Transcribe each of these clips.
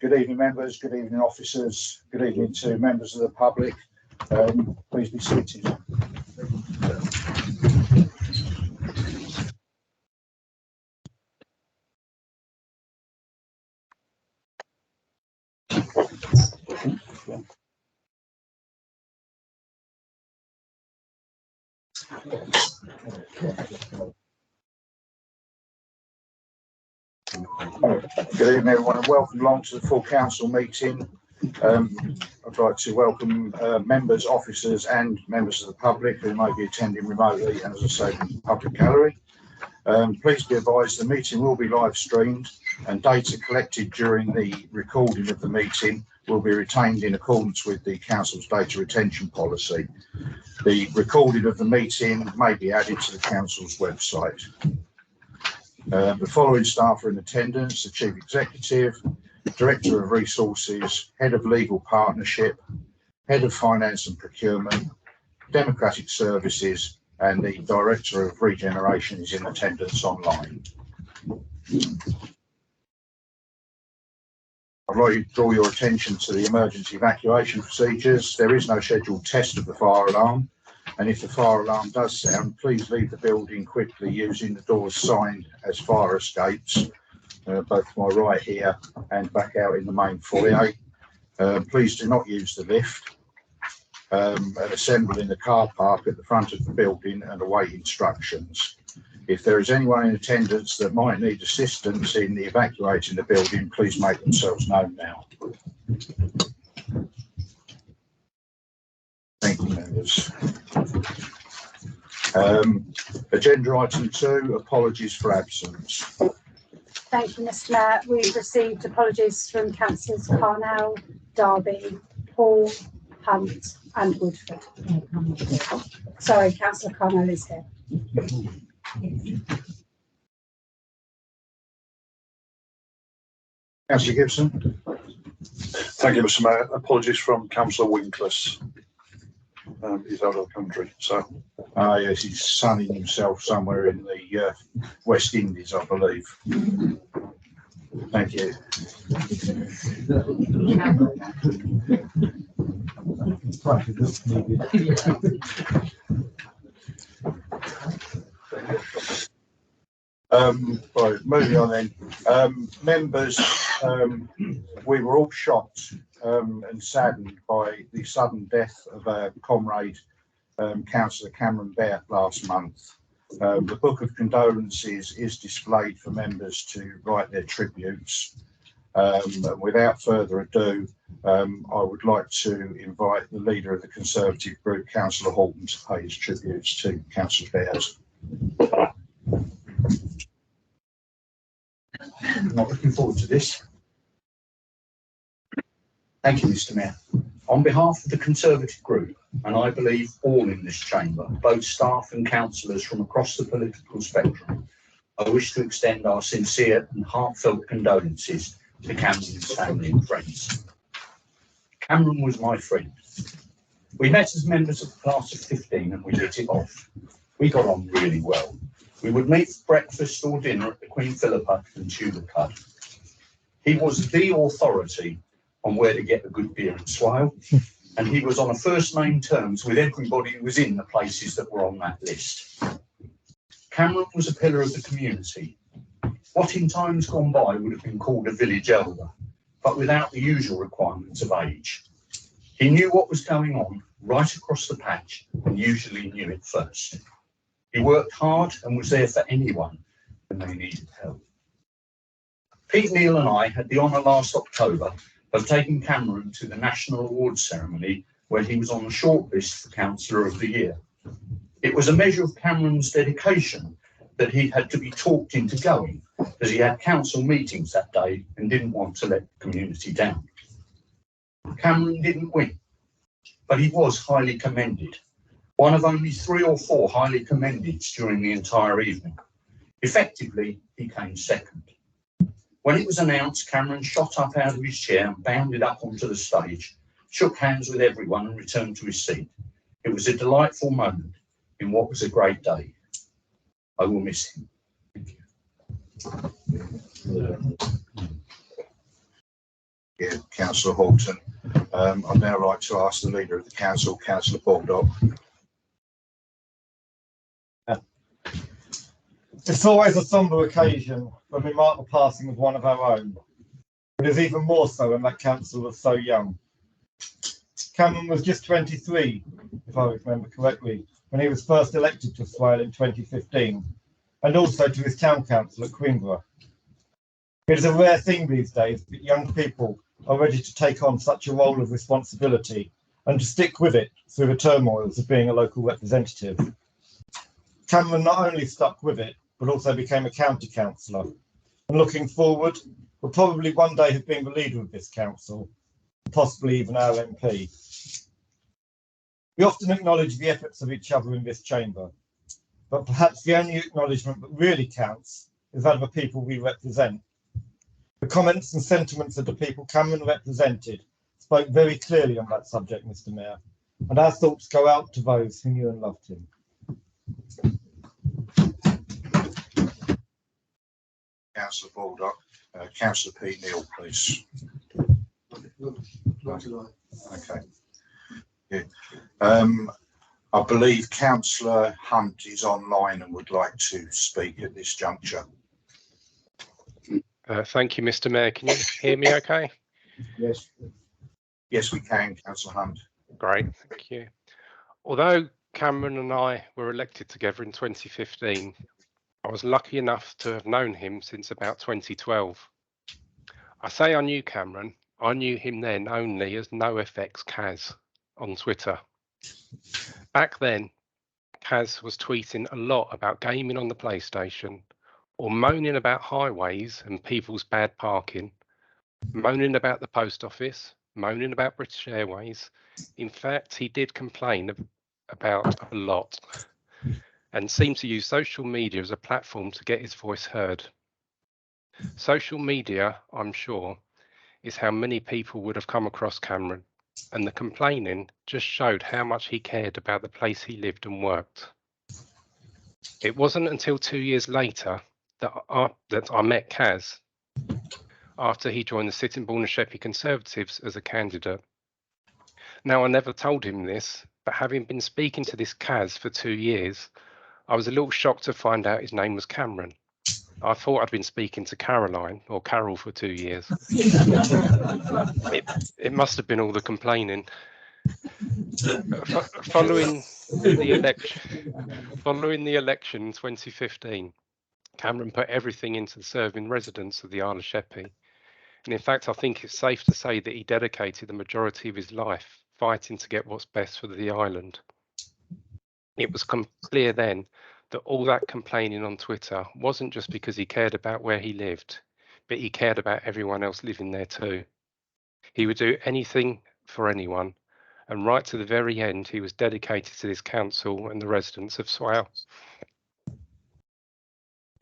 Good evening, members. Good evening, officers. Good evening to members of the public. Please be seated. Good evening, everyone, and welcome along to the full council meeting. I'd like to welcome members, officers and members of the public who may be attending remotely and, as I say, in the public gallery. Please be advised the meeting will be live streamed and data collected during the recording of the meeting will be retained in accordance with the council's data retention policy. The recording of the meeting may be added to the council's website. The following staff are in attendance: the Chief Executive, Director of Resources, Head of Legal Partnership, Head of Finance and Procurement, Democratic Services, and the Director of Regeneration is in attendance online. I'd like to draw your attention to the emergency evacuation procedures. There is no scheduled test of the fire alarm, and if the fire alarm does sound, please leave the building quickly using the doors signed as fire escapes, both to my right here and back out in the main foyer. Please do not use the lift and assemble in the car park at the front of the building and await instructions. If there is anyone in attendance that might need assistance in evacuating the building, please make themselves known now. Thank you, members. Agenda item 2, apologies for absence. Thank you, Mr. Mayor. We've received apologies from Councillors Carnell, Darby, Hall, Hunt and Woodford. Sorry, Councillor Carnell is here. Councillor Gibson. Thank you, Mr. Mayor. Apologies from Councillor Winkless. He's out of the country, so. Yes, he's sunning himself somewhere in the West Indies, I believe. Thank you. Right, moving on then. Members, we were all shocked and saddened by the sudden death of our comrade, Councillor Cameron Bear, last month. The book of condolences is displayed for members to write their tributes. Without further ado, I would like to invite the leader of the Conservative group, Councillor Horton, to pay his tributes to Councillor Bears. Not looking forward to this. Thank you, Mr. Mayor. On behalf of the Conservative group, and I believe all in this chamber, both staff and councillors from across the political spectrum, I wish to extend our sincere and heartfelt condolences to Cameron's family and friends. Cameron was my friend. We met as members of the class of 15 and we hit it off. We got on really well. We would meet for breakfast or dinner at the Queen Philippa and Tudor Club. He was the authority on where to get a good beer in Swale, and he was on a first name terms with everybody who was in the places that were on that list. Cameron was a pillar of the community. What in times gone by would have been called a village elder, but without the usual requirements of age. He knew what was going on right across the patch and usually knew it first. He worked hard and was there for anyone when they needed help. Pete Neal and I had the honour last October of taking Cameron to the National Awards ceremony where he was on the shortlist for Councillor of the Year. It was a measure of Cameron's dedication that he had to be talked into going, as he had council meetings that day and didn't want to let the community down. Cameron didn't win, but he was highly commended. One of only 3 or 4 highly commended during the entire evening. Effectively, he came second. When it was announced, Cameron shot up out of his chair and bounded up onto the stage, shook hands with everyone and returned to his seat. It was a delightful moment in what was a great day. I will miss him. Thank you. Yeah, Councillor Horton. I'd now like to ask the leader of the council, Councillor Baldock. It's always a sombre occasion when we mark the passing of one of our own. It is even more so when that council was so young. Cameron was just 23, if I remember correctly, when he was first elected to Swale in 2015, and also to his town council at Queenborough. It is a rare thing these days that young people are ready to take on such a role of responsibility and to stick with it through the turmoils of being a local representative. Cameron not only stuck with it, but also became a county councillor, and looking forward, will probably one day have been the leader of this council, possibly even our MP. We often acknowledge the efforts of each other in this chamber, but perhaps the only acknowledgement that really counts is that of the people we represent. The comments and sentiments of the people Cameron represented spoke very clearly on that subject, Mr. Mayor, and our thoughts go out to those who knew and loved him. Councillor Baldock. Councillor Pete Neal, please. Okay. Yeah. I believe Councillor Hunt is online and would like to speak at this juncture. Thank you, Mr. Mayor. Can you hear me okay? Yes. Yes, we can, Councillor Hunt. Great, thank you. Although Cameron and I were elected together in 2015, I was lucky enough to have known him since about 2012. I say I knew Cameron, I knew him then only as NoFX Kaz on Twitter. Back then, Kaz was tweeting a lot about gaming on the PlayStation, or moaning about highways and people's bad parking, moaning about the post office, moaning about British Airways. In fact, he did complain about a lot and seemed to use social media as a platform to get his voice heard. Social media, I'm sure, is how many people would have come across Cameron, and the complaining just showed how much he cared about the place he lived and worked. It wasn't until 2 years later that I met Kaz, after he joined the Sittingbourne and Sheppey Conservatives as a candidate. Now, I never told him this, but having been speaking to this Kaz for 2 years, I was a little shocked to find out his name was Cameron. I thought I'd been speaking to Caroline or Carol for 2 years. It must have been all the complaining. Following the election in 2015, Cameron put everything into serving residents of the Isle of Sheppey. And in fact, I think it's safe to say that he dedicated the majority of his life fighting to get what's best for the island. It was clear then that all that complaining on Twitter wasn't just because he cared about where he lived, but he cared about everyone else living there too. He would do anything for anyone, and right to the very end, he was dedicated to this council and the residents of Swale.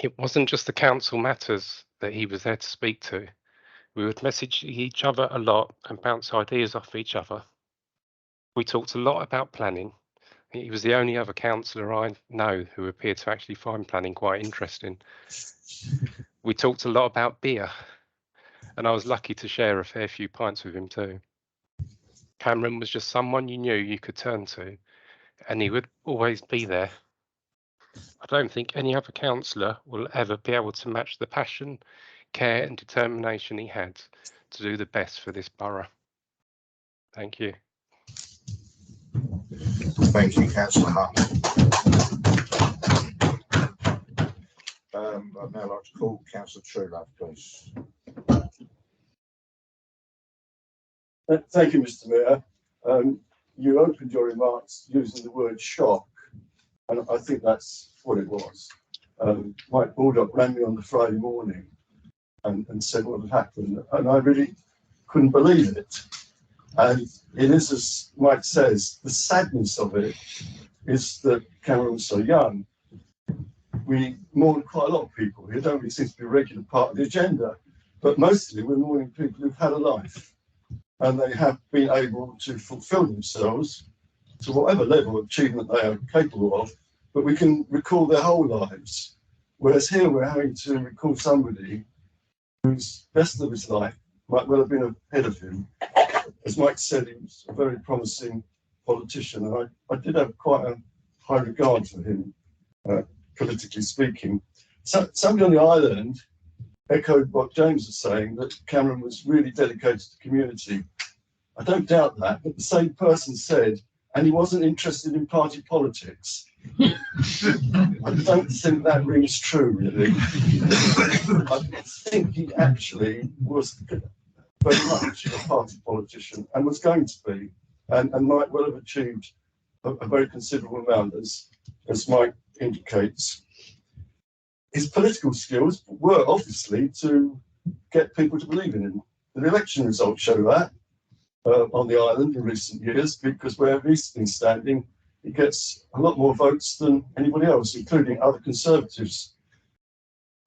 It wasn't just the council matters that he was there to speak to. We would message each other a lot and bounce ideas off each other. We talked a lot about planning. He was the only other councillor I know who appeared to actually find planning quite interesting. We talked a lot about beer, and I was lucky to share a fair few pints with him too. Cameron was just someone you knew you could turn to, and he would always be there. I don't think any other councillor will ever be able to match the passion, care and determination he had to do the best for this borough. Thank you. Thank you, Councillor Hunt. I'd now like to call Councillor Truelove, please. Thank you, Mr. Mayor. You opened your remarks using the word shock, and I think that's what it was. Mike Baldock rang me on the Friday morning and said what had happened, and I really couldn't believe it. And it is, as Mike says, the sadness of it is that Cameron was so young. We mourn quite a lot of people who don't really seem to be a regular part of the agenda, but mostly we're mourning people who've had a life and they have been able to fulfill themselves to whatever level of achievement they are capable of, but we can recall their whole lives. Whereas here we're having to recall somebody whose best of his life might well have been ahead of him. As Mike said, he was a very promising politician, and I did have quite a high regard for him, politically speaking. So, somebody on the island echoed what James was saying, that Cameron was really dedicated to the community. I don't doubt that, but the same person said, and he wasn't interested in party politics. I don't think that rings true, really. I think he actually was very much a party politician and was going to be, and might well have achieved a very considerable amount, as Mike indicates. His political skills were obviously to get people to believe in him. The election results show that on the island in recent years, because where he's been standing, he gets a lot more votes than anybody else, including other Conservatives.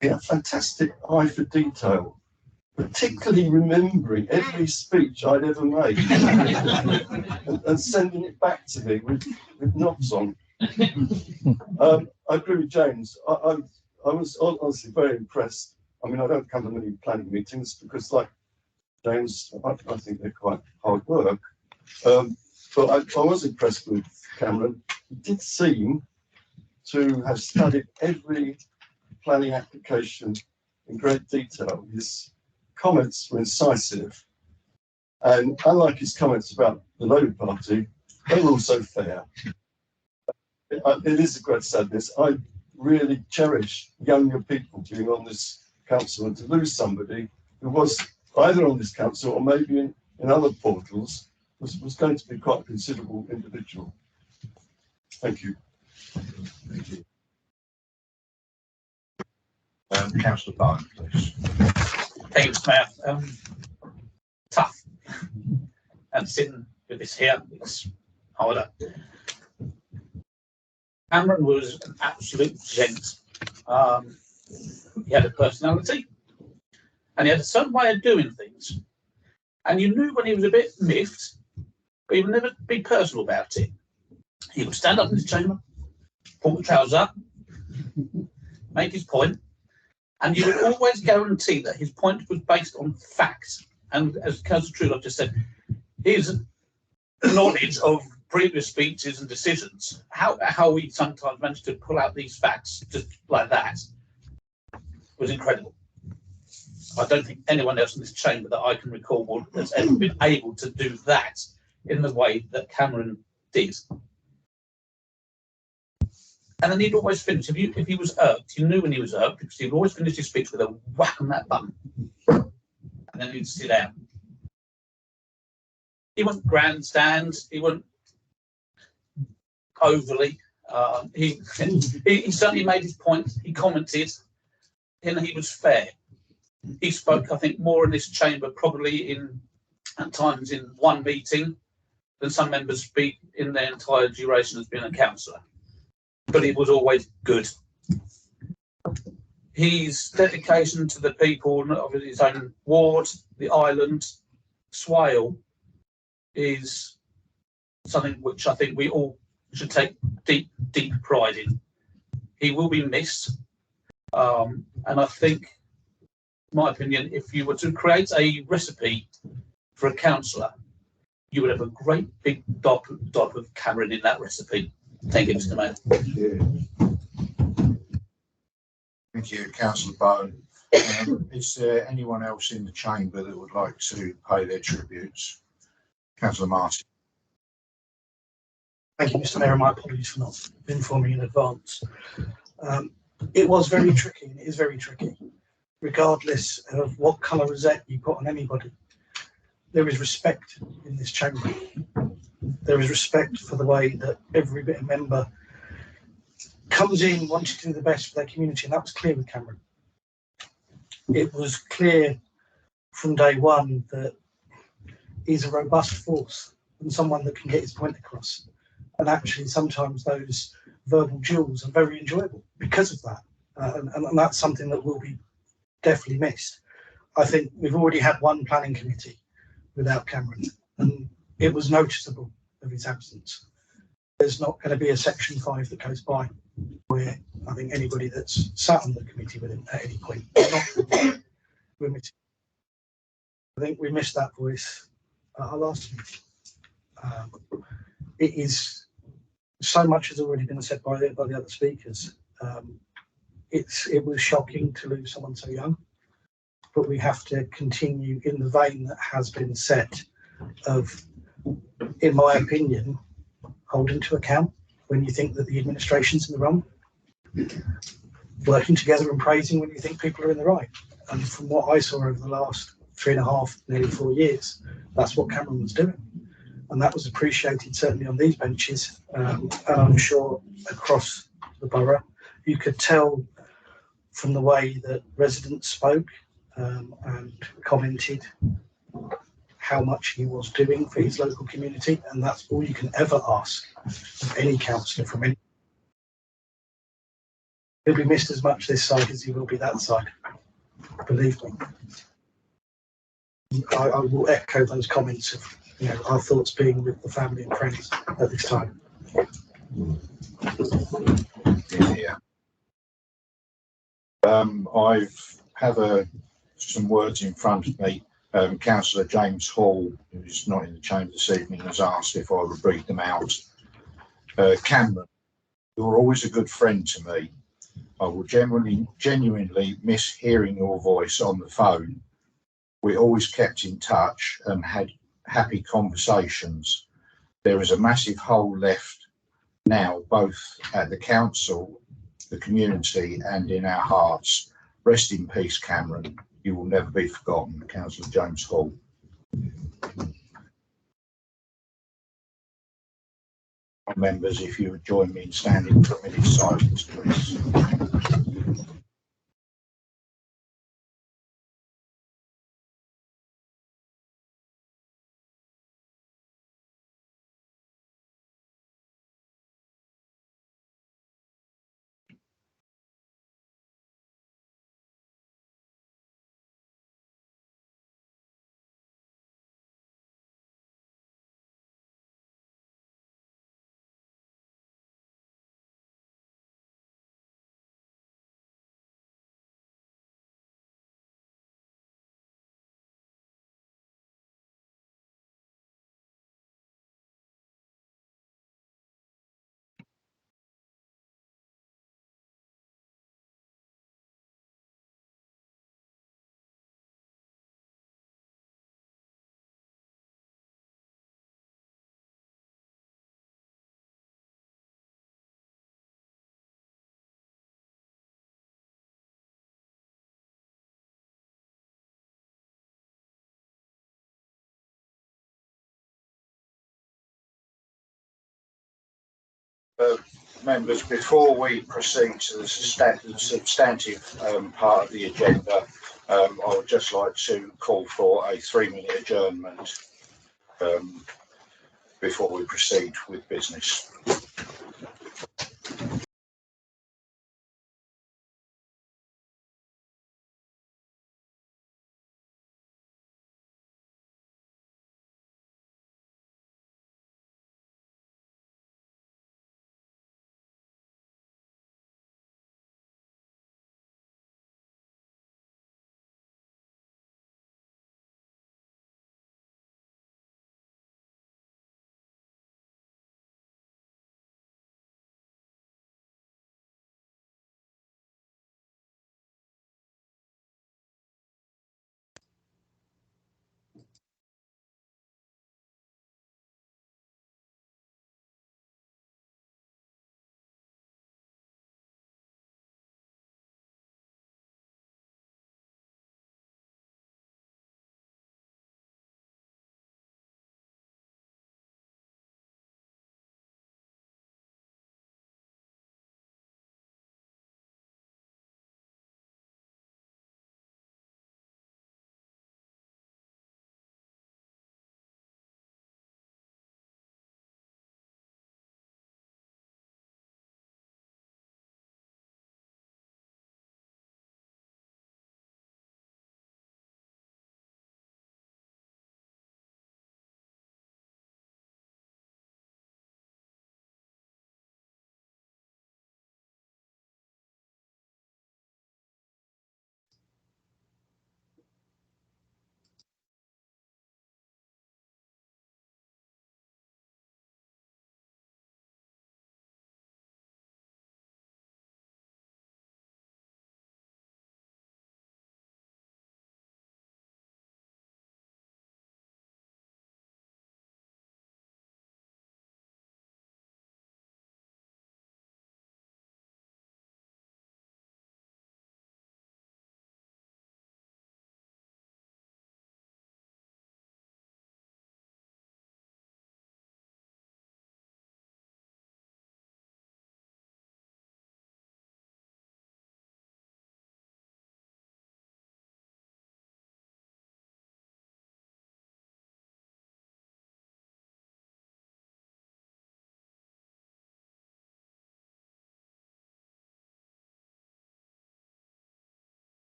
He had a fantastic eye for detail, particularly remembering every speech I'd ever made and sending it back to me with nods on. I agree with James. I was honestly very impressed. I mean, I don't come to many planning meetings because, like James, I think they're quite hard work. But I was impressed with Cameron. He did seem to have studied every planning application in great detail. His comments were incisive, and unlike his comments about the Labour Party, they were also fair. It is a great sadness. I really cherish younger people being on this council, and to lose somebody who was either on this council or maybe in other portals was going to be quite a considerable individual. Thank you. Thank you. Councillor Bowen, please. Thank you, Mr. Mayor. Tough. And sitting with this here, it's harder. Cameron was an absolute gent. He had a personality, and he had a certain way of doing things. And you knew when he was a bit miffed, but he would never be personal about it. He would stand up in his chamber, pull the trousers up, make his point, and you would always guarantee that his point was based on facts. And as Councillor Truelove just said, his knowledge of previous speeches and decisions, how we sometimes managed to pull out these facts just like that was incredible. I don't think anyone else in this chamber that I can recall has ever been able to do that in the way that Cameron did. And then he'd always finish, if he was irked, you knew when he was irked, because he'd always finish his speech with a whack on that button. And then he'd sit down. He wasn't grandstand, he wasn't overly. He certainly made his point, he commented, and he was fair. He spoke, I think, more in this chamber, probably at times in one meeting, than some members speak in their entire duration as being a councillor. But it was always good. His dedication to the people of his own ward, the island, Swale, is something which I think we all should take deep, deep pride in. He will be missed. And I think, in my opinion, if you were to create a recipe for a councillor, you would have a great big dot of Cameron in that recipe. Thank you, Mr. Mayor. Thank you. Thank you, Councillor Bowen. Is there anyone else in the chamber that would like to pay their tributes? Councillor Martin. Thank you, Mr. Mayor, and my apologies for not informing in advance. It was very tricky, and it is very tricky, regardless of what colour rosette you put on anybody. There is respect in this chamber. There is respect for the way that every bit of member comes in wanting to do the best for their community, and that was clear with Cameron. It was clear from day one that he's a robust force and someone that can get his point across. And actually, sometimes those verbal duels are very enjoyable because of that. And that's something that will be definitely missed. I think we've already had one planning committee without Cameron, and it was noticeable of his absence. There's not going to be a section 5 that goes by where I think anybody that's sat on the committee with him at any point, we're missing I think we missed that voice at our last meeting. It is so much has already been said by the other speakers. It was shocking to lose someone so young, but we have to continue in the vein that has been set of, in my opinion, holding to account when you think that the administration's in the wrong, working together and praising when you think people are in the right. And from what I saw over the last 3.5, nearly 4 years, that's what Cameron was doing. And that was appreciated certainly on these benches, and I'm sure across the borough. You could tell from the way that residents spoke and commented how much he was doing for his local community, and that's all you can ever ask of any councillor from any. He'll be missed as much this side as he will be that side, believe me. I will echo those comments of, you know, our thoughts being with the family and friends at this time. Yeah. I have some words in front of me. Councillor James Hall, who's not in the chamber this evening, has asked if I would read them out. Cameron, you were always a good friend to me. I will genuinely miss hearing your voice on the phone. We always kept in touch and had happy conversations. There is a massive hole left now, both at the council, the community, and in our hearts. Rest in peace, Cameron. You will never be forgotten. Councillor James Hall. Members, if you would join me in standing for a minute's silence, please. Members, before we proceed to the substantive part of the agenda, I would just like to call for a 3-minute adjournment before we proceed with business.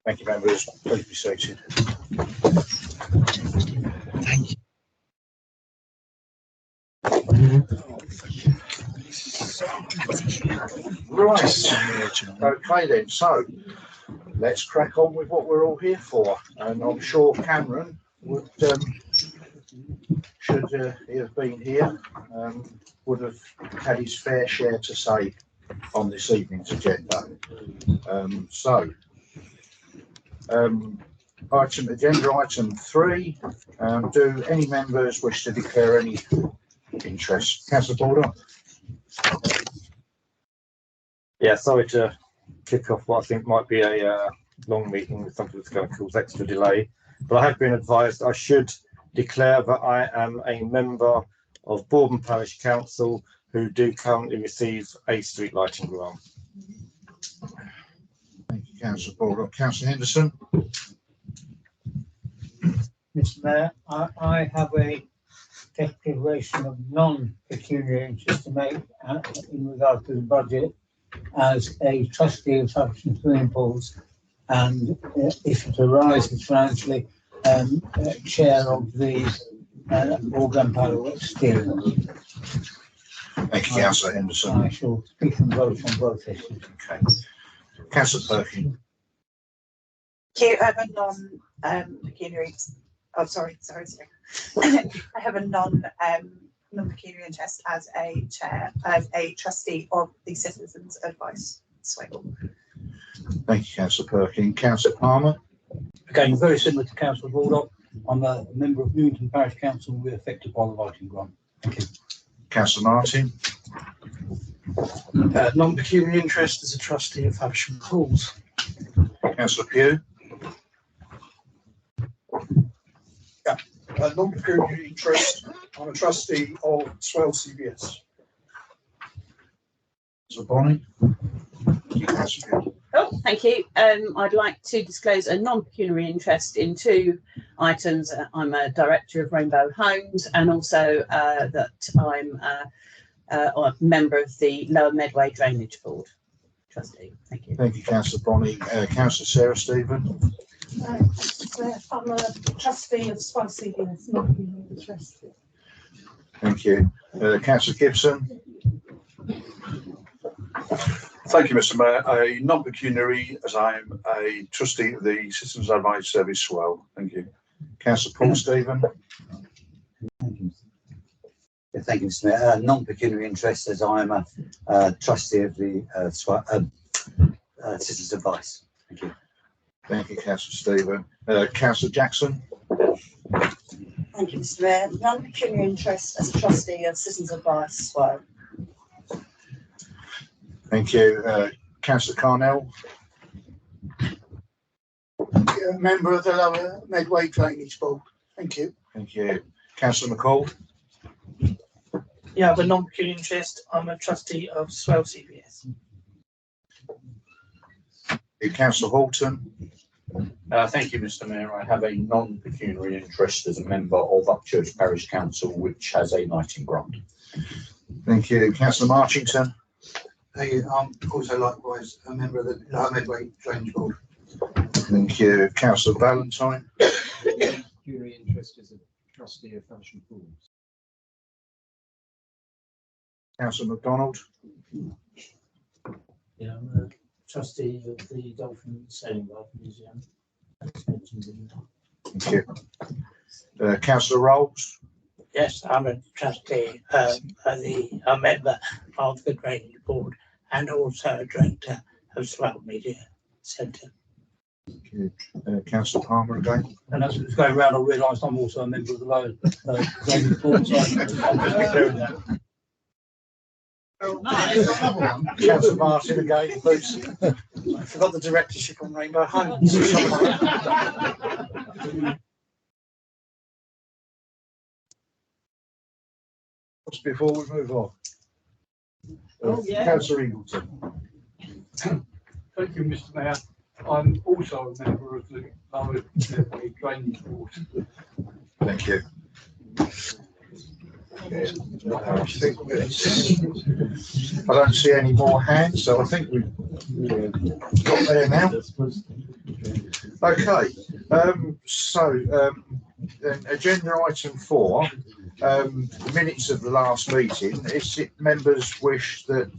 Thank you, members. Please be seated. Thank you. Right. Okay then, so let's crack on with what we're all here for. And I'm sure Cameron would, should he have been here, would have had his fair share to say on this evening's agenda. Agenda item 3, do any members wish to declare any interest? Councillor Border? Yeah, sorry to kick off what I think might be a long meeting with something that's going to cause extra delay, but I have been advised I should declare that I am a member of Borden Parish Council who do currently receive a street lighting grant. Thank you, Councillor Border. Councillor Henderson? Mr. Mayor, I have a declaration of non-pecuniary interest to make in regard to the budget as a trustee of Southampton Swimming Pools, and if it arises financially, chair of the Organ Paddle steering. Thank you, Councillor Henderson. I shall speak and vote on both issues. Okay. Councillor Perkin? I have a non-pecuniary. Oh, sorry. I have a non-pecuniary interest as a chair, as a trustee of the Citizens Advice Swale. Thank you, Councillor Perkin. Councillor Palmer? Again, very similar to Councillor Baldock. I'm a member of Newington Parish Council. We're affected by the lighting grant. Thank you. Councillor Martin? Non-pecuniary interest as a trustee of Havisham Pools. Councillor Pugh? Non-pecuniary interest. I'm a trustee of Swale CBS. Councillor Bonny? Councillor Pugh? Oh, thank you. I'd like to disclose a non-pecuniary interest in 2 items. I'm a director of Rainbow Homes, and also that I'm a member of the Lower Medway Drainage Board. Trustee. Thank you. Thank you, Councillor Bonny. Councillor Sarah Stephen? I'm a trustee of Swale CBS, not interested. Thank you. Councillor Gibson? Thank you, Mr. Mayor. A non-pecuniary, as I'm a trustee of the Citizens Advice Service Swale. Thank you. Councillor Paul Stephen? Thank you. Thank you, Mr. Mayor. Non-pecuniary interest as I am a trustee of the Citizens Advice. Thank you. Thank you, Councillor Stephen. Councillor Jackson? Thank you, Mr. Mayor. Non-pecuniary interest as a trustee of Citizens Advice Swale. Thank you. Councillor Carnell? Member of the Lower Medway Drainage Board. Thank you. Thank you. Councillor McCall? Yeah, I have a non-pecuniary interest. I'm a trustee of Swale CBS. Councillor Horton? Thank you, Mr. Mayor. I have a non-pecuniary interest as a member of Upchurch Parish Council, which has a lighting grant. Thank you. Councillor Marchington? Thank you. I'm also likewise a member of the Lower Medway Drainage Board. Thank you. Councillor Valentine? Pecuniary interest as a trustee of Havisham Pools. Councillor MacDonald? Yeah, I'm a trustee of the Dolphin Sailing Club Museum. Thank you. Councillor Rolls? Yes, I'm a trustee, a member of the Drainage Board and also a director of Swale Media Centre. Thank you. Councillor Palmer again? And as it was going around, I realised I'm also a member of the Lower Drainage Board, so I'm just declaring that. Councillor Martin again, please. I forgot the directorship on Rainbow Homes. Just before we move on. Yeah. Councillor Eagleton? Thank you, Mr. Mayor. I'm also a member of the Lower Medway Drainage Board. Thank you. I think I don't see any more hands, so I think we've got there now. Okay, then agenda item 4, minutes of the last meeting. If members wish that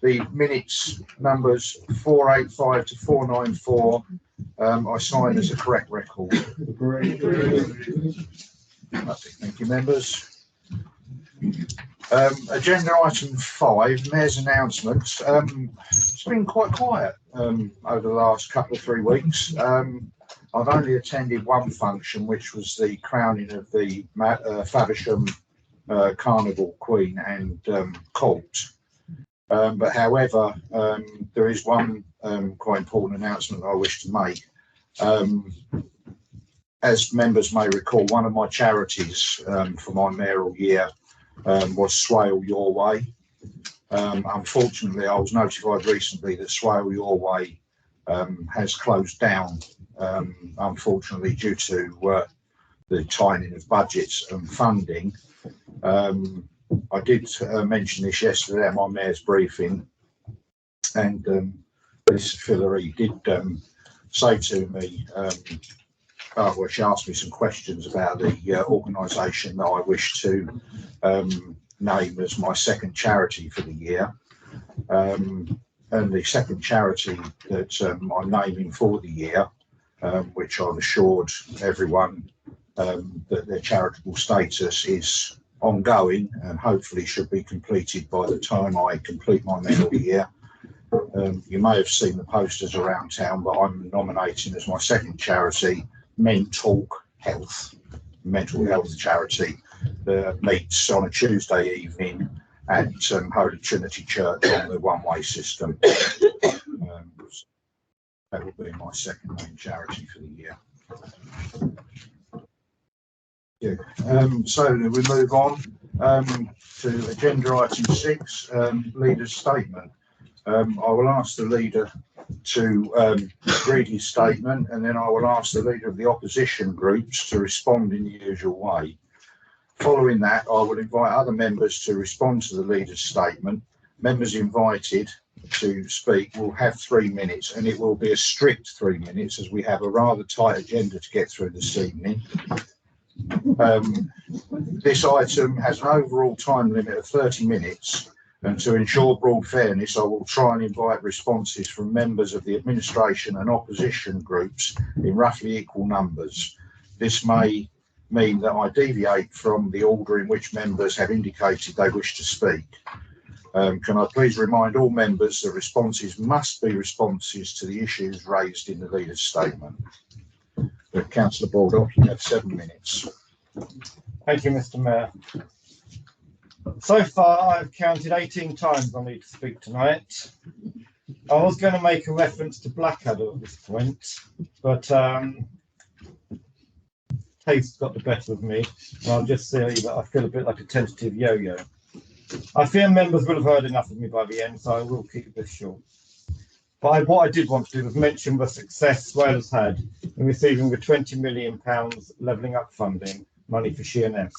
the minutes numbers 485 to 494 I sign as a correct record. Thank you, members. Agenda item 5, Mayor's announcements. It's been quite quiet over the last couple of 3 weeks. I've only attended one function, which was the crowning of the Faversham Carnival Queen and Colt. But however, there is one quite important announcement I wish to make. As members may recall, one of my charities for my mayoral year was Swale Your Way. Unfortunately, I was notified recently that Swale Your Way has closed down, unfortunately, due to the tightening of budgets and funding. I did mention this yesterday at my mayor's briefing, and Miss Fillery did say to me, well, she asked me some questions about the organisation that I wish to name as my second charity for the year. And the second charity that I'm naming for the year, which I've assured everyone that their charitable status is ongoing and hopefully should be completed by the time I complete my mayoral year. You may have seen the posters around town, but I'm nominating as my second charity Mental Health charity that meets on a Tuesday evening at Holy Trinity Church on the one-way system. That will be my second main charity for the year. So we move on to agenda item 6, leader's statement. I will ask the leader to read his statement, and then I will ask the leader of the opposition groups to respond in the usual way. Following that, I will invite other members to respond to the leader's statement. Members invited to speak will have 3 minutes, and it will be a strict 3 minutes as we have a rather tight agenda to get through this evening. This item has an overall time limit of 30 minutes, and to ensure broad fairness, I will try and invite responses from members of the administration and opposition groups in roughly equal numbers. This may mean that I deviate from the order in which members have indicated they wish to speak. Can I please remind all members that responses must be responses to the issues raised in the leader's statement. Councillor Baldock, you have 7 minutes. Thank you, Mr. Mayor. So far, I've counted 18 times I need to speak tonight. I was going to make a reference to Blackadder at this point, but taste got the better of me, and I'll just say that I feel a bit like a tentative yo-yo. I fear members will have heard enough of me by the end, so I will keep this short. But what I did want to do was mention the success Swale has had in receiving the £20 million levelling up funding money for Sheerness.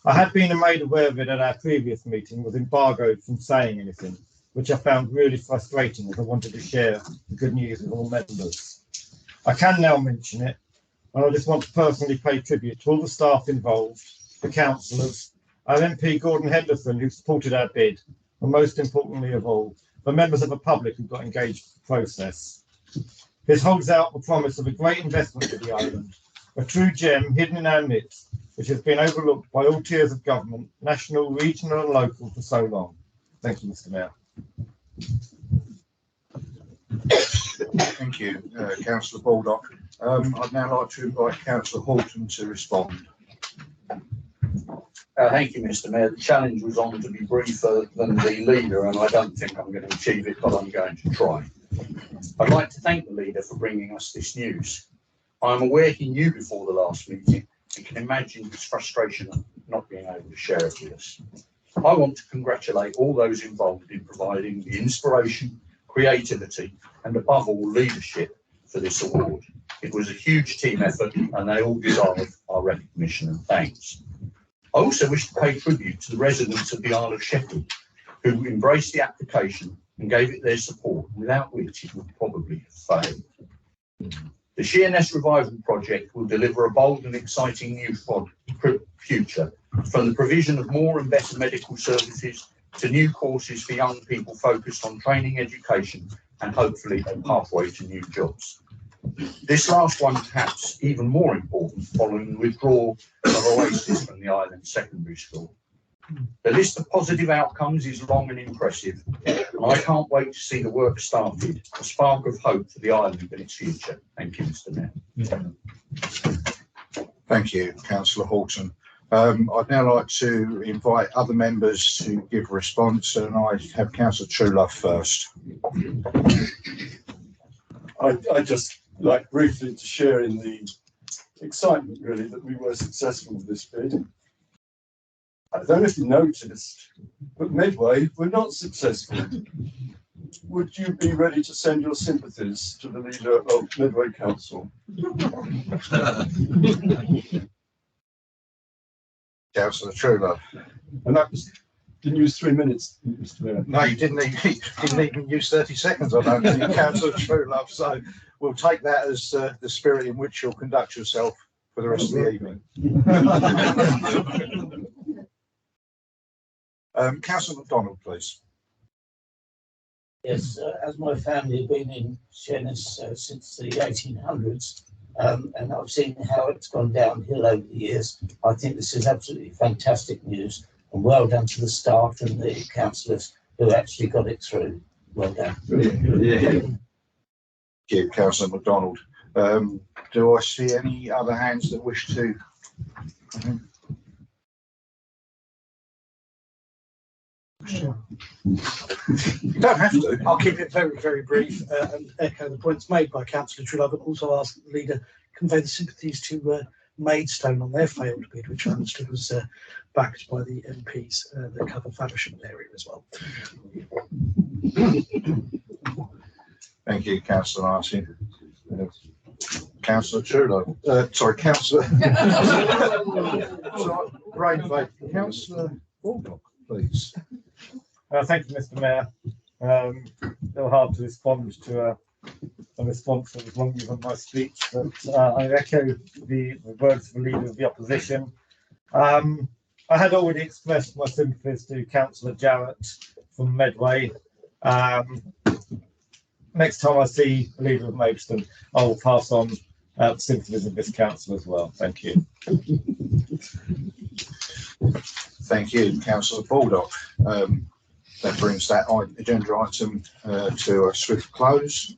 I had been made aware of it at our previous meeting, was embargoed from saying anything, which I found really frustrating as I wanted to share the good news with all members. I can now mention it, and I just want to personally pay tribute to all the staff involved, the councillors, our MP Gordon Henderson, who supported our bid, and most importantly of all, the members of the public who got engaged in the process. This holds out the promise of a great investment for the island, a true gem hidden in our midst, which has been overlooked by all tiers of government, national, regional and local for so long. Thank you, Mr. Mayor. Thank you, Councillor Baldock. I'd now like to invite Councillor Horton to respond. Thank you, Mr. Mayor. The challenge was on to be briefer than the leader, and I don't think I'm going to achieve it, but I'm going to try. I'd like to thank the leader for bringing us this news. I'm aware he knew before the last meeting and can imagine his frustration at not being able to share it with us. I want to congratulate all those involved in providing the inspiration, creativity, and above all, leadership for this award. It was a huge team effort, and they all deserve our recognition and thanks. I also wish to pay tribute to the residents of the Isle of Sheffield who embraced the application and gave it their support, without which it would probably have failed. The Sheerness Revival Project will deliver a bold and exciting new future, from the provision of more and better medical services to new courses for young people focused on training, education, and hopefully a pathway to new jobs. This last one perhaps even more important following the withdrawal of Oasis from the Island Secondary School. The list of positive outcomes is long and impressive, and I can't wait to see the work started, a spark of hope for the island and its future. Thank you, Mr. Mayor. Thank you, Councillor Horton. I'd now like to invite other members to give a response, and I have Councillor Truelove first. I just like briefly to share in the excitement really that we were successful with this bid. I don't know if you noticed, but Medway were not successful. Would you be ready to send your sympathies to the leader of Medway Council? Councillor Truelove. And that was, didn't use 3 minutes, Mr. Mayor. No, you didn't even use 30 seconds, I don't think, Councillor Truelove. So we'll take that as the spirit in which you'll conduct yourself for the rest of the evening. Councillor MacDonald, please. Yes, as my family have been in Sheerness since the 1800s, and I've seen how it's gone downhill over the years, I think this is absolutely fantastic news, and well done to the staff and the councillors who actually got it through. Well done. Thank you, Councillor MacDonald. Do I see any other hands that wish to? Sure. You don't have to. I'll keep it very, very brief and echo the points made by Councillor Truelove, but also ask that the leader convey the sympathies to Maidstone on their failed bid, which I understood was backed by the MPs that cover Faversham area as well. Thank you, Councillor Martin. Councillor Truelove. Sorry, Councillor. Brain fade. Councillor Baldock, please. Thank you, Mr. Mayor. A little hard to respond to a response that was longer than my speech, but I echo the words of the Leader of the Opposition. I had already expressed my sympathies to Councillor Jarrett from Medway. Next time I see the Leader of Maidstone, I will pass on the sympathies of this council as well. Thank you. Thank you, Councillor Baldock. That brings that agenda item to a swift close.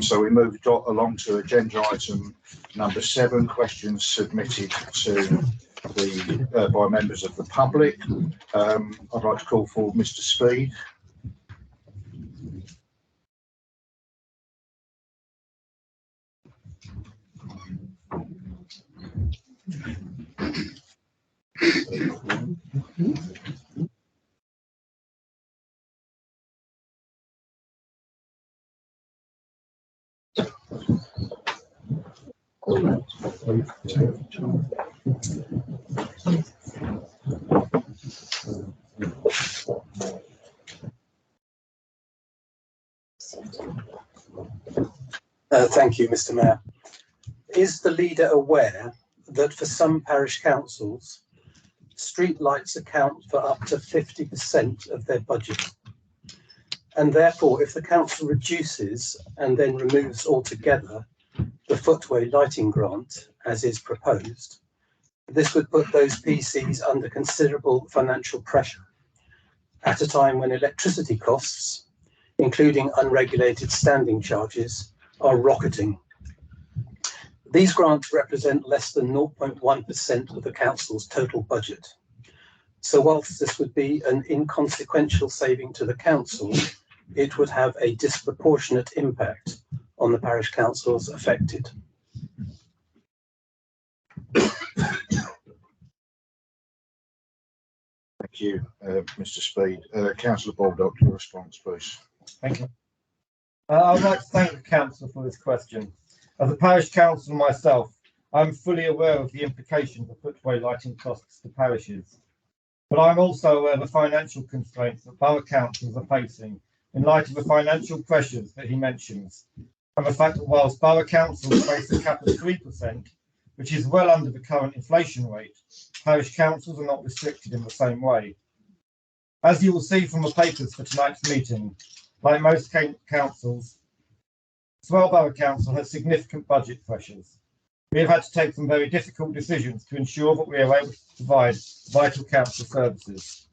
So we move along to agenda item number 7, questions submitted to the by members of the public. I'd like to call for Mr. Speed. Thank you, Mr. Mayor. Is the leader aware that for some parish councils, street lights account for up to 50% of their budget? And therefore, if the council reduces and then removes altogether the footway lighting grant, as is proposed, this would put those PCs under considerable financial pressure at a time when electricity costs, including unregulated standing charges, are rocketing. These grants represent less than 0.1% of the council's total budget. So whilst this would be an inconsequential saving to the council, it would have a disproportionate impact on the parish councils affected. Thank you, Mr. Speed. Councillor Baldock, your response, please. Thank you. I'd like to thank the council for this question. As a parish councillor myself, I'm fully aware of the implications of footway lighting costs to parishes. But I'm also aware of the financial constraints that borough councils are facing in light of the financial pressures that he mentions, and the fact that whilst borough councils face a cap of 3%, which is well under the current inflation rate, parish councils are not restricted in the same way. As you will see from the papers for tonight's meeting, like most councils, Swale Borough Council has significant budget pressures. We have had to take some very difficult decisions to ensure that we are able to provide vital council services.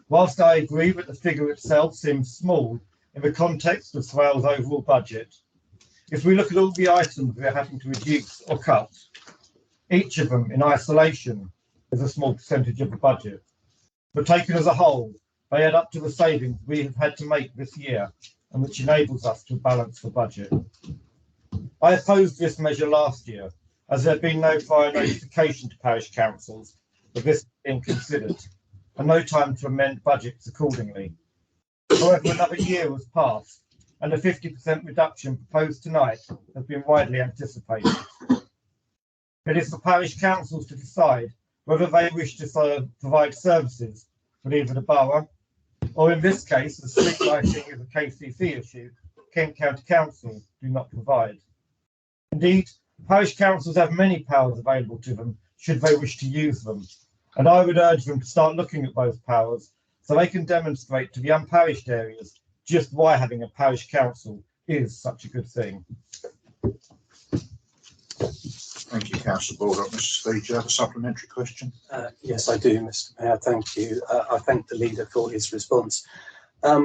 Whilst I agree that the figure itself seems small in the context of Swale's overall budget, if we look at all the items we are having to reduce or cut, each of them in isolation is a small percentage of the budget. But taken as a whole, they add up to the savings we have had to make this year, and which enables us to balance the budget. I opposed this measure last year, as there had been no prior notification to parish councils of this being considered, and no time to amend budgets accordingly. However, another year has passed, and a 50% reduction proposed tonight has been widely anticipated. It is for parish councils to decide whether they wish to provide services for either the borough, or in this case, the street lighting is a KCC issue, Kent County Council do not provide. Indeed, parish councils have many powers available to them should they wish to use them, and I would urge them to start looking at those powers so they can demonstrate to the unparished areas just why having a parish council is such a good thing. Thank you, Councillor Baldock. Mr. Speed, do you have a supplementary question? Yes, I do, Mr. Mayor. Thank you. I thank the leader for his response. I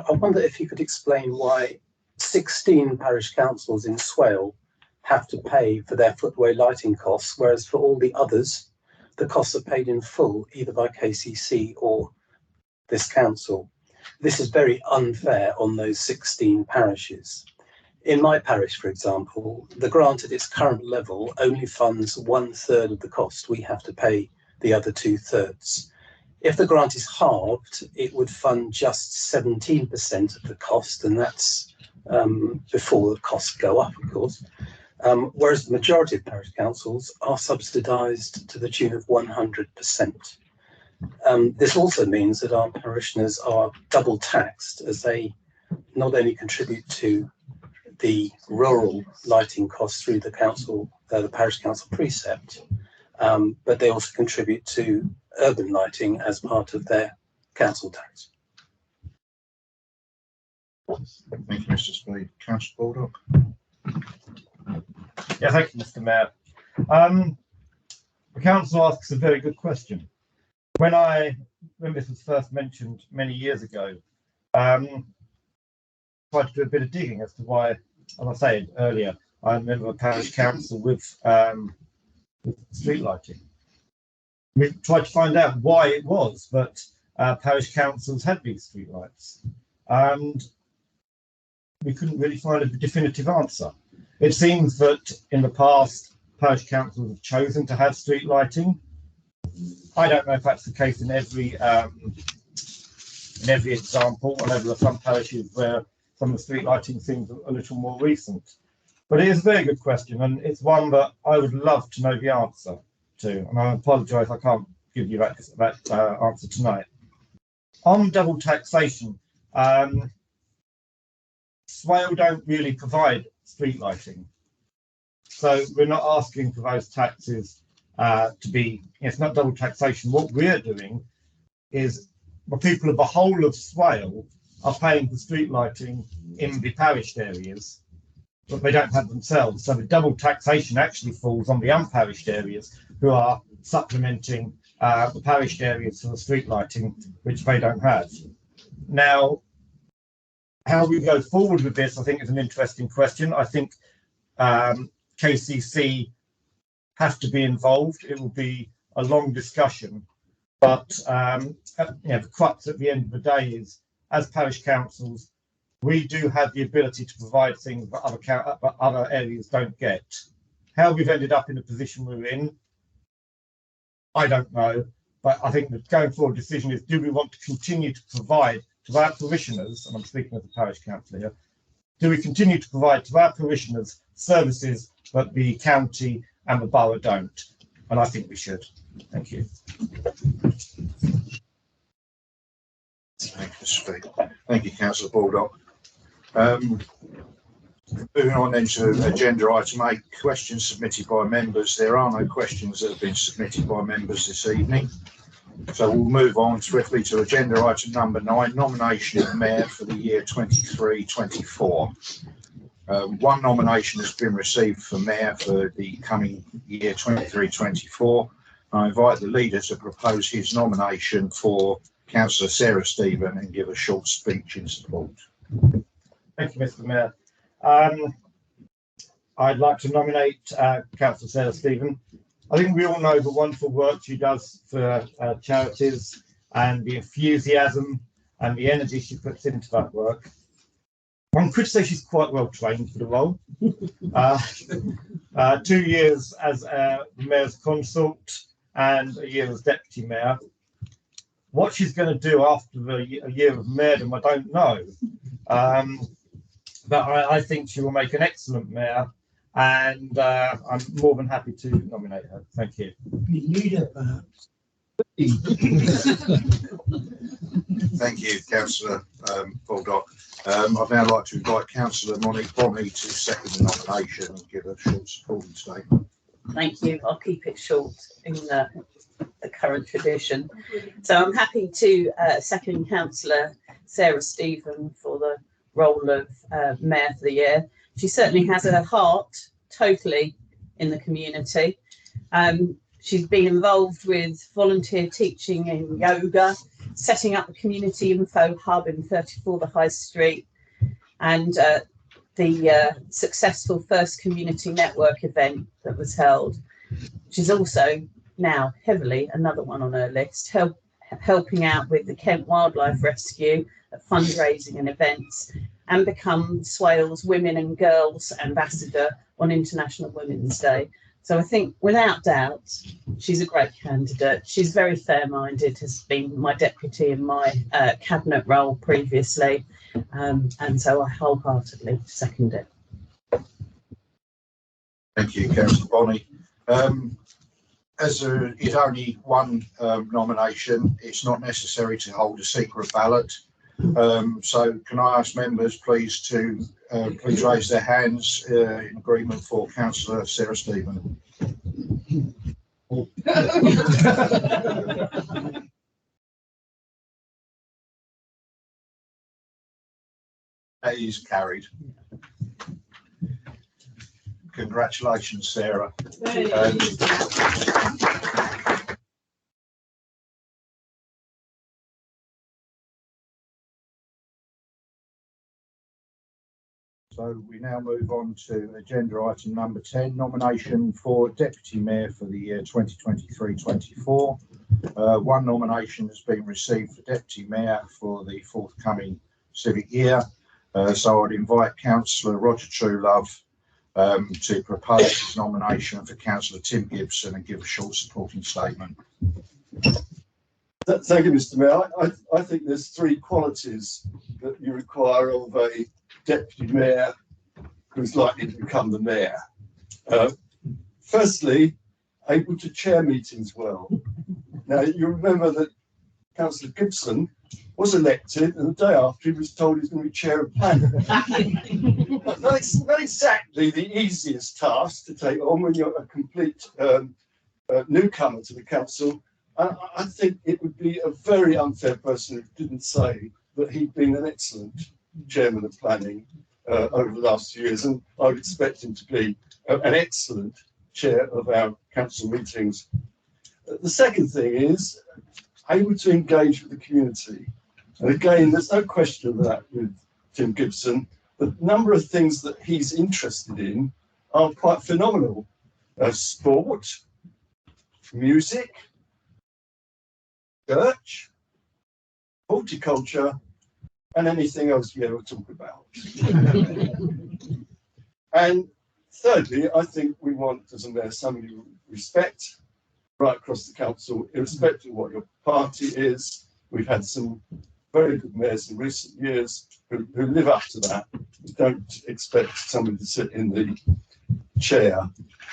wonder if you could explain why 16 parish councils in Swale have to pay for their footway lighting costs, whereas for all the others, the costs are paid in full, either by KCC or this council. This is very unfair on those 16 parishes. In my parish, for example, the grant at its current level only funds 1/3 of the cost. We have to pay the other 2/3. If the grant is halved, it would fund just 17% of the cost, and that's before the costs go up, of course. Whereas the majority of parish councils are subsidised to the tune of 100%. This also means that our parishioners are double taxed, as they not only contribute to the rural lighting costs through the council, the parish council precept, but they also contribute to urban lighting as part of their council tax. Thank you, Mr. Speed. Councillor Baldock. Yeah, thank you, Mr. Mayor. The council asks a very good question. When this was first mentioned many years ago, tried to do a bit of digging as to why, as I said earlier, I remember a parish council with street lighting. We tried to find out why it was that parish councils had these street lights, and we couldn't really find a definitive answer. It seems that in the past, parish councils have chosen to have street lighting. I don't know if that's the case in every example. I know there are some parishes where some of the street lighting seems a little more recent. But it is a very good question, and it's one that I would love to know the answer to. And I apologise, I can't give you that answer tonight. On double taxation, Swale don't really provide street lighting. So we're not asking for those taxes to be, it's not double taxation. What we're doing is the people of the whole of Swale are paying for street lighting in the parished areas, but they don't have themselves. So the double taxation actually falls on the unparished areas who are supplementing the parished areas for the street lighting, which they don't have. Now, how we go forward with this, I think, is an interesting question. I think KCC have to be involved. It will be a long discussion, but the crux at the end of the day is, as parish councils, we do have the ability to provide things that other areas don't get. How we've ended up in the position we're in, I don't know, but I think the going forward decision is, do we want to continue to provide to our parishioners, and I'm speaking as a parish councillor here, do we continue to provide to our parishioners services that the county and the borough don't. And I think we should. Thank you. Thank you, Steve. Thank you, Councillor Baldock. Moving on then to agenda item 8, questions submitted by members. There are no questions that have been submitted by members this evening. So we'll move on swiftly to agenda item number 9, nomination of mayor for the year 23-24. One nomination has been received for mayor for the coming year 23-24. I invite the leader to propose his nomination for Councillor Sarah Stephen and give a short speech in support. Thank you, Mr. Mayor. I'd like to nominate Councillor Sarah Stephen. I think we all know the wonderful work she does for charities and the enthusiasm and the energy she puts into that work. One could say she's quite well trained for the role. 2 years as the mayor's consort and a year as deputy mayor. What she's going to do after a year of mayordom, I don't know. But I think she will make an excellent mayor, and I'm more than happy to nominate her. Thank you. Thank you, Councillor Baldock. I'd now like to invite Councillor Monique Bonney to second the nomination and give a short supporting statement. Thank you. I'll keep it short in the current tradition. So I'm happy to second Councillor Sarah Stephen for the role of mayor for the year. She certainly has her heart totally in the community. She's been involved with volunteer teaching in yoga, setting up the community info hub in 34 the High Street, and the successful first community network event that was held. She's also now heavily, another one on her list, helping out with the Kent Wildlife Rescue at fundraising and events, and become Swales Women and Girls Ambassador on International Women's Day. So I think without doubt, she's a great candidate. She's very fair-minded, has been my deputy in my cabinet role previously. And so I wholeheartedly second it. Thank you, Councillor Bonney. As there is only one nomination, it's not necessary to hold a secret ballot. So can I ask members please to please raise their hands in agreement for Councillor Sarah Stephen. That is carried. Congratulations, Sarah. So we now move on to agenda item number 10, nomination for Deputy Mayor for the year 2023-24. One nomination has been received for Deputy Mayor for the forthcoming civic year. So I'd invite Councillor Roger Truelove to propose his nomination for Councillor Tim Gibson and give a short supporting statement. Thank you, Mr. Mayor. I think there's three qualities that you require of a deputy mayor who's likely to become the mayor. Firstly, able to chair meetings well. Now, you remember that Councillor Gibson was elected, and the day after he was told he was going to be chair of planning. That's not exactly the easiest task to take on when you're a complete newcomer to the council. I think it would be a very unfair person who didn't say that he'd been an excellent chairman of planning over the last few years, and I would expect him to be an excellent chair of our council meetings. The second thing is able to engage with the community. And again, there's no question of that with Tim Gibson. The number of things that he's interested in are quite phenomenal. Sport, music, church, horticulture, and anything else you ever talk about. And thirdly, I think we want, as a mayor, somebody you respect right across the council, irrespective of what your party is. We've had some very good mayors in recent years who live up to that. We don't expect somebody to sit in the chair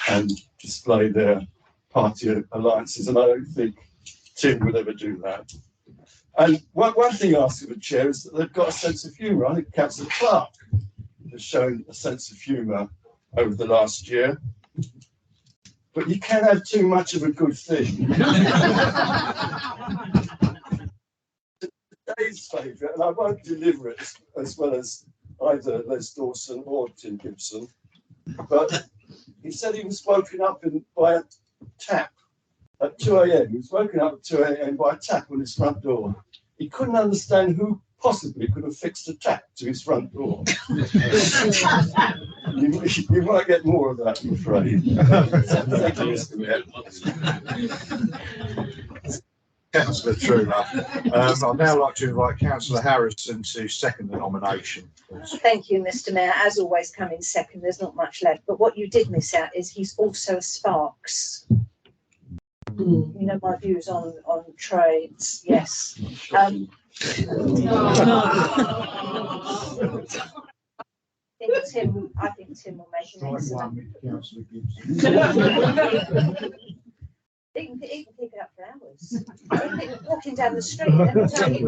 and display their party alliances. And I don't think Tim would ever do that. And one thing I ask of the chair is that they've got a sense of humour. I think Councillor Clark has shown a sense of humour over the last year. But you can have too much of a good thing. Today's favourite, and I won't deliver it as well as either Les Dawson or Tim Gibson, but he said he was woken up by a tap at 2 a.m. He was woken up at 2 a.m. by a tap on his front door. He couldn't understand who possibly could have fixed a tap to his front door. you might get more of that, I'm afraid. Thank you, Mr. Mayor. Councillor Truler. I'd now like to invite Councillor Harrison to second the nomination. Please. Thank you, Mr. Mayor. As always, coming second, there's not much left. But what you did miss out is he's also a Sparks. You know my views on trades. Yes. I think Tim will make an excellent. He can keep it up for hours. Walking down the street, every time he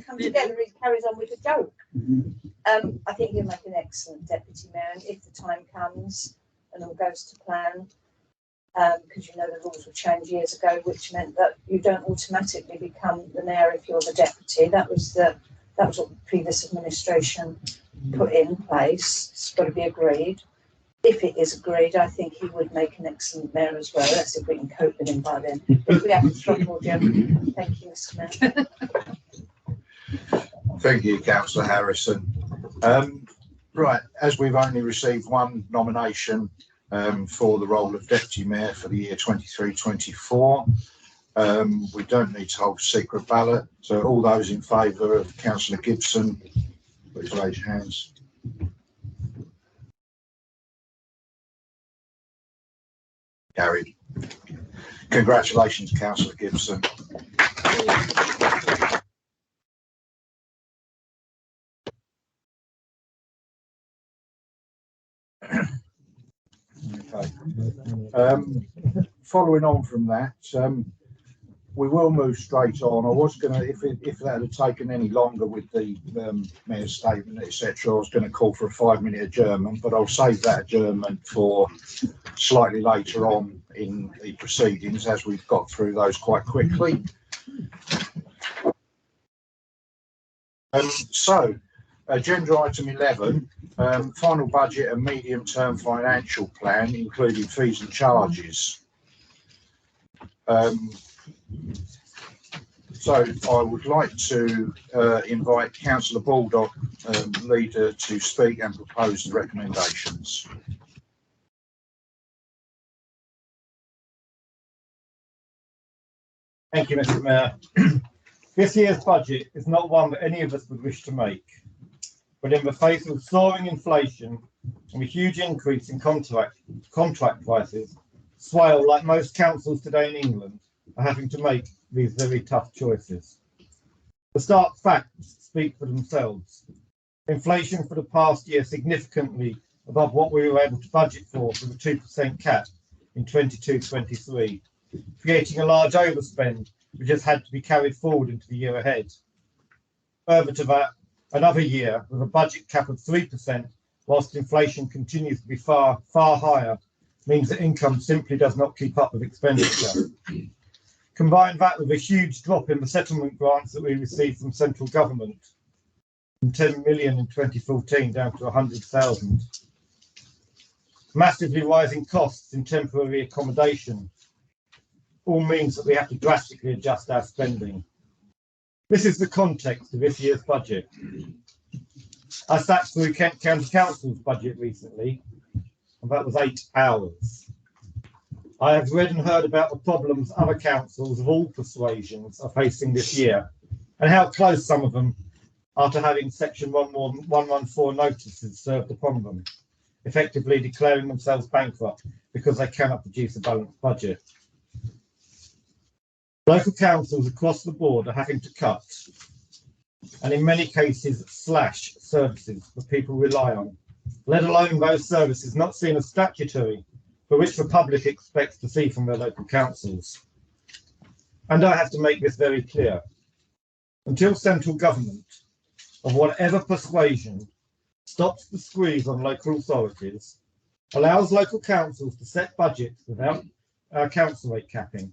come together, he carries on with a joke. I think he'll make an excellent deputy mayor, and if the time comes and all goes to plan, because you know the rules were changed years ago, which meant that you don't automatically become the mayor if you're the deputy. That was what the previous administration put in place. It's got to be agreed. If it is agreed, I think he would make an excellent mayor as well. That's if we can cope with him by then. If we haven't struggled, Jim. Thank you, Mr. Mayor. Thank you, Councillor Harrison. Right, as we've only received one nomination for the role of Deputy Mayor for the year 23-24, we don't need to hold a secret ballot. So all those in favour of Councillor Gibson, please raise your hands. Carried. Congratulations, Councillor Gibson. Okay. Following on from that, we will move straight on. I was going to, if that had taken any longer with the mayor's statement, etc., I was going to call for a 5-minute adjournment, but I'll save that adjournment for slightly later on in the proceedings, as we've got through those quite quickly. So, agenda item 11, final budget and medium-term financial plan, including fees and charges. So I would like to invite Councillor Baldock, leader, to speak and propose the recommendations. Thank you, Mr. Mayor. This year's budget is not one that any of us would wish to make, but in the face of soaring inflation and a huge increase in contract prices, Swale, like most councils today in England, are having to make these very tough choices. The stark facts speak for themselves. Inflation for the past year significantly above what we were able to budget for the 2% cap in 22-23, creating a large overspend which has had to be carried forward into the year ahead. Further to that, another year with a budget cap of 3%, whilst inflation continues to be far, far higher, means that income simply does not keep up with expenditure. Combine that with a huge drop in the settlement grants that we received from central government, from 10 million in 2014 down to 100,000. Massively rising costs in temporary accommodation all means that we have to drastically adjust our spending. This is the context of this year's budget. I sat through Kent County Council's budget recently, and that was 8 hours. I have read and heard about the problems other councils of all persuasions are facing this year, and how close some of them are to having Section 114 notices served upon them, effectively declaring themselves bankrupt because they cannot produce a balanced budget. Local councils across the board are having to cut, and in many cases slash, services that people rely on, let alone those services not seen as statutory, but which the public expects to see from their local councils. And I have to make this very clear. Until central government, of whatever persuasion, stops the squeeze on local authorities, allows local councils to set budgets without council rate capping,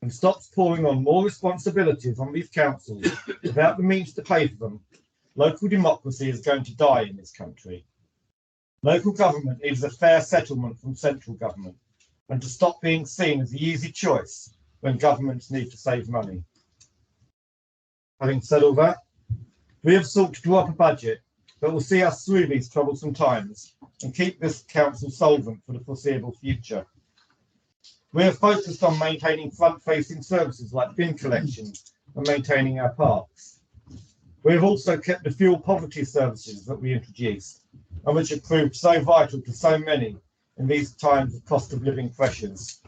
and stops pouring on more responsibilities on these councils without the means to pay for them, local democracy is going to die in this country. Local government needs a fair settlement from central government, and to stop being seen as the easy choice when governments need to save money. Having said all that, we have sought to draw up a budget that will see us through these troublesome times and keep this council solvent for the foreseeable future. We have focused on maintaining front-facing services like bin collection and maintaining our parks. We have also kept the fuel poverty services that we introduced and which have proved so vital to so many in these times of cost of living pressures.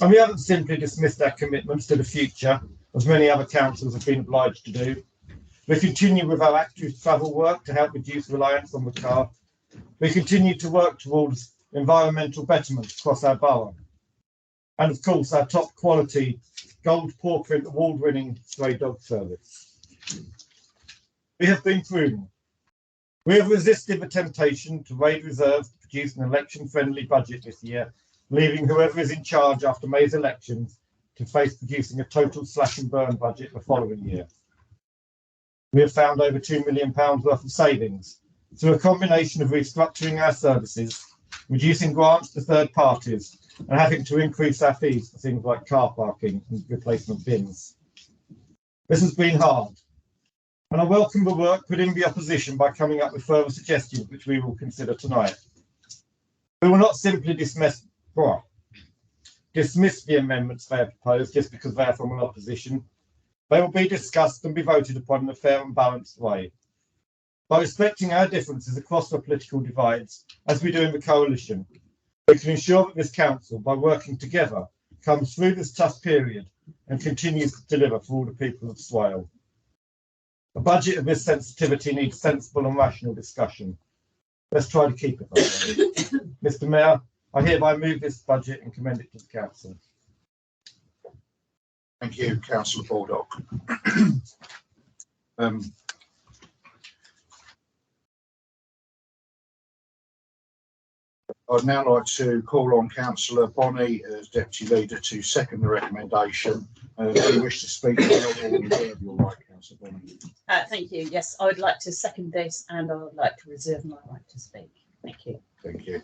And we haven't simply dismissed our commitments to the future, as many other councils have been obliged to do. We continue with our active travel work to help reduce reliance on the car. We continue to work towards environmental betterment across our borough. And of course, our top quality gold paw print award-winning stray dog service. We have been prudent. We have resisted the temptation to raid reserves to produce an election-friendly budget this year, leaving whoever is in charge after May's elections to face producing a total slash and burn budget the following year. We have found over £2 million worth of savings through a combination of restructuring our services, reducing grants to third parties, and having to increase our fees for things like car parking and replacement bins. This has been hard, and I welcome the work put in the opposition by coming up with further suggestions which we will consider tonight. We will not simply dismiss the amendments they have proposed just because they are from an opposition. They will be discussed and be voted upon in a fair and balanced way. By respecting our differences across the political divides, as we do in the coalition, we can ensure that this council, by working together, comes through this tough period and continues to deliver for all the people of Swale. A budget of this sensitivity needs sensible and rational discussion. Let's try to keep it that way. Mr. Mayor, I hereby move this budget and commend it to the council. Thank you, Councillor Baldock. I'd now like to call on Councillor Bonney as Deputy Leader to second the recommendation. Do you wish to speak? Reserve your right, Councillor Bonney. Thank you. Yes, I would like to second this and I would like to reserve my right to speak. Thank you. Thank you.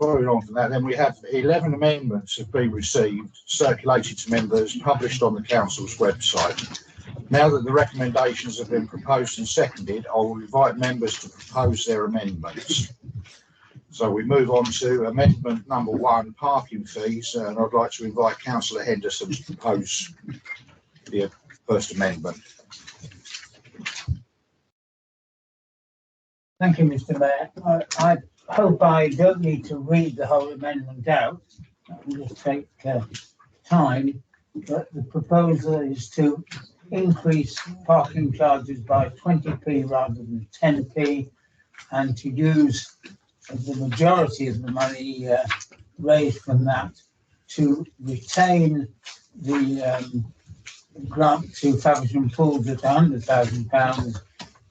Following on from that, then we have 11 amendments have been received, circulated to members, published on the council's website. Now that the recommendations have been proposed and seconded, I will invite members to propose their amendments. So we move on to amendment number 1, parking fees, and I'd like to invite Councillor Henderson to propose the first amendment. Thank you, Mr. Mayor. I hope I don't need to read the whole amendment out. I'll just take time. But the proposal is to increase parking charges by 20p rather than 10p, and to use the majority of the money raised from that to retain the grant to Faversham Pools at £100,000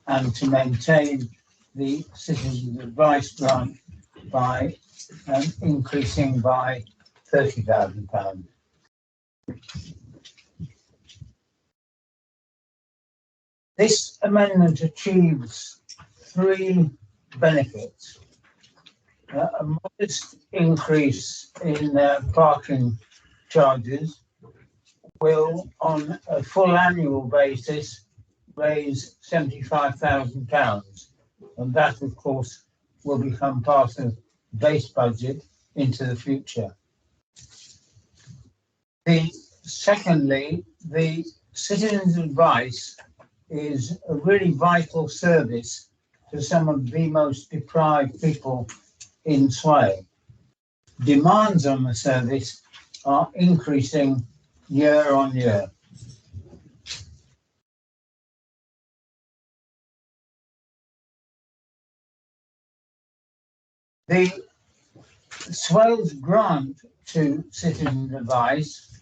and to maintain the Citizens Advice grant by increasing by £30,000. This amendment achieves 3 benefits. A modest increase in parking charges will, on a full annual basis, raise £75,000. And that, of course, will become part of the base budget into the future. Secondly, the Citizens Advice is a really vital service to some of the most deprived people in Swale. Demands on the service are increasing year on year. The Swales grant to Citizens Advice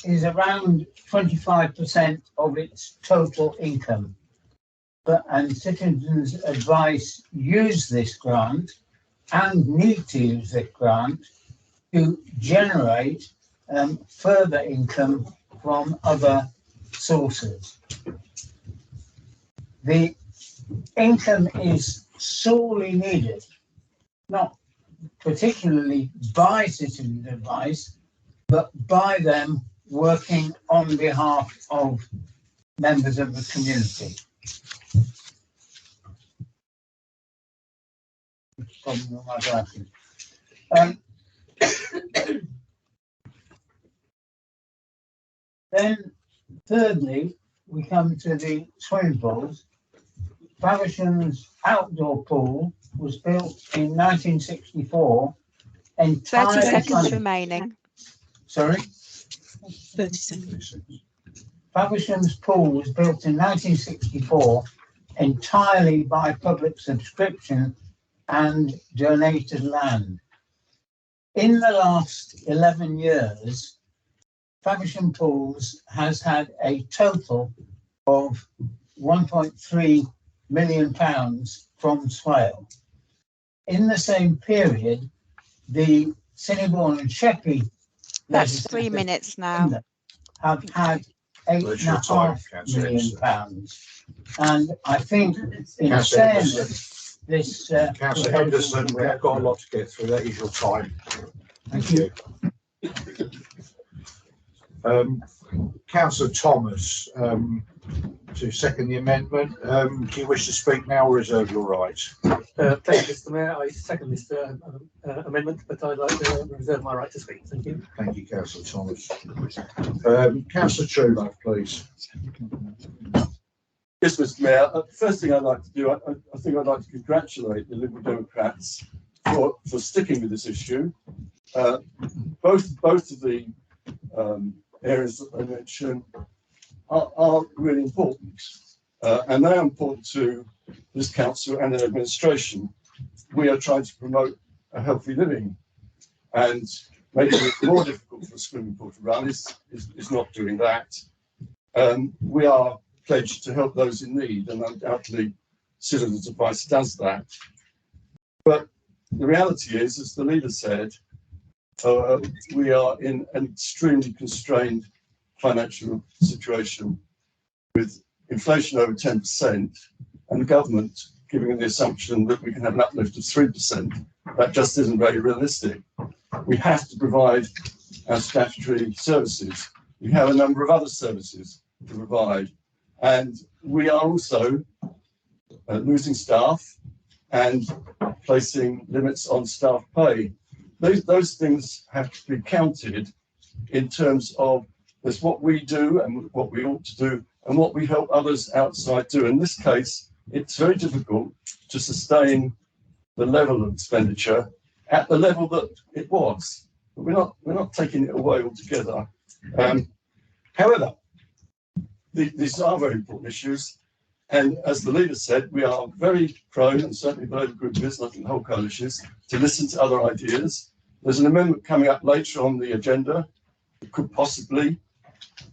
is around 25% of its total income. And Citizens Advice use this grant and need to use this grant to generate further income from other sources. The income is sorely needed, not particularly by Citizens Advice, but by them working on behalf of members of the community. Then, thirdly, we come to the swimming pools. Faversham's outdoor pool was built in 1964. 30 seconds remaining. Sorry? 30 seconds. Faversham's pool was built in 1964 entirely by public subscription and donated land. In the last 11 years, Faversham Pools has had a total of £1.3 million from Swale. In the same period, the Sinniborn and Sheppey That's 3 minutes now. have had £8.5 million. And I think in fairness, this Councillor Henderson, we've got a lot to get through. That is your time. Thank you. Councillor Thomas, to second the amendment. Do you wish to speak now or reserve your right? Thank you, Mr. Mayor. I second this amendment, but I'd like to reserve my right to speak. Thank you. Thank you, Councillor Thomas. Councillor Truelove, please. Yes, Mr. Mayor. First thing I'd like to do, I think I'd like to congratulate the Liberal Democrats for sticking with this issue. Both of the areas that I mentioned are really important, and they are important to this council and their administration. We are trying to promote a healthy living, and making it more difficult for a swimming pool to run is not doing that. We are pledged to help those in need, and undoubtedly Citizens Advice does that. But the reality is, as the leader said, we are in an extremely constrained financial situation with inflation over 10% and the government giving the assumption that we can have an uplift of 3%. That just isn't very realistic. We have to provide our statutory services. We have a number of other services to provide, and we are also losing staff and placing limits on staff pay. Those things have to be counted in terms of there's what we do and what we ought to do and what we help others outside do. In this case, it's very difficult to sustain the level of expenditure at the level that it was. But we're not taking it away altogether. However, these are very important issues. And as the leader said, we are very prone, and certainly the Labour Group is, and I think the whole coalition is, to listen to other ideas. There's an amendment coming up later on the agenda that could possibly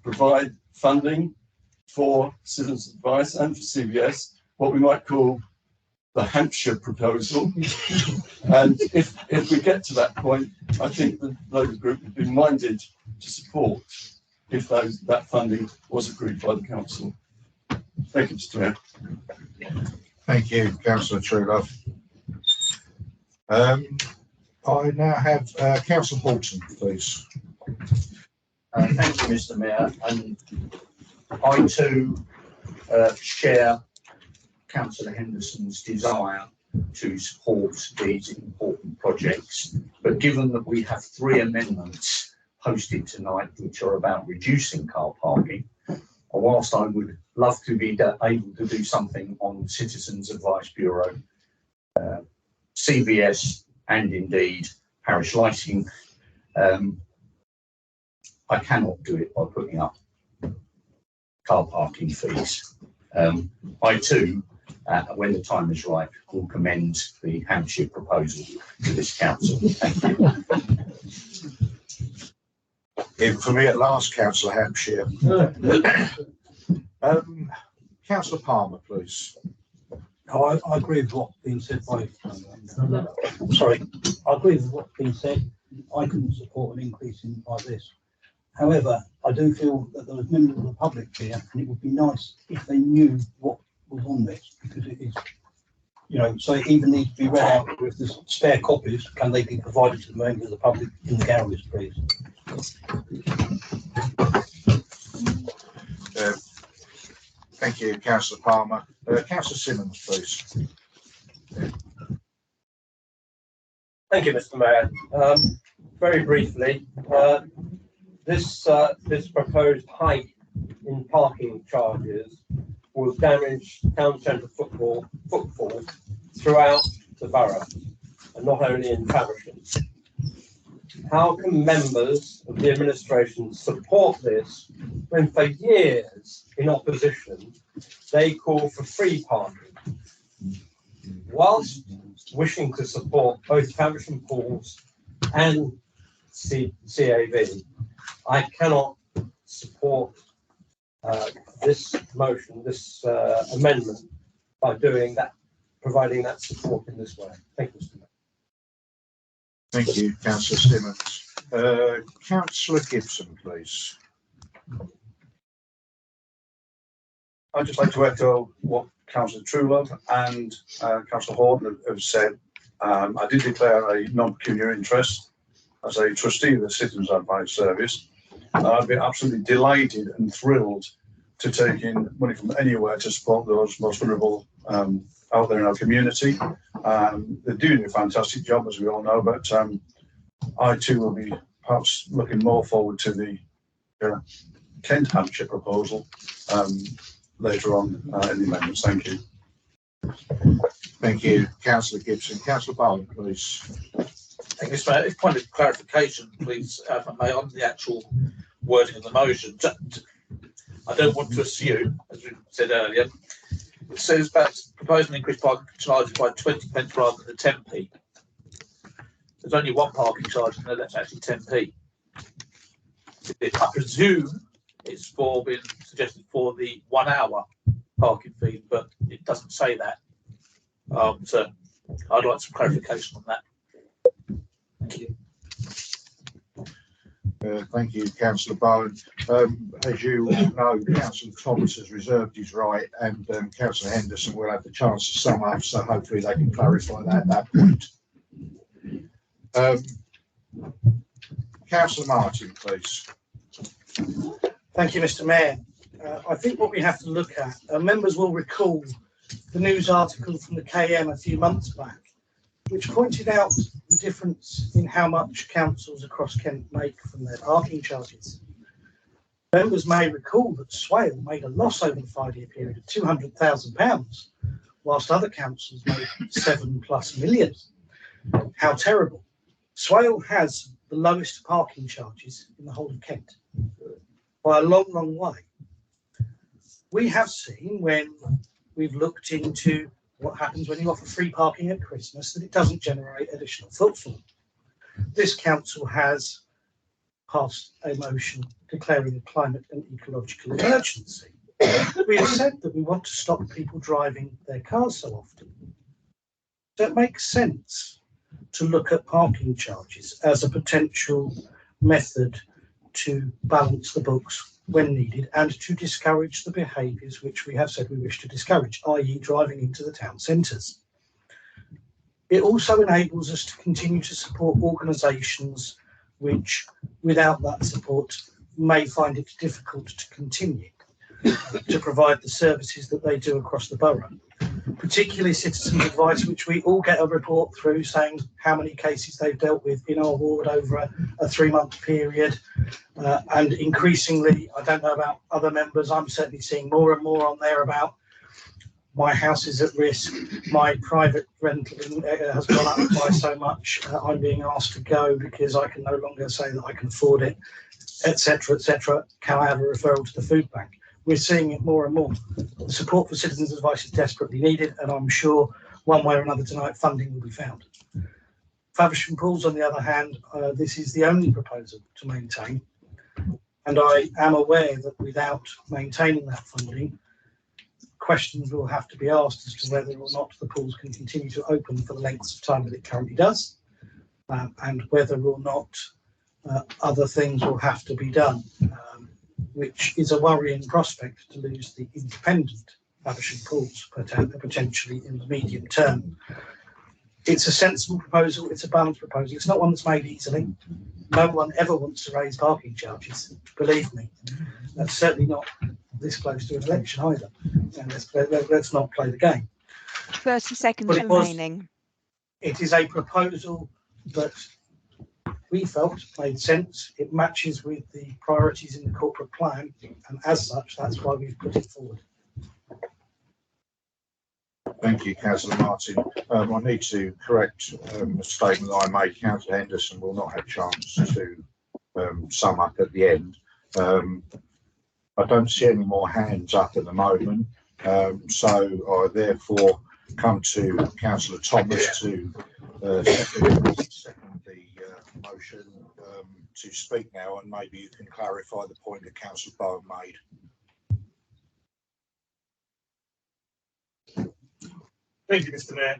provide funding for Citizens Advice and for CVS, what we might call the Hampshire proposal. And if we get to that point, I think the Labour Group would be minded to support if that funding was agreed by the council. Thank you, Mr. Mayor. Thank you, Councillor Truelove. I now have Councillor Horton, please. Thank you, Mr. Mayor. And I too share Councillor Henderson's desire to support these important projects. But given that we have 3 amendments posted tonight which are about reducing car parking, whilst I would love to be able to do something on Citizens Advice Bureau, CVS, and indeed parish lighting, I cannot do it by putting up car parking fees. I too when the time is right, we'll commend the Hampshire proposal to this council. Thank you. Even for me at last, Councillor Hampshire. Councillor Palmer, please. I agree with what's been said by. Sorry, I agree with what's been said. I couldn't support an increase in like this. However, I do feel that there was members of the public here, and it would be nice if they knew what was on this, because it is, you know, so it even needs to be read out. If there's spare copies, can they be provided to the members of the public in the galleries, please? Thank you, Councillor Palmer. Councillor Simmons, please. Thank you, Mr. Mayor. Very briefly, this proposed hike in parking charges will damage town centre footfall throughout the borough, and not only in Faversham. How can members of the administration support this when for years in opposition they call for free parking? Whilst wishing to support both Faversham Pools and CAV, I cannot support this motion, this amendment, by doing that, providing that support in this way. Thank you, Mr. Mayor. Thank you, Councillor Simmons. Councillor Gibson, please. I'd just like to echo what Councillor Truelove and Councillor Horton have said. I did declare a non-pecuniary interest as a trustee of the Citizens Advice Service. I'd be absolutely delighted and thrilled to take in money from anywhere to support those most vulnerable out there in our community. They're doing a fantastic job, as we all know, but I too will be perhaps looking more forward to the Kent Hampshire proposal later on in the amendments. Thank you. Thank you, Councillor Gibson. Councillor Bowen, please. Thank you, Mr. Mayor. A point of clarification, please, if I may, on the actual wording of the motion. I don't want to assume, as we said earlier, it says about proposing increased parking charges by 20 pence rather than the 10p. There's only one parking charge, and that's actually 10p. I presume it's being suggested for the 1 hour parking fee, but it doesn't say that. So I'd like some clarification on that. Thank you. Thank you, Councillor Bowen. As you know, Councillor Thomas has reserved his right, and Councillor Henderson will have the chance to sum up, so hopefully they can clarify that at that point. Councillor Martin, please. Thank you, Mr. Mayor. I think what we have to look at, members will recall the news article from the KM a few months back, which pointed out the difference in how much councils across Kent make from their parking charges. Members may recall that Swale made a loss over the 5-year period of £200,000, whilst other councils made £7+ million. How terrible. Swale has the lowest parking charges in the whole of Kent by a long, long way. We have seen, when we've looked into what happens when you offer free parking at Christmas, that it doesn't generate additional footfall. This council has passed a motion declaring a climate and ecological emergency. We have said that we want to stop people driving their cars so often. So it makes sense to look at parking charges as a potential method to balance the books when needed and to discourage the behaviours which we have said we wish to discourage, i.e. driving into the town centres. It also enables us to continue to support organisations which, without that support, may find it difficult to continue to provide the services that they do across the borough, particularly Citizens Advice, which we all get a report through saying how many cases they've dealt with in our ward over a 3-month period. And increasingly, I don't know about other members, I'm certainly seeing more and more on there about my house is at risk, my private rental has gone up by so much, I'm being asked to go because I can no longer say that I can afford it, etc., etc. Can I have a referral to the food bank? we're seeing it more and more. The support for citizens' advice is desperately needed, and I'm sure one way or another tonight funding will be found. Faversham Pools, on the other hand, this is the only proposal to maintain, and I am aware that without maintaining that funding, questions will have to be asked as to whether or not the pools can continue to open for the lengths of time that it currently does, and whether or not other things will have to be done, which is a worrying prospect to lose the independent Faversham Pools potentially in the medium term. It's a sensible proposal, it's a balanced proposal, it's not one that's made easily. No one ever wants to raise parking charges, believe me. That's certainly not this close to an election either. And let's not play the game. 30 seconds But remaining. It is a proposal that we felt made sense. It matches with the priorities in the corporate plan, and as such, that's why we've put it forward. Thank you, Councillor Martin. I need to correct a statement that I made. Councillor Henderson will not have a chance to sum up at the end. I don't see any more hands up at the moment, so I therefore come to Councillor Thomas to second the motion to speak now, and maybe you can clarify the point that Councillor Bowen made. Thank you, Mr. Mayor.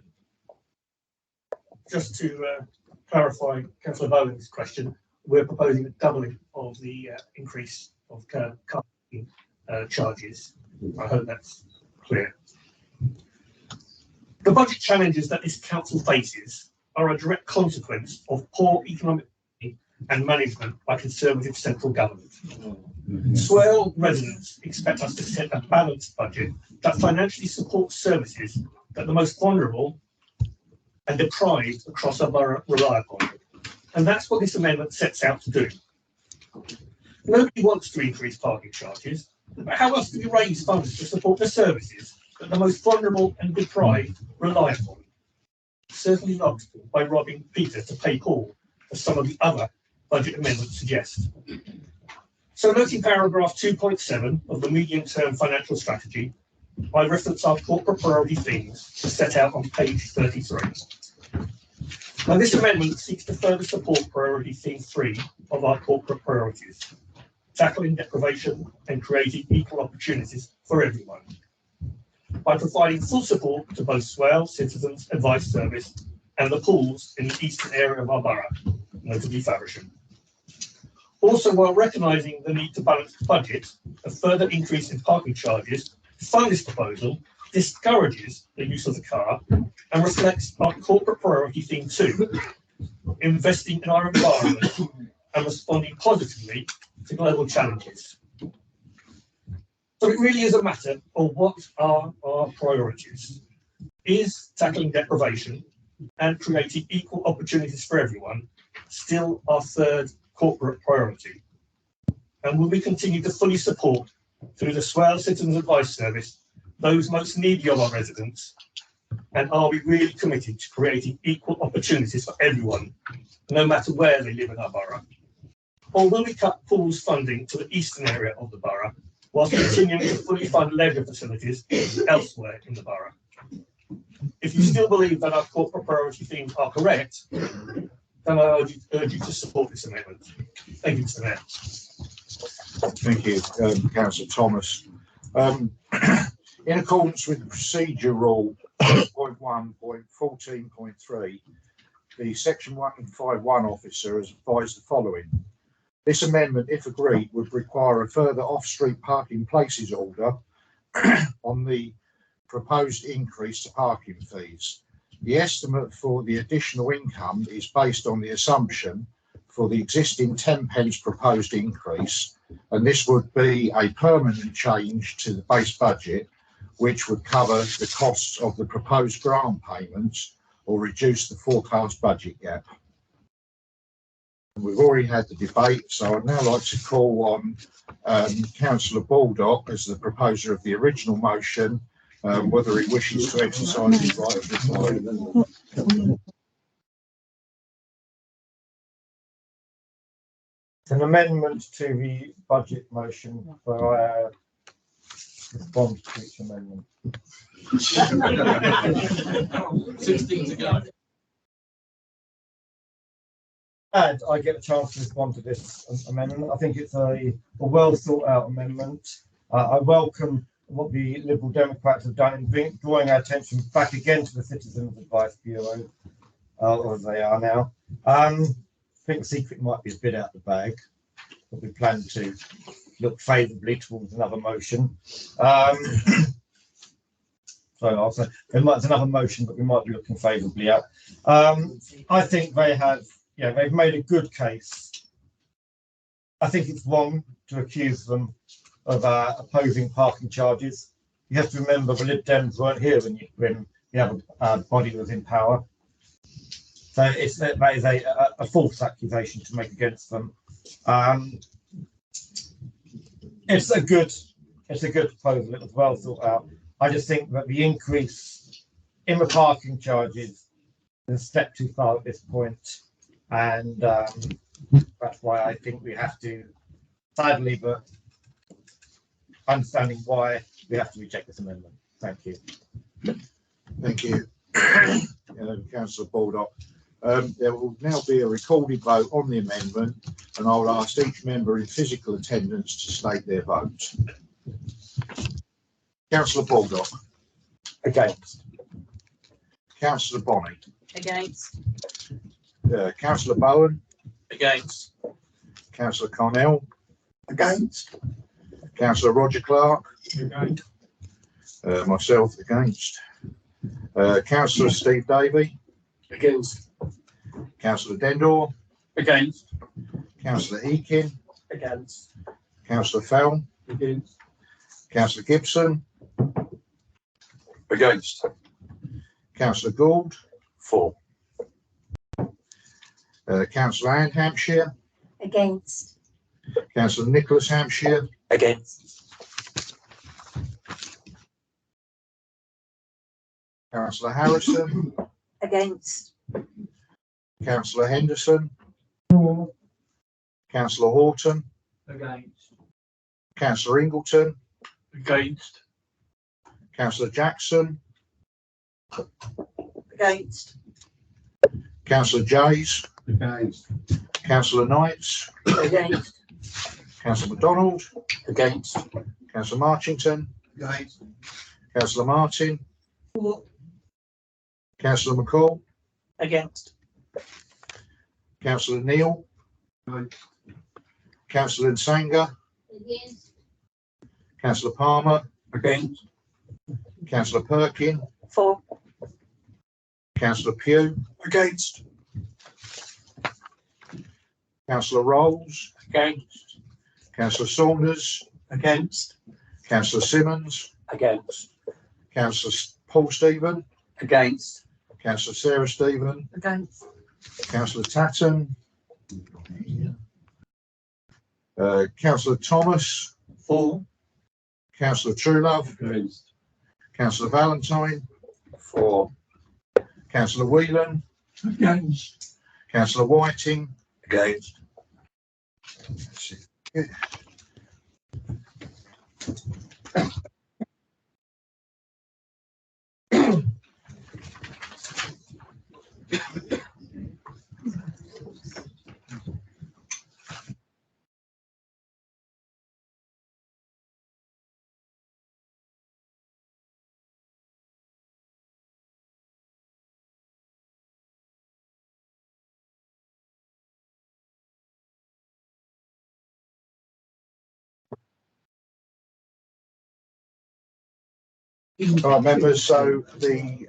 Just to clarify Councillor Bowen's question, we're proposing a doubling of the increase of car charges. I hope that's clear. The budget challenges that this council faces are a direct consequence of poor economic and management by Conservative central government. Swale residents expect us to set a balanced budget that financially supports services that the most vulnerable and deprived across our borough rely upon. And that's what this amendment sets out to do. Nobody wants to increase parking charges, but how else do we raise funds to support the services that the most vulnerable and deprived rely upon? Certainly not by robbing Peter to pay Paul, as some of the other budget amendments suggest. So noting paragraph 2.7 of the medium-term financial strategy, I reference our corporate priority themes set out on page 33. Now, this amendment seeks to further support priority theme 3 of our corporate priorities, tackling deprivation and creating equal opportunities for everyone, by providing full support to both Swale Citizens Advice Service and the pools in the eastern area of our borough, notably Faversham. Also, while recognising the need to balance the budget, a further increase in parking charges to fund this proposal discourages the use of the car and reflects our corporate priority theme 2, investing in our environment and responding positively to global challenges. So it really is a matter of what are our priorities. Is tackling deprivation and creating equal opportunities for everyone still our third corporate priority? And will we continue to fully support, through the Swale Citizens Advice Service, those most needy of our residents? And are we really committed to creating equal opportunities for everyone, no matter where they live in our borough? Or will we cut pools funding to the eastern area of the borough, whilst continuing to fully fund leisure facilities elsewhere in the borough? If you still believe that our corporate priority themes are correct, then I urge you to support this amendment. Thank you, Mr. Mayor. Thank you, Councillor Thomas. In accordance with procedure rule 1.1.14.3, the section 151 officer has advised the following. This amendment, if agreed, would require a further off-street parking places order on the proposed increase to parking fees. The estimate for the additional income is based on the assumption for the existing 10 pence proposed increase, and this would be a permanent change to the base budget, which would cover the costs of the proposed grant payments or reduce the forecast budget gap. We've already had the debate, so I'd now like to call on Councillor Baldock as the proposer of the original motion, whether he wishes to exercise his right of reply. An amendment to the budget motion where I respond to each amendment. 16 to go. And I get a chance to respond to this amendment. I think it's a well thought out amendment. I welcome what the Liberal Democrats have done in drawing our attention back again to the Citizens Advice Bureau, or as they are now. I think secret might be a bit out the bag, but we plan to look favourably towards another motion. So I'll say it's another motion, but we might be looking favourably at. I think they have, they've made a good case. I think it's wrong to accuse them of opposing parking charges. You have to remember the Lib Dems weren't here when the other body was in power. So that is a false accusation to make against them. It's a good proposal. It was well thought out. I just think that the increase in the parking charges is a step too far at this point, and that's why I think we have to, sadly, but understanding why we have to reject this amendment. Thank you. Thank you, Councillor Baldock. There will now be a recorded vote on the amendment, and I'll ask each member in physical attendance to state their vote. Councillor Baldock. Against. Councillor Bonney. Against. Councillor Bowen. Against. Councillor Cornell. Against. Councillor Roger Clark. Against. Myself against. Councillor Steve Davey. Against. Councillor Dendor. Against. Councillor Eakin. Against. Councillor Fell. Against. Councillor Gibson. Against. Councillor Gould. For. Councillor Ann Hampshire. Against. Councillor Nicholas Hampshire. Against. Councillor Harrison. Against. Councillor Henderson. Councillor Horton. Against. Councillor Ingleton. Against. Councillor Jackson. Against. Councillor Jays. Against. Councillor Knights. Against. Councillor MacDonald. Against. Councillor Marchington. Against. Councillor Martin. Councillor McCall. Against. Councillor Neal. Against. Councillor Nsanga. Against. Councillor Palmer. Against. Councillor Perkin. For. Councillor Pugh. Against. Councillor Rolls. Against. Councillor Saunders. Against. Councillor Simmons. Against. Councillor Paul Stephen. Against. Councillor Sarah Stephen. Against. Councillor Tatton. Councillor Thomas. For. Councillor Truelove. Against. Councillor Valentine. For. Councillor Whelan. Against. Councillor Whiting. Against. All right, members, so the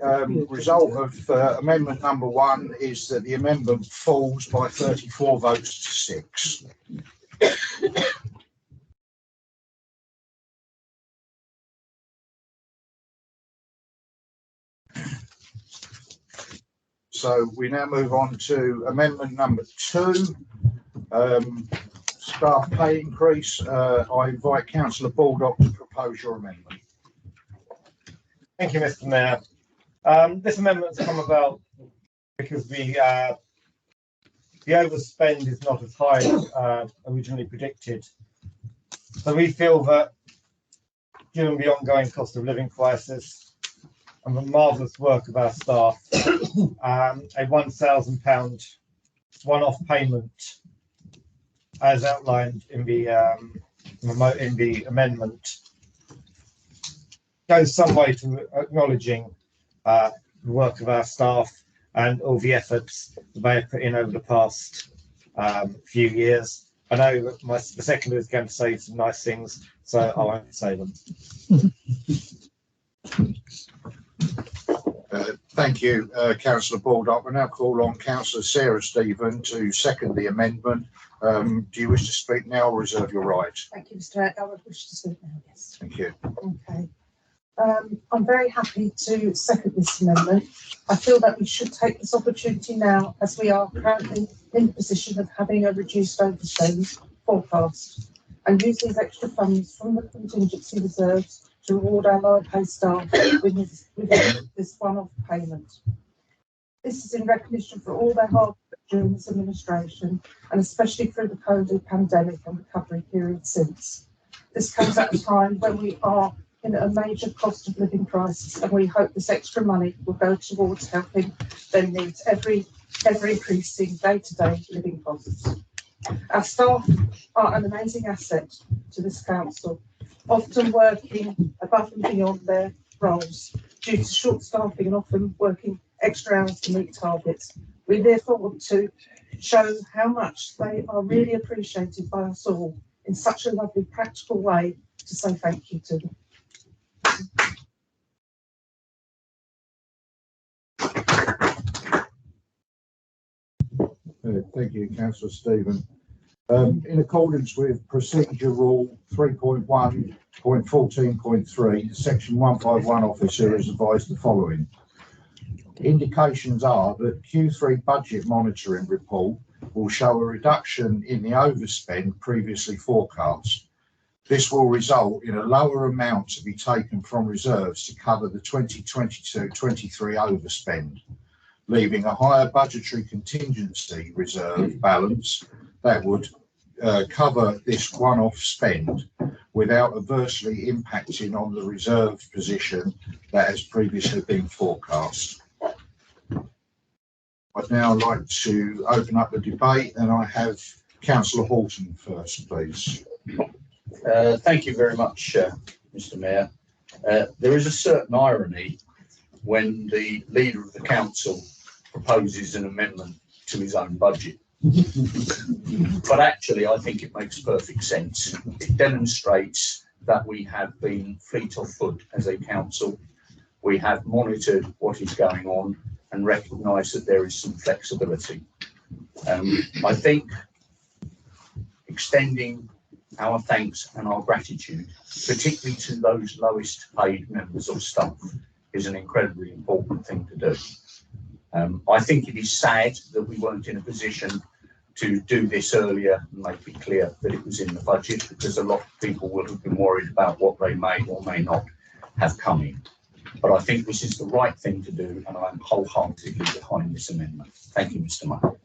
result of amendment number 1 is that the amendment falls by 34 votes to 6. So we now move on to amendment number 2, staff pay increase. I invite Councillor Baldock to propose your amendment. Thank you, Mr. Mayor. This amendment's come about because the overspend is not as high as originally predicted. So we feel that given the ongoing cost of living crisis and the marvellous work of our staff, a £1,000 one-off payment, as outlined in the amendment, goes some way to acknowledging the work of our staff and all the efforts that they have put in over the past few years. I know that the seconder is going to say some nice things, so I won't say them. Thank you, Councillor Baldock. We now call on Councillor Sarah Stephen to second the amendment. Do you wish to speak now or reserve your right? Thank you, Mr. Mayor. I would wish to speak now, yes. Thank you. Okay. I'm very happy to second this amendment. I feel that we should take this opportunity now, as we are currently in the position of having a reduced overspend forecast, and use these extra funds from the contingency reserves to reward our lower paid staff with this one-off payment. This is in recognition for all their hard work during this administration, and especially through the COVID pandemic and recovery period since. This comes at a time when we are in a major cost of living crisis, and we hope this extra money will go towards helping them meet ever increasing day-to-day living costs. Our staff are an amazing asset to this council, often working above and beyond their roles due to short staffing and often working extra hours to meet targets. We therefore want to show how much they are really appreciated by us all in such a lovely practical way to say thank you to them. Thank you, Councillor Stephen. In accordance with Procedure Rule 3.1.14.3, Section 151 officer has advised the following. Indications are that Q3 budget monitoring report will show a reduction in the overspend previously forecast. This will result in a lower amount to be taken from reserves to cover the 2022-23 overspend, leaving a higher budgetary contingency reserve balance that would cover this one-off spend without adversely impacting on the reserve position that has previously been forecast. I'd now like to open up the debate, and I have Councillor Horton first, please. Thank you very much, Mr. Mayor. There is a certain irony when the leader of the council proposes an amendment to his own budget. But actually, I think it makes perfect sense. It demonstrates that we have been fleet of foot as a council. We have monitored what is going on and recognised that there is some flexibility. I think extending our thanks and our gratitude, particularly to those lowest paid members of staff, is an incredibly important thing to do. I think it is sad that we weren't in a position to do this earlier and make it clear that it was in the budget, because a lot of people will have been worried about what they may or may not have come in. But I think this is the right thing to do, and I'm wholeheartedly behind this amendment. Thank you, Mr. Mayor.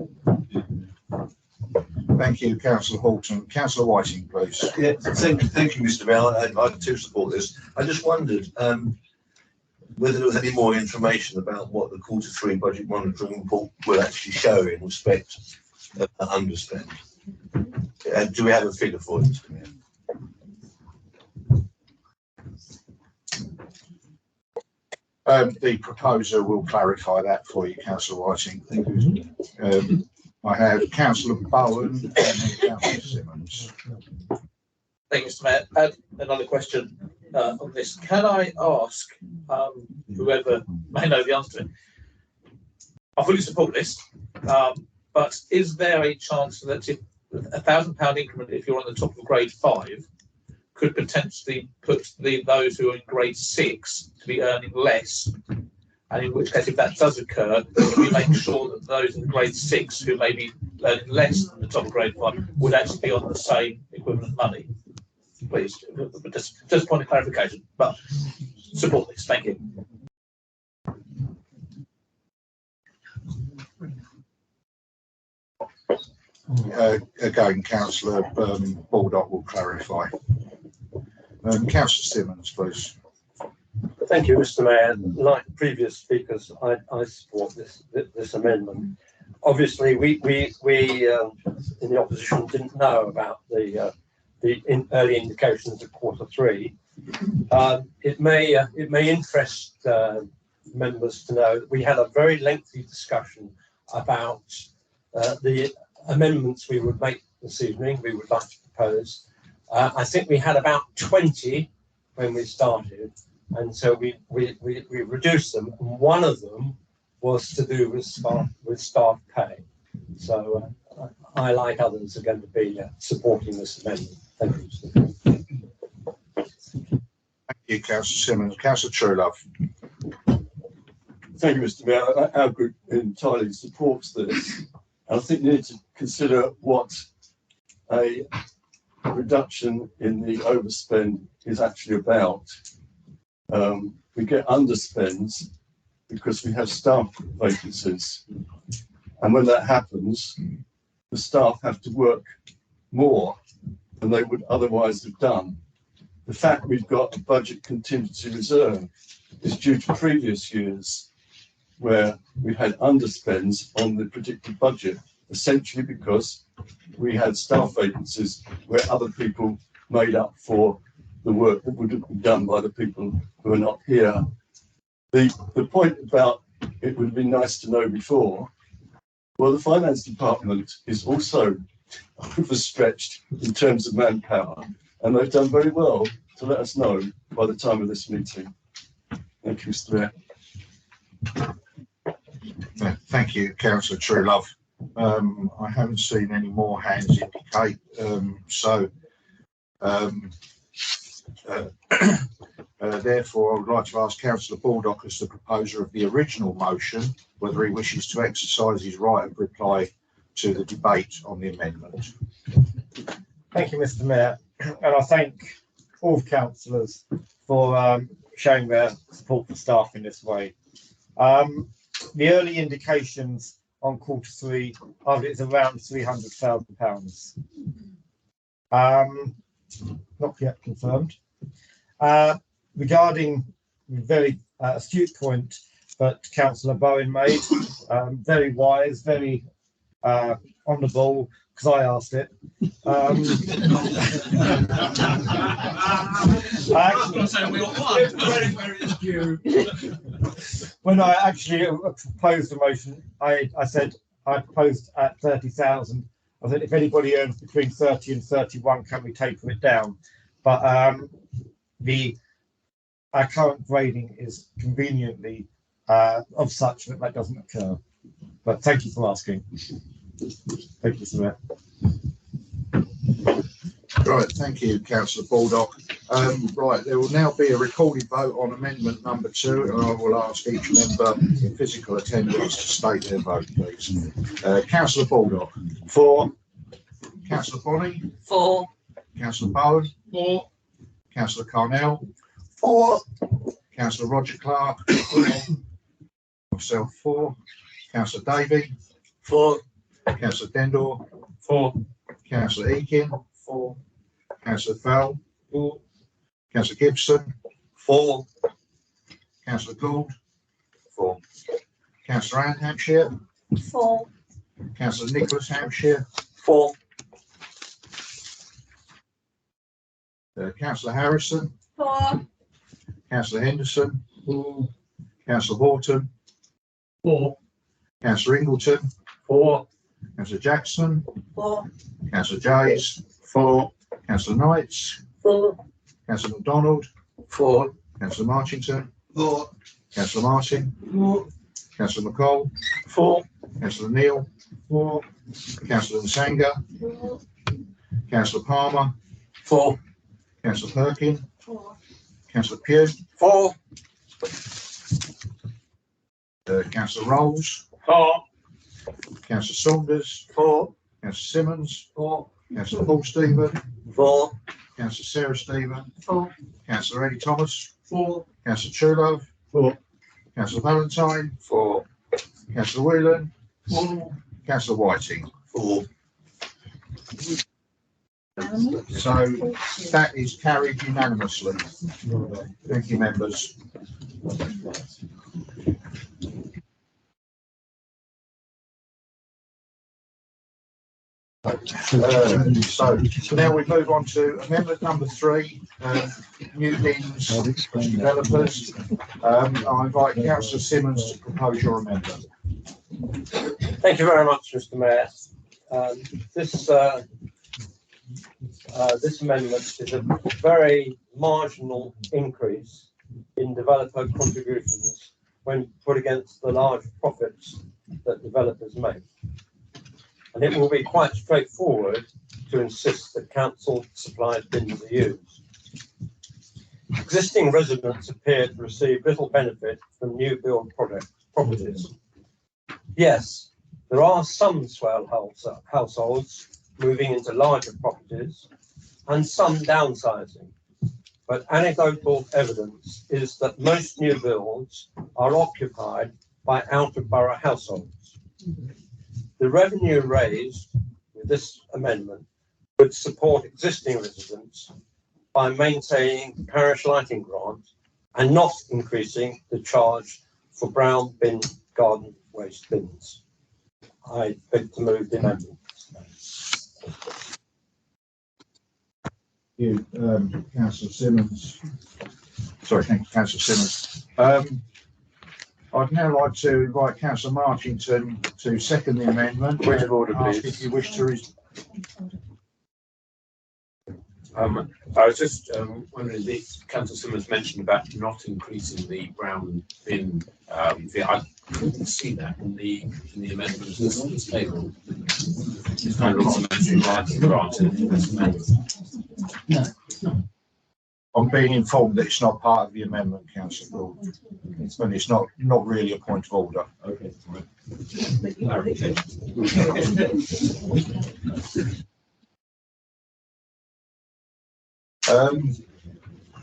Thank you, Councillor Horton. Councillor Whiting, please. Yeah, thank you, Mr. Mayor. I too support this. I just wondered whether there was any more information about what the Q3 budget monitoring report will actually show in respect of the underspend. Do we have a figure for it, Mr. Mayor? The proposer will clarify that for you, Councillor Whiting. Thank you. I have Councillor Bowen and then Councillor Simmons. Thank you, Mr. Mayor. Another question on this. Can I ask whoever may know the answer to it? I fully support this, but is there a chance that if £1,000 increment, if you're on the top of grade 5, could potentially put those who are in grade 6 to be earning less? And in which case, if that does occur, we make sure that those in grade 6 who may be earning less than the top of grade 5 would actually be on the same equivalent money. Please, just point of clarification, but support this. Thank you. Again, Councillor Baldock will clarify. Councillor Simmons, please. Thank you, Mr. Mayor. Like previous speakers, I support this amendment. Obviously, we in the opposition didn't know about the early indications of Q3. It may interest members to know that we had a very lengthy discussion about the amendments we would make this evening. We would like to propose. I think we had about 20 when we started, and so we reduced them. And one of them was to do with staff pay. So I, like others, are going to be supporting this amendment. Thank you. Thank you, Councillor Simmons. Councillor Truelove. Thank you, Mr. Mayor. Our group entirely supports this. And I think you need to consider what a reduction in the overspend is actually about. We get underspends because we have staff vacancies. And when that happens, the staff have to work more than they would otherwise have done. The fact we've got a budget contingency reserve is due to previous years where we had underspends on the predicted budget, essentially because we had staff vacancies where other people made up for the work that would have been done by the people who are not here. The point about it would have been nice to know before, well, the finance department is also overstretched in terms of manpower, and they've done very well to let us know by the time of this meeting. Thank you, Mr. Mayor. Thank you, Councillor Truelove. I haven't seen any more hands indicate, therefore I would like to ask Councillor Baldock, as the proposer of the original motion, whether he wishes to exercise his right of reply to the debate on the amendment. Thank you, Mr. Mayor, and I thank all councillors for showing their support for staff in this way. The early indications on Q3 are it's around £300,000. Not yet confirmed. Regarding the very astute point that Councillor Bowen made, very wise, very on the ball, because I asked it. When I actually proposed the motion, I said I proposed at 30,000. I said if anybody earns between 30 and 31, can we taper it down? But our current grading is conveniently of such that that doesn't occur. But thank you for asking. Thank you, sir. Right, thank you, Councillor Baldock. Right, there will now be a recorded vote on amendment number 2, and I will ask each member in physical attendance to state their vote, please. Councillor Baldock. For. Councillor Bonney. For. Councillor Bowen. For. Councillor Carnell. For. Councillor Roger Clark. For. Myself, for. Councillor Davey. For. Councillor Dendor. For. Councillor Eakin. For. Councillor Fell. For. Councillor Gibson. For. Councillor Gould. For. Councillor Anne Hampshire. For. Councillor Nicholas Hampshire. For. Councillor Harrison. For. Councillor Henderson. For. Councillor Horton. For. Councillor Ingleton. For. Councillor Jackson. For. Councillor Jays. For. Councillor Knights. For. Councillor MacDonald. For. Councillor Marchington. For. Councillor Martin. For. Councillor McCall. For. Councillor Neal. For. Councillor Nsanga. For. Councillor Palmer. For. Councillor Perkin. For. Councillor Pugh. For. Councillor Rolls. For. Councillor Saunders. For. Councillor Simmons. For. Councillor Paul Stephen. For. Councillor Sarah Stephen. For. Councillor Eddie Thomas. For. Councillor Truelove. For. Councillor Valentine. For. Councillor Whelan. For. Councillor Whiting. For. So that is carried unanimously. Thank you, members. So now we move on to amendment number 3, new bins developers. I invite Councillor Simmons to propose your amendment. Thank you very much, Mr. Mayor. This amendment is a very marginal increase in developer contributions when put against the large profits that developers make. And it will be quite straightforward to insist that council supplied bins are used. Existing residents appear to receive little benefit from new build properties. Yes, there are some swell households moving into larger properties and some downsizing, but anecdotal evidence is that most new builds are occupied by out-of-borough households. The revenue raised with this amendment would support existing residents by maintaining the parish lighting grant and not increasing the charge for brown bin garden waste bins. I beg to move the amendment. You, Councillor Simmons. Sorry, thank you, Councillor Simmons. I'd now like to invite Councillor Marchington to second the amendment. Point of order, please. If you wish to. I was just wondering, Councillor Simmons mentioned about not increasing the brown bin fee. I couldn't see that in the amendment that's tabled. It's kind of granted in this amendment. No, it's not. I'm being informed that it's not part of the amendment, Councillor Gould. And it's not really a point of order. Okay.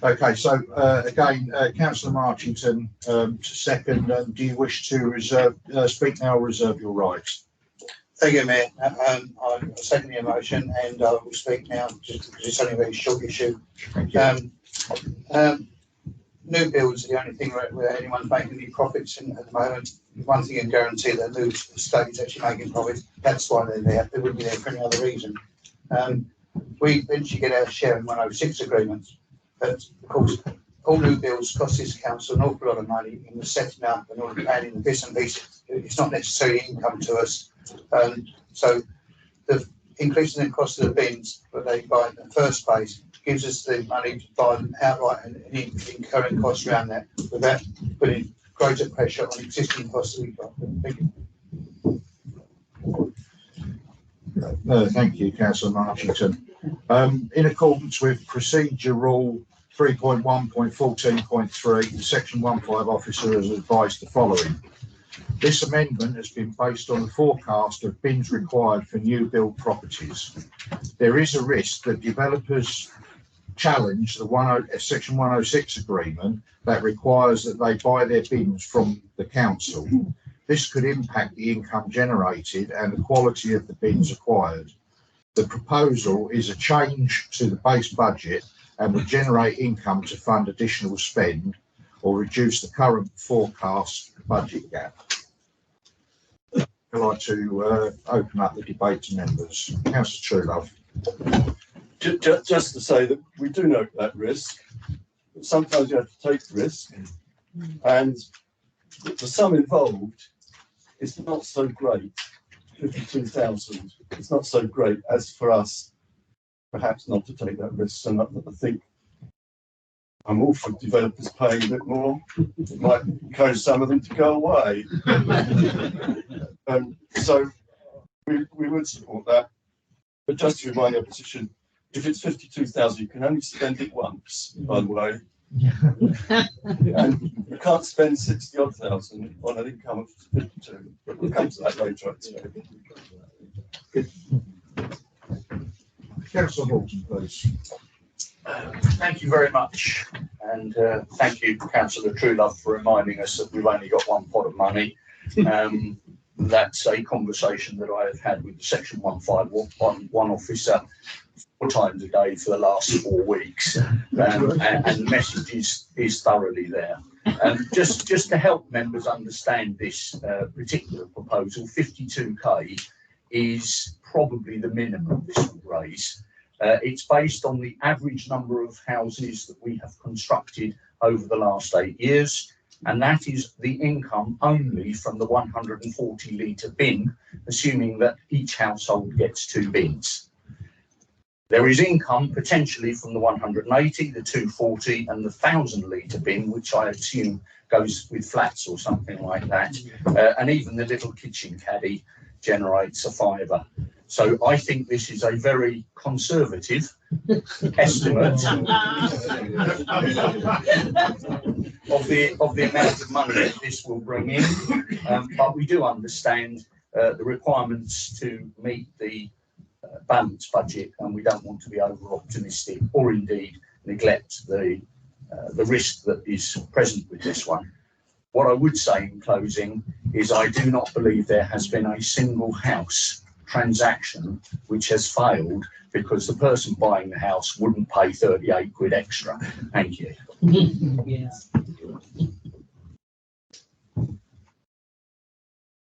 Okay, so again, Councillor Marchington to second. Do you wish to speak now or reserve your rights? Thank you, Mayor. I second the motion and I will speak now just because it's only a very short issue. Thank you. New builds are the only thing where anyone's making any profits in at the moment. One thing I can guarantee that new estate is actually making profits. That's why they're there. They wouldn't be there for any other reason. We eventually get our share in 106 agreements, but of course, all new builds cost this council an awful lot of money in the setting up and all the planning and bits and pieces. It's not necessarily income to us. So the increase in the cost of the bins that they buy in the first place gives us the money to buy them outright and incurring costs around that without putting greater pressure on existing costs that we've got. Thank you. Thank you, Councillor Marchington. In accordance with Procedure Rule 3.1.14.3, the Section 15 officer has advised the following. This amendment has been based on the forecast of bins required for new build properties. There is a risk that developers challenge the Section 106 agreement that requires that they buy their bins from the council. This could impact the income generated and the quality of the bins acquired. The proposal is a change to the base budget and would generate income to fund additional spend or reduce the current forecast budget gap. I'd like to open up the debate to members. Councillor Truelove. Just to say that we do note that risk. But sometimes you have to take risk, and the sum involved is not so great. 52,000. It's not so great as for us, perhaps, not to take that risk. And I think I'm all for developers paying a bit more. It might encourage some of them to go away. So we would support that. But just to remind the opposition, if it's 52,000, you can only spend it once, by the way. And you can't spend 60-odd thousand on an income of 52. But we'll come to that later. Councillor Horton, please. Thank you very much, and thank you, Councillor Truelove, for reminding us that we've only got one pot of money. That's a conversation that I have had with the Section 151 officer times a day for the last 4 weeks, and the message is thoroughly there. Just to help members understand this particular proposal, 52k is probably the minimum this will raise. It's based on the average number of houses that we have constructed over the last 8 years, and that is the income only from the 140 litre bin, assuming that each household gets 2 bins. There is income potentially from the 180, the 240 and the 1,000 litre bin, which I assume goes with flats or something like that. And even the little kitchen caddy generates a fiver. So I think this is a very conservative estimate of the amount of money that this will bring in. But we do understand the requirements to meet the balanced budget, and we don't want to be over optimistic or indeed neglect the risk that is present with this one. What I would say in closing is I do not believe there has been a single house transaction which has failed because the person buying the house wouldn't pay 38 quid extra. Thank you. Yes.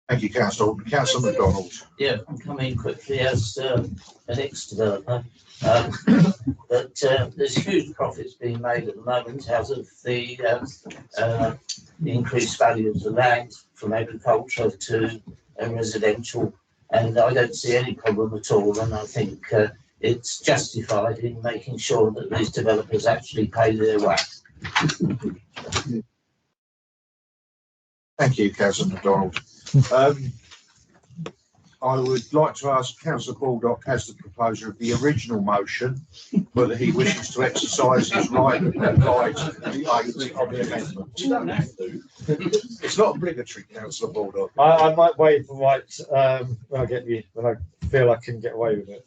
Thank you, Councillor. Councillor McDonald. Yeah, I'm coming quickly as an ex-developer. But there's huge profits being made at the moment out of the increased value of the land from agriculture to residential, and I don't see any problem at all. And I think it's justified in making sure that these developers actually pay their whack. Thank you, Councillor McDonald. I would like to ask Councillor Baldock, as the proposer of the original motion, whether he wishes to exercise his right and right the aid of the amendment. You don't have to. It's not obligatory, Councillor Baldock. I might waive the right when I feel I can get away with it.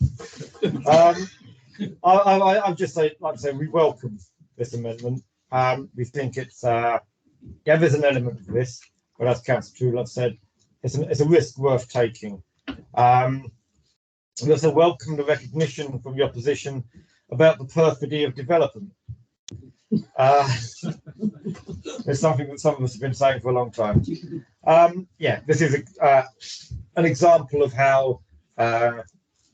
I'll just say, like I say, we welcome this amendment. We think it's there's an element of this, but as Councillor Truelove said, it's a risk worth taking. We also welcome the recognition from the opposition about the perfidy of development. It's something that some of us have been saying for a long time. This is an example of how an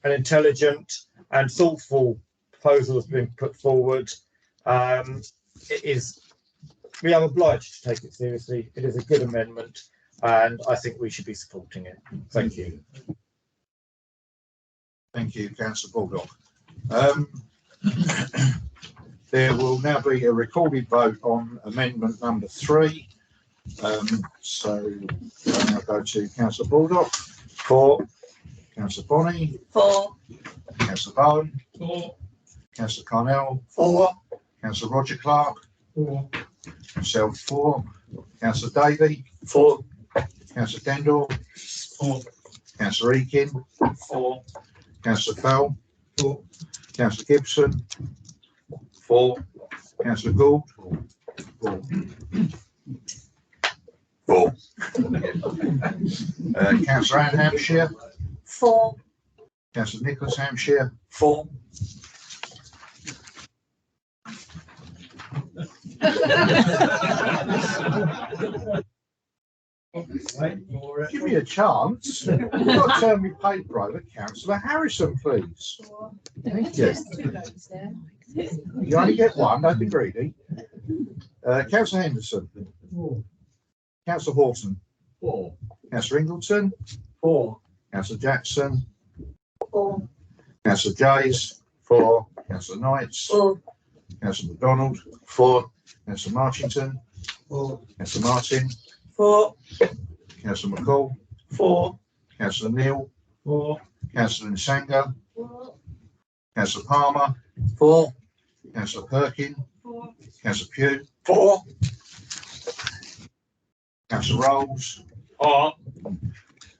intelligent and thoughtful proposal has been put forward. We are obliged to take it seriously. It is a good amendment, and I think we should be supporting it. Thank you. Thank you, Councillor Baldock. There will now be a recorded vote on amendment number 3. So I'll now go to Councillor Baldock. 4. Councillor Bonney. 4. Councillor Bowen. 4. Councillor Carnell. 4. Councillor Roger Clark. 4. Myself 4. Councillor Davey. 4. Councillor Dendall. 4. Councillor Eakin. 4. Councillor Fell. 4. Councillor Gibson. 4. Councillor Gould. 4. 4. Councillor Anne Hampshire. 4. Councillor Nicholas Hampshire. 4. Give me a chance. You've got to turn me paper over. Councillor Harrison, please. Thank you. You only get one, don't be greedy. Councillor Henderson. 4. Councillor Horton. 4. Councillor Ingleton. 4. Councillor Jackson. 4. Councillor Jays. 4. Councillor Knights. 4. Councillor McDonald. 4. Councillor Marchington. 4. Councillor Martin. 4. Councillor McCall. 4. Councillor Neal. 4. Councillor Nsango. 4. Councillor Palmer. 4. Councillor Perkin. 4. Councillor Pugh. 4. Councillor Rolls. 4.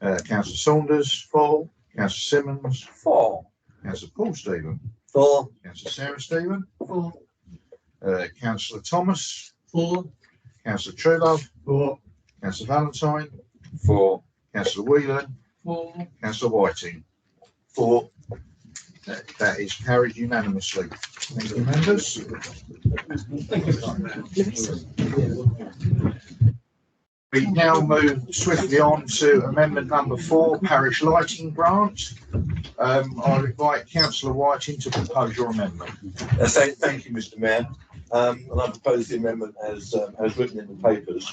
Councillor Saunders. 4. Councillor Simmons. 4. Councillor Paul Stephen. 4. Councillor Sarah Stephen. 4. Councillor Thomas. 4. Councillor Truelove. 4. Councillor Valentine. 4. Councillor Whelan. 4. Councillor Whiting. 4. That is carried unanimously. Thank you, members. We now move swiftly on to amendment number 4, parish lighting grant. I'll invite Councillor Whiting to propose your amendment. Thank you, Mr. Mayor. And I propose the amendment as written in the papers.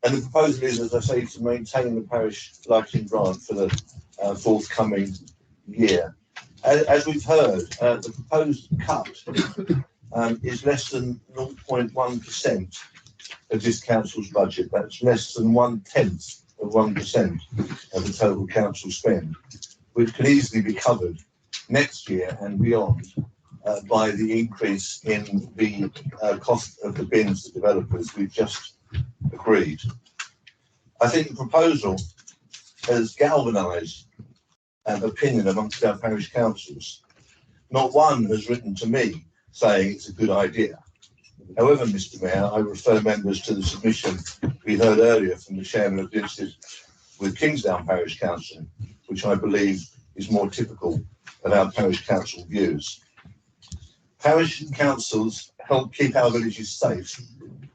And the proposal is, as I say, to maintain the parish lighting grant for the forthcoming year. As we've heard, the proposed cut is less than 0.1% of this council's budget. That's less than 1/10 of 1% of the total council spend, which can easily be covered next year and beyond by the increase in the cost of the bins to developers we've just agreed. I think the proposal has galvanised opinion amongst our parish councils. Not one has written to me saying it's a good idea. However, Mr. Mayor, I refer members to the submission we heard earlier from the chairman of the Institute with Kingsdown Parish Council, which I believe is more typical of our parish council views. Parish councils help keep our villages safe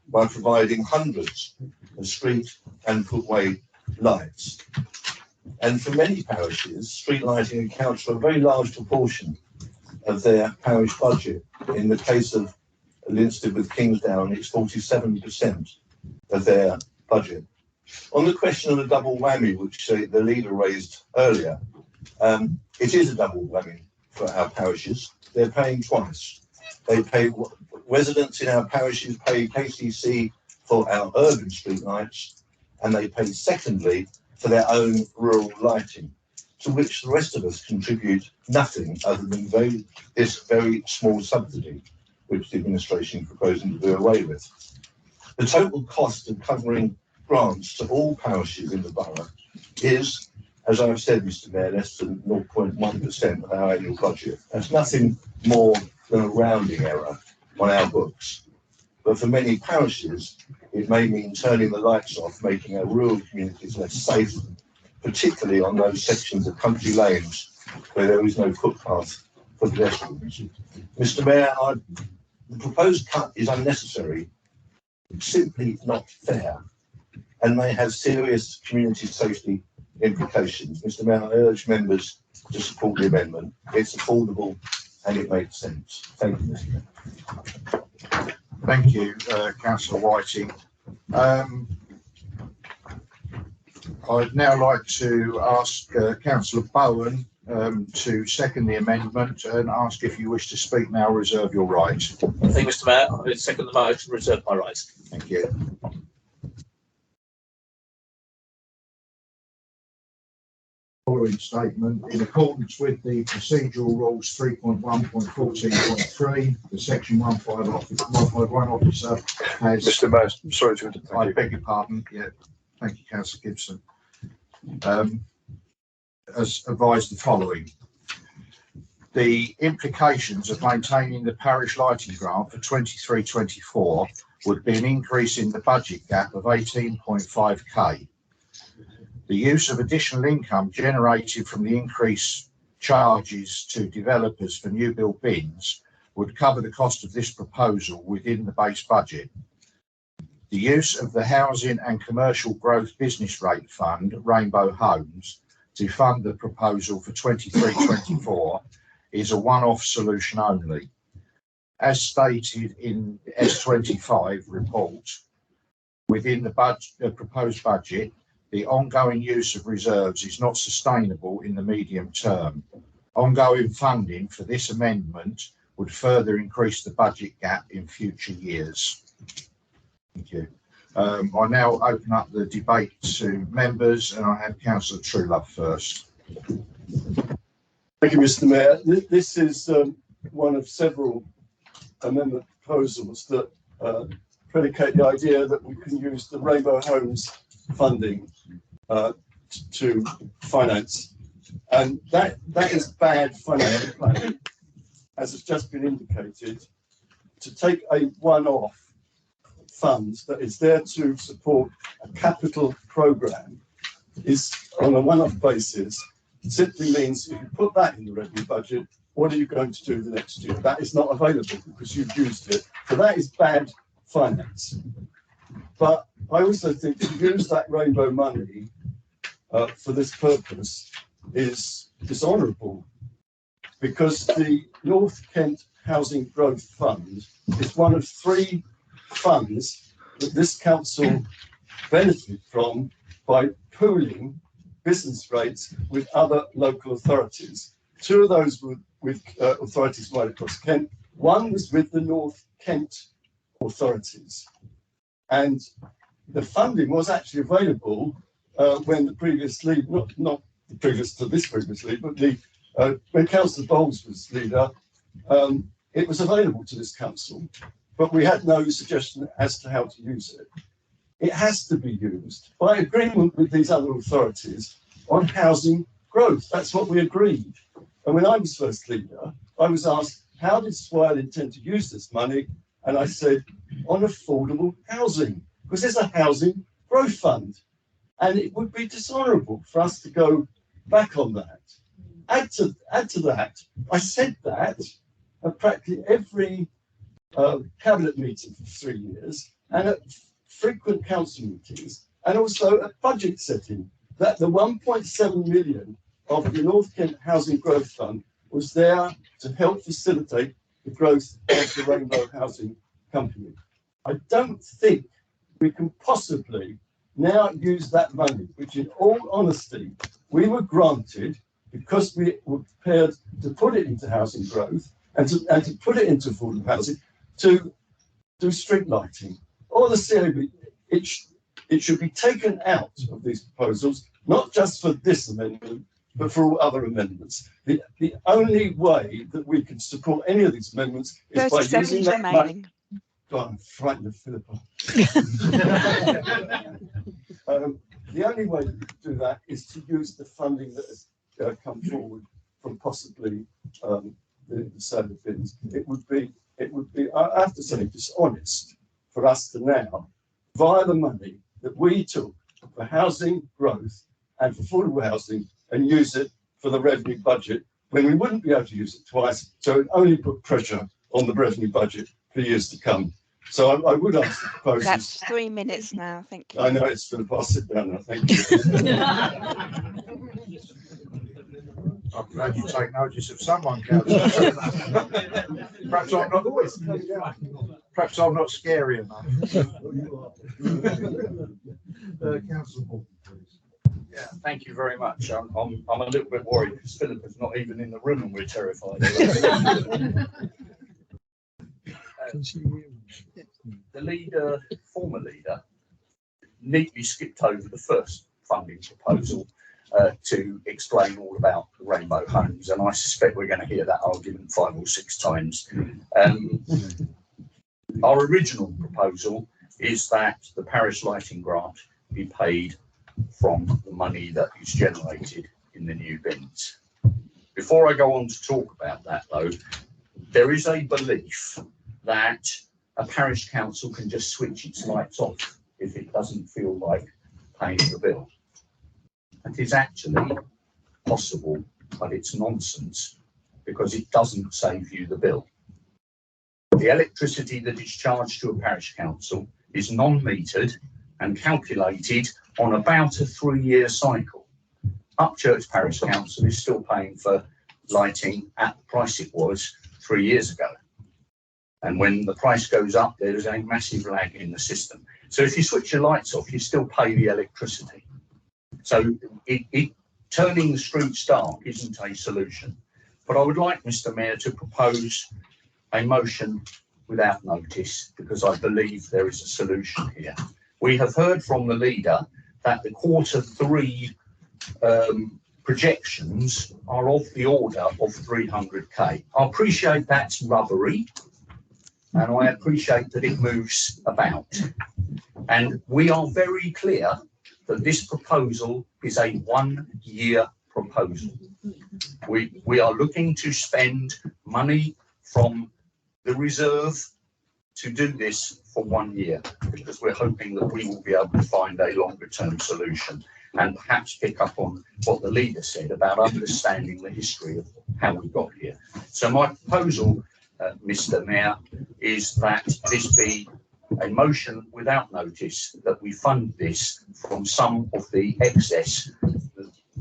by providing hundreds of street and footway lights. And for many parishes, street lighting accounts for a very large proportion of their parish budget. In the case of Linstead with Kingsdown, it's 47% of their budget. On the question of the double whammy, which the leader raised earlier, it is a double whammy for our parishes. They're paying twice. They pay, residents in our parishes pay KCC for our urban street lights, and they pay secondly for their own rural lighting, to which the rest of us contribute nothing other than this very small subsidy, which the administration is proposing to do away with. The total cost of covering grants to all parishes in the borough is, as I've said, Mr. Mayor, less than 0.1% of our annual budget. That's nothing more than a rounding error on our books. But for many parishes, it may mean turning the lights off, making our rural communities less safe, particularly on those sections of country lanes where there is no footpath for pedestrians. Mr. Mayor, the proposed cut is unnecessary, simply not fair, and may have serious community safety implications. Mr. Mayor, I urge members to support the amendment. It's affordable and it makes sense. Thank you, Mr. Mayor. Thank you, Councillor Whiting. I'd now like to ask Councillor Bowen to second the amendment and ask if you wish to speak now, reserve your right. Thank you, Mr. Mayor. I second the motion, reserve my right. Thank you. Following statement: in accordance with the procedural rules 3.1.14.3, the section 151 officer has. Mr. Mayor, sorry to interrupt. I beg your pardon. Yeah, thank you, Councillor Gibson. Has advised the following: the implications of maintaining the parish lighting grant for 23-24 would be an increase in the budget gap of 18.5k. The use of additional income generated from the increased charges to developers for new build bins would cover the cost of this proposal within the base budget. The use of the Housing and Commercial Growth Business Rate Fund, Rainbow Homes, to fund the proposal for 23-24 is a one-off solution only. As stated in the S25 report, within the proposed budget, the ongoing use of reserves is not sustainable in the medium term. Ongoing funding for this amendment would further increase the budget gap in future years. Thank you. I now open up the debate to members, and I have Councillor Truelove first. Thank you, Mr. Mayor. This is one of several amendment proposals that predicate the idea that we can use the Rainbow Homes funding to finance, and that is bad financial planning, as has just been indicated. To take a one-off fund that is there to support a capital program is on a one-off basis simply means if you put that in the revenue budget, what are you going to do the next year? That is not available because you've used it. So that is bad finance. But I also think to use that rainbow money for this purpose is dishonourable, because the North Kent Housing Growth Fund is one of 3 funds that this council benefit from by pooling business rates with other local authorities. 2 of those were with authorities right across Kent. 1 was with the North Kent authorities. And the funding was actually available when the previous lead, not the previous to this previous lead, but when Councillor Bowles was leader, it was available to this council, but we had no suggestion as to how to use it. It has to be used by agreement with these other authorities on housing growth. That's what we agreed. And when I was first leader, I was asked, how did Swale intend to use this money? And I said, on affordable housing, because there's a housing growth fund. And it would be dishonourable for us to go back on that. Add to that, I said that at practically every cabinet meeting for 3 years, and at frequent council meetings, and also at budget setting, that the 1.7 million of the North Kent Housing Growth Fund was there to help facilitate the growth of the Rainbow Housing Company. I don't think we can possibly now use that money, which in all honesty, we were granted because we were prepared to put it into housing growth and to put it into affordable housing, to do street lighting or the CAB. It should be taken out of these proposals, not just for this amendment, but for all other amendments. The only way that we can support any of these amendments is by using that money. God, I'm frightened of Philippa. The only way to do that is to use the funding that has come forward from possibly the sale of bins. It would be, I have to say, dishonest for us to now, via the money that we took for housing growth and for affordable housing, and use it for the revenue budget when we wouldn't be able to use it twice. So it only put pressure on the revenue budget for years to come. So I would ask the proposers. That's 3 minutes now, thank you. I know it's Philip, I'll sit down now, thank you. I'm glad you take notice of someone, Councillor. Perhaps I'm not scary enough. Councillor Hall, please. Yeah, thank you very much. I'm a little bit worried because Philip is not even in the room and we're terrified. The leader, former leader, neatly skipped over the first funding proposal to explain all about the Rainbow Homes, and I suspect we're going to hear that argument 5 or 6 times. Our original proposal is that the parish lighting grant be paid from the money that is generated in the new bins. Before I go on to talk about that though, there is a belief that a parish council can just switch its lights off if it doesn't feel like paying the bill. It is actually possible, but it's nonsense because it doesn't save you the bill. The electricity that is charged to a parish council is non-metered and calculated on about a 3-year cycle. Upchurch Parish Council is still paying for lighting at the price it was 3 years ago. And when the price goes up, there is a massive lag in the system. So if you switch your lights off, you still pay the electricity. So turning the streets dark isn't a solution. But I would like Mr. Mayor to propose a motion without notice, because I believe there is a solution here. We have heard from the leader that the Q3 projections are of the order of 300k. I appreciate that's rubbery, and I appreciate that it moves about. And we are very clear that this proposal is a 1-year proposal. We are looking to spend money from the reserve to do this for 1 year, because we're hoping that we will be able to find a longer term solution. and perhaps pick up on what the leader said about understanding the history of how we got here. So my proposal, Mr. Mayor, is that this be a motion without notice that we fund this from some of the excess.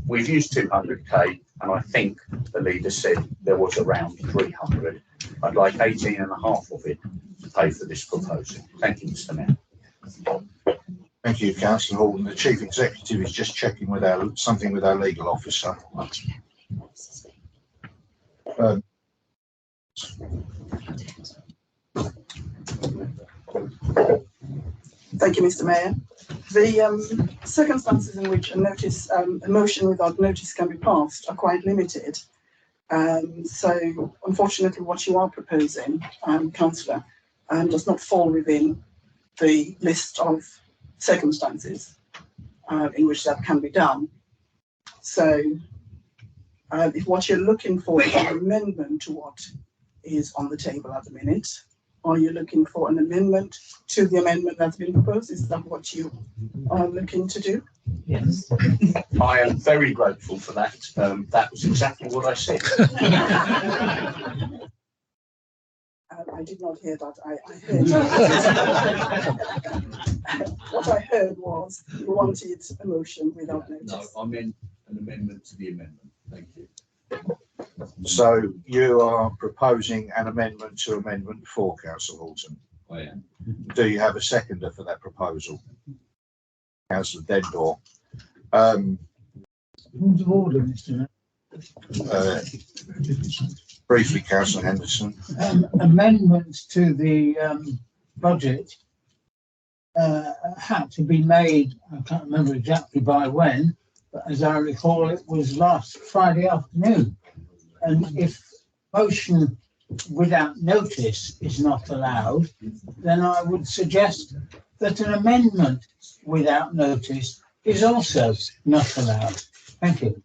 We've used 200k, and I think the leader said there was around 300. I'd like 18 and a half of it to pay for this proposal. Thank you, Mr. Mayor. Thank you, Councillor Horton. The Chief Executive is just checking with something with our legal officer. Thank you, Mr. Mayor. The circumstances in which a motion without notice can be passed are quite limited. So unfortunately, what you are proposing, Councillor, does not fall within the list of circumstances in which that can be done. So if what you're looking for is an amendment to what is on the table at the minute, are you looking for an amendment to the amendment that's been proposed? Is that what you are looking to do? Yes. I am very grateful for that. That was exactly what I said. I did not hear that. I heard what I heard was you wanted a motion without notice. No, I meant an amendment to the amendment. Thank you. So you are proposing an amendment to Amendment 4, Councillor Horton? I am. Do you have a seconder for that proposal? Councillor Dendor. Rules of order, Mr. Mayor. Briefly, Councillor Henderson. Amendments to the budget had to be made, I can't remember exactly by when, but as I recall, it was last Friday afternoon. And if motion without notice is not allowed, then I would suggest that an amendment without notice is also not allowed. Thank you.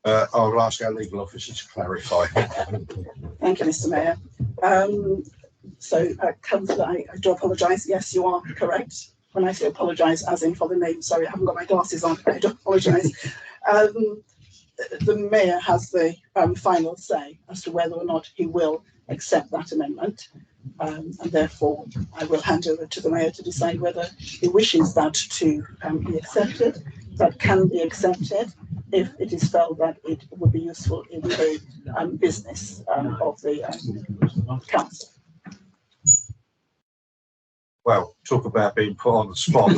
I'll ask our legal officer to clarify. Thank you, Mr. Mayor. Councillor, I do apologise. Yes, you are correct. When I say apologise, as in for the name, sorry, I haven't got my glasses on. I do apologise. The Mayor has the final say as to whether or not he will accept that amendment. And therefore, I will hand over to the Mayor to decide whether he wishes that to be accepted. That can be accepted if it is felt that it would be useful in the business of the council. Well, talk about being put on the spot.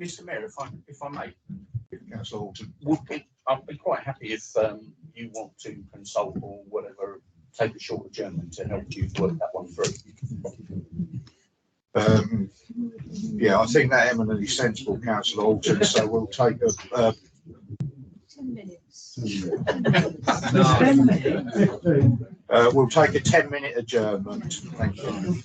Mr. Mayor, if I may, Councillor Horton. I'd be quite happy if you want to consult or whatever, take a short adjournment to help you work that one through. Yeah, I think that eminently sensible, Councillor Horton. So we'll take a 10 minutes. we'll take a 10-minute adjournment. Thank you.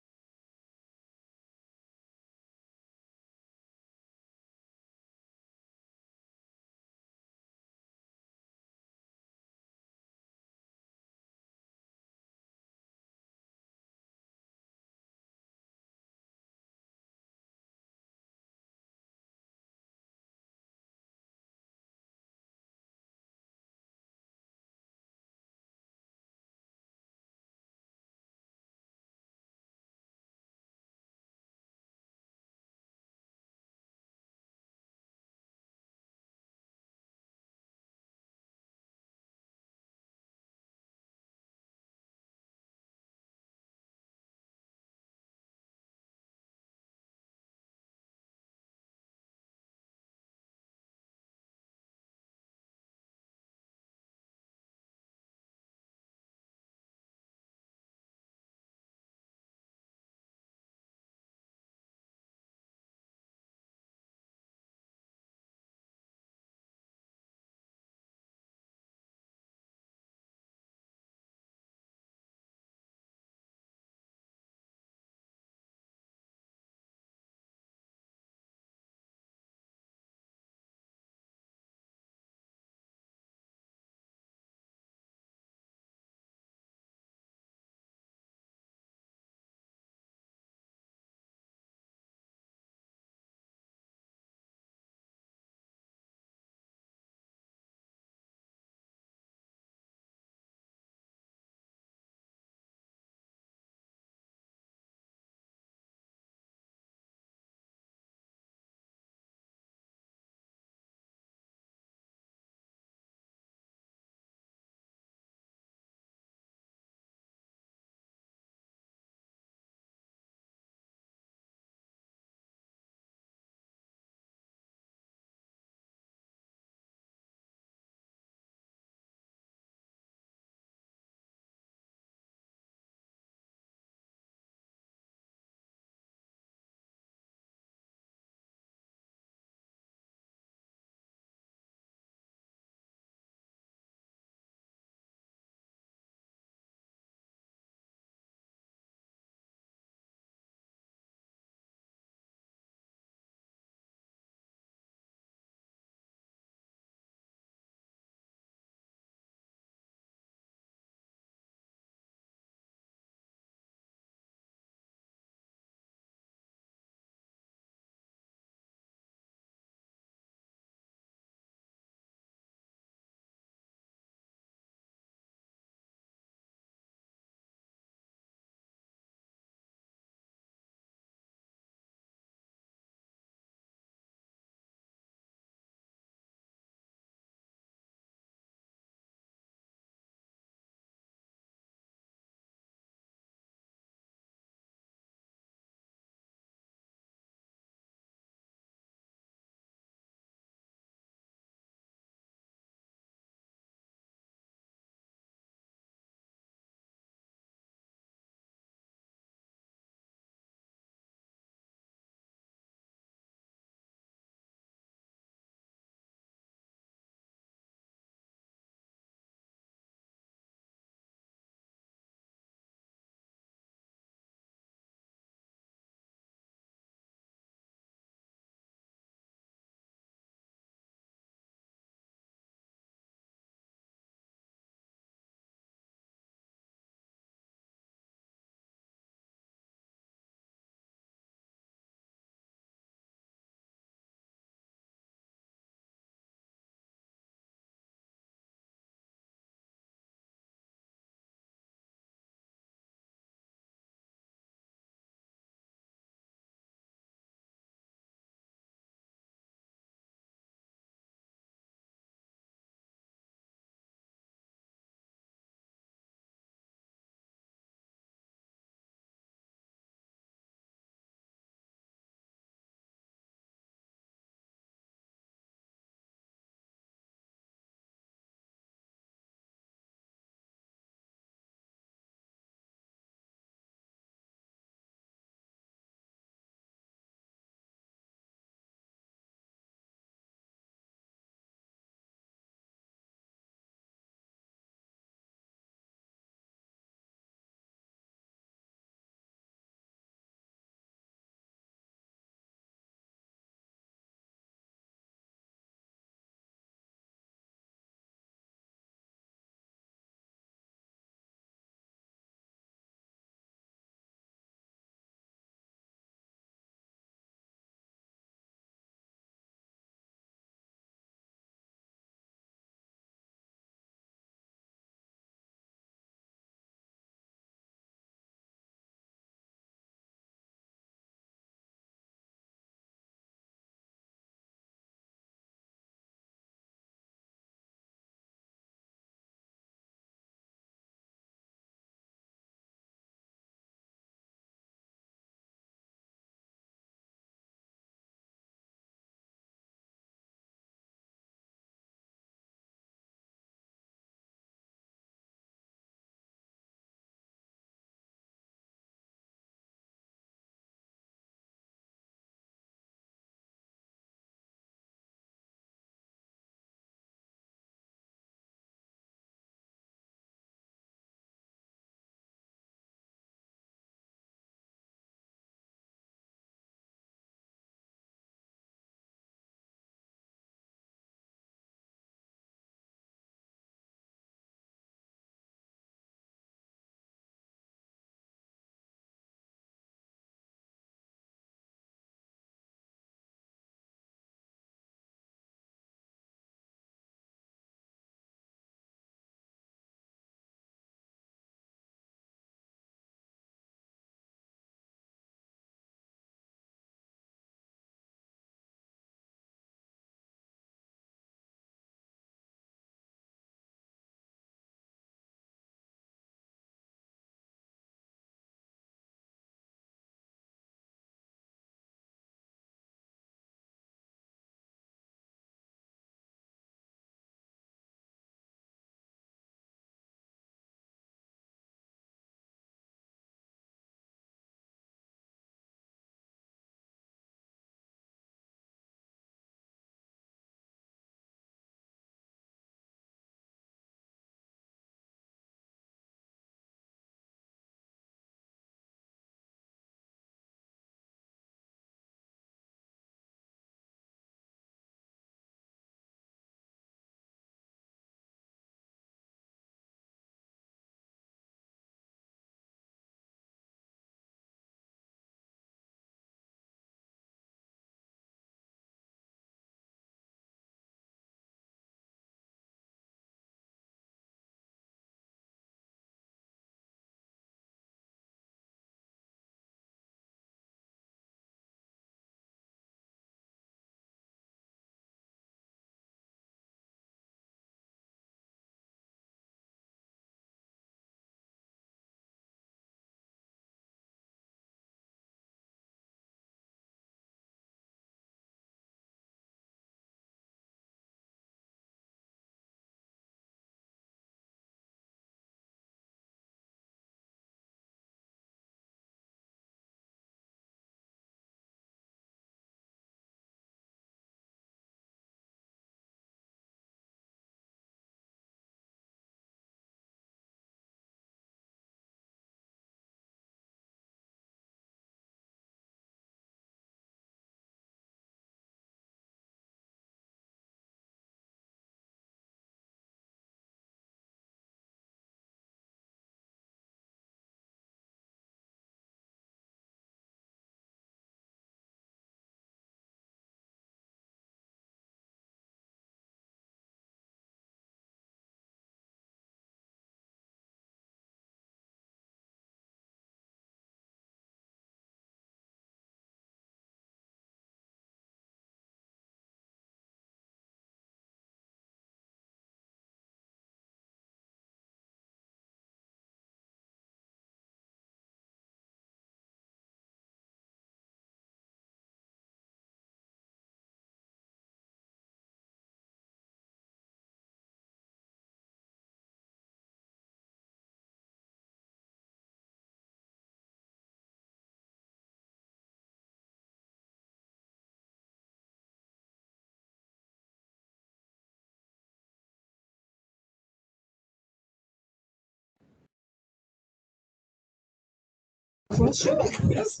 Well, sure. Yes.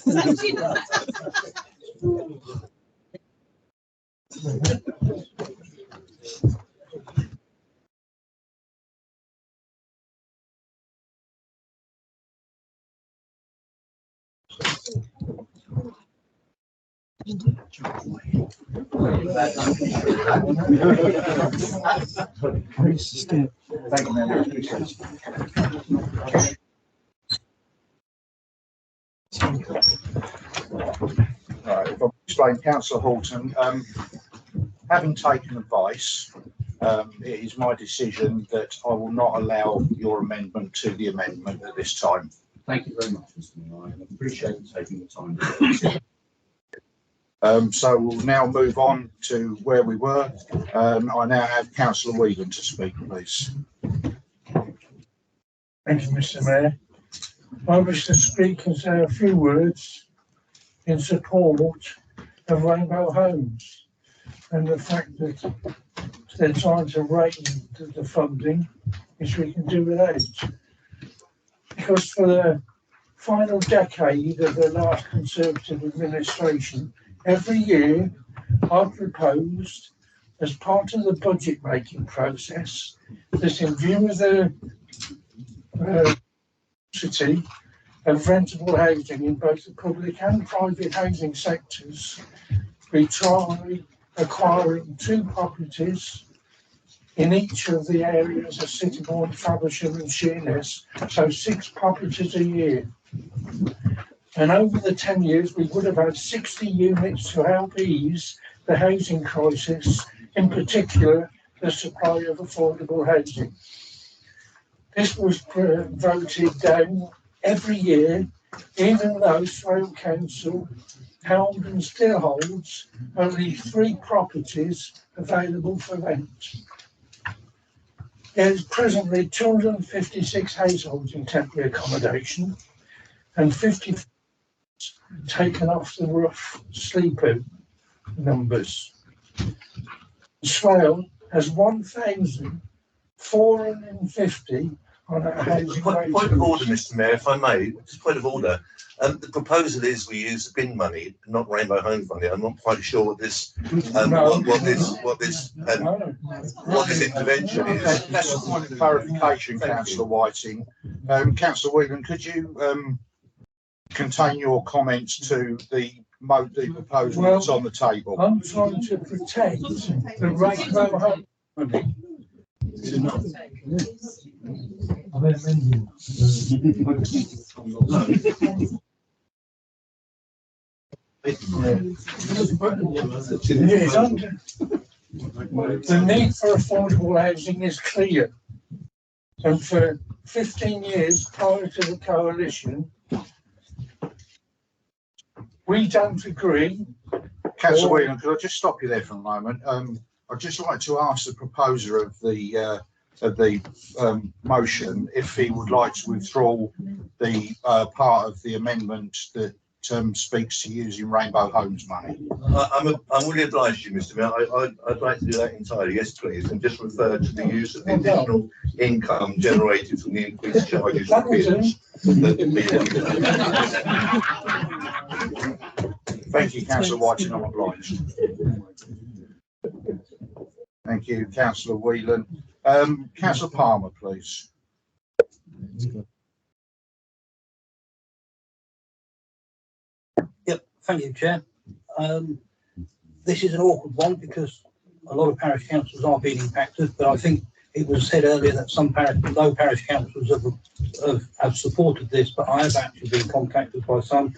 Thank you, Member. Right, if I explain, Councillor Horton, having taken advice, it is my decision that I will not allow your amendment to the amendment at this time. Thank you very much, Mr. Mayor. I appreciate you taking the time. So we'll now move on to where we were. I now have Councillor Whelan to speak, please. Thank you, Mr. Mayor. I wish to speak and say a few words in support of Rainbow Homes and the fact that they're trying to rein the funding, which we can do without. Because for the final decade of the last Conservative administration, every year I've proposed, as part of the budget making process, that in view of the city of rentable housing in both the public and private housing sectors, we try acquiring 2 properties in each of the areas of Sittingbourne, Faversham and Sheerness, so 6 properties a year. And over the 10 years, we would have had 60 units to help ease the housing crisis, in particular, the supply of affordable housing. This was voted down every year, even though Swale Council held and still holds only 3 properties available for rent. There is presently 256 households in temporary accommodation and 50 taken off the rough sleeper numbers. Swale has 1,450 on a housing. Point of order, Mr. Mayor, if I may, just point of order. The proposal is we use the bin money, not Rainbow Homes money. I'm not quite sure what this, what this intervention is. That's a point of clarification, Councillor Whiting. Councillor Whelan, could you contain your comments to the proposal that's on the table? I'm trying to protect the Rainbow Home money. The need for affordable housing is clear. And for 15 years prior to the coalition, we don't agree. Councillor Whelan, could I just stop you there for a moment? I'd just like to ask the proposer of the motion if he would like to withdraw the part of the amendment that speaks to using Rainbow Homes money. I'm really obliged to you, Mr. Mayor. I'd like to do that entirely. Yes, please, and just refer to the use of the additional income generated from the increased charges for kids. Thank you, Councillor Whiting. I'm obliged. Thank you, Councillor Whelan. Councillor Palmer, please. Yep, thank you, Chair. This is an awkward one because a lot of parish councils are being impacted, but I think it was said earlier that some low parish councils have supported this, but I have actually been contacted by some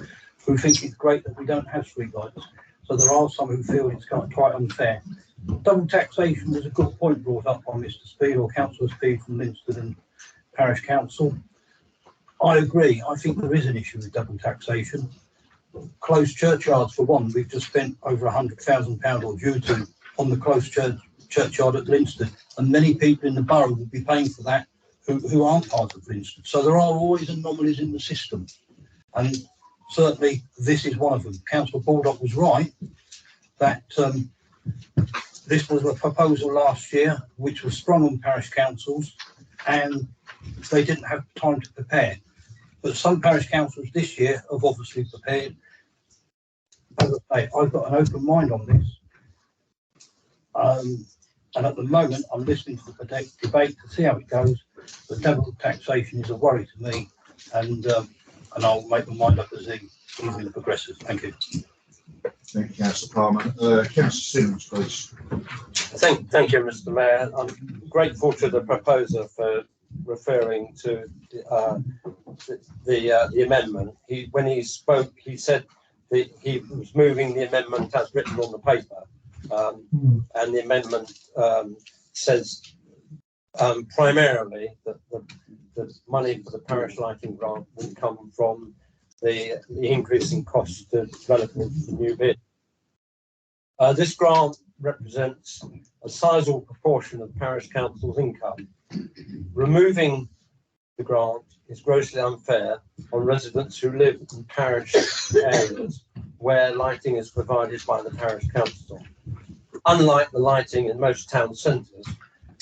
who think it's great that we don't have streetlights. So there are some who feel it's quite unfair. Double taxation was a good point brought up by Mr. Speed or Councillor Speed from Linstead Parish Council. I agree. I think there is an issue with double taxation. Closed churchyards, for one, we've just spent over £100,000 or due to on the closed churchyard at Linstead, and many people in the borough will be paying for that who aren't part of Linstead. So there are always anomalies in the system, and certainly this is one of them. Councillor Baldock was right that this was a proposal last year which was sprung on parish councils, and they didn't have time to prepare. But some parish councils this year have obviously prepared. As I say, I've got an open mind on this. And at the moment, I'm listening to the debate to see how it goes. The double taxation is a worry to me, and I'll make my mind up as the evening progresses. Thank you. Thank you, Councillor Palmer. Councillor Simmons, please. Thank you, Mr. Mayor. I'm grateful to the proposer for referring to the amendment. When he spoke, he said that he was moving the amendment as written on the paper, and the amendment says primarily that the money for the parish lighting grant will come from the increase in costs to development of the new bid. This grant represents a sizable proportion of the parish council's income. Removing the grant is grossly unfair on residents who live in parish areas where lighting is provided by the parish council, unlike the lighting in most town centres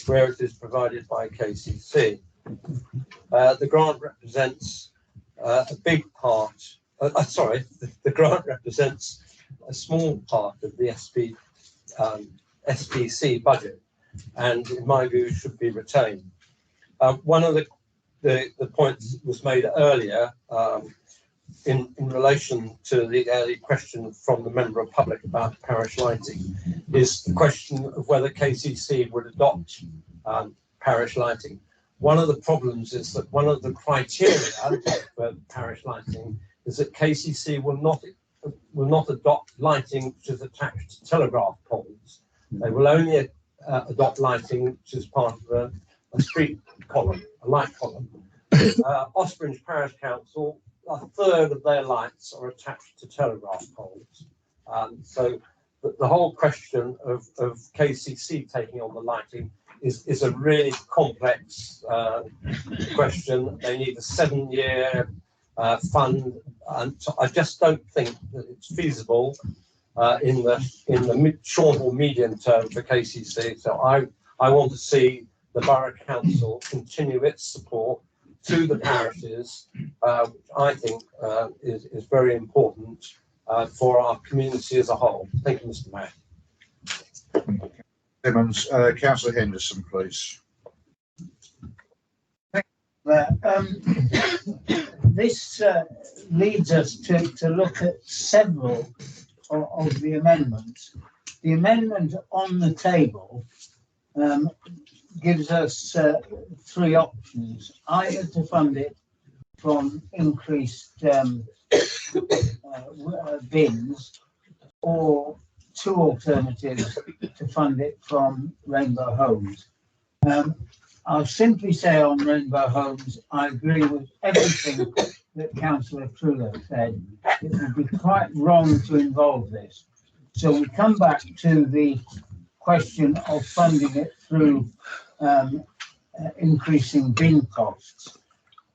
where it is provided by KCC. The grant represents a big part, the grant represents a small part of the SPC budget, and in my view should be retained. One of the points that was made earlier in relation to the early question from the member of public about parish lighting is the question of whether KCC would adopt parish lighting. One of the problems is that one of the criteria for parish lighting is that KCC will not adopt lighting which is attached to telegraph poles. They will only adopt lighting which is part of a street column, a light column. Ospringe Parish Council, a third of their lights are attached to telegraph poles. So the whole question of KCC taking on the lighting is a really complex question. They need a 7-year fund, and so I just don't think that it's feasible in the short or medium term for KCC. So I want to see the Borough Council continue its support to the parishes, which I think is very important for our community as a whole. Thank you, Mr. Mayor. Simmons, Councillor Henderson, please. This leads us to look at several of the amendments. The amendment on the table gives us 3 options: either to fund it from increased bins, or 2 alternatives to fund it from Rainbow Homes. I'll simply say on Rainbow Homes, I agree with everything that Councillor Trullo said. It would be quite wrong to involve this. So we come back to the question of funding it through increasing bin costs.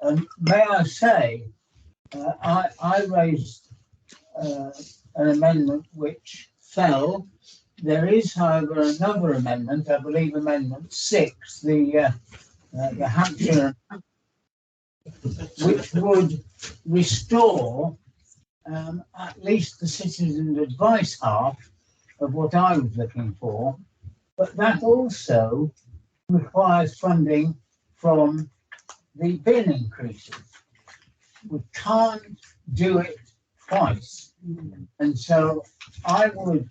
And may I say, I raised an amendment which fell. There is, however, another amendment, I believe Amendment 6, the Hampshire, which would restore at least the citizens' advice half of what I was looking for, but that also requires funding from the bin increases. We can't do it twice, and so I would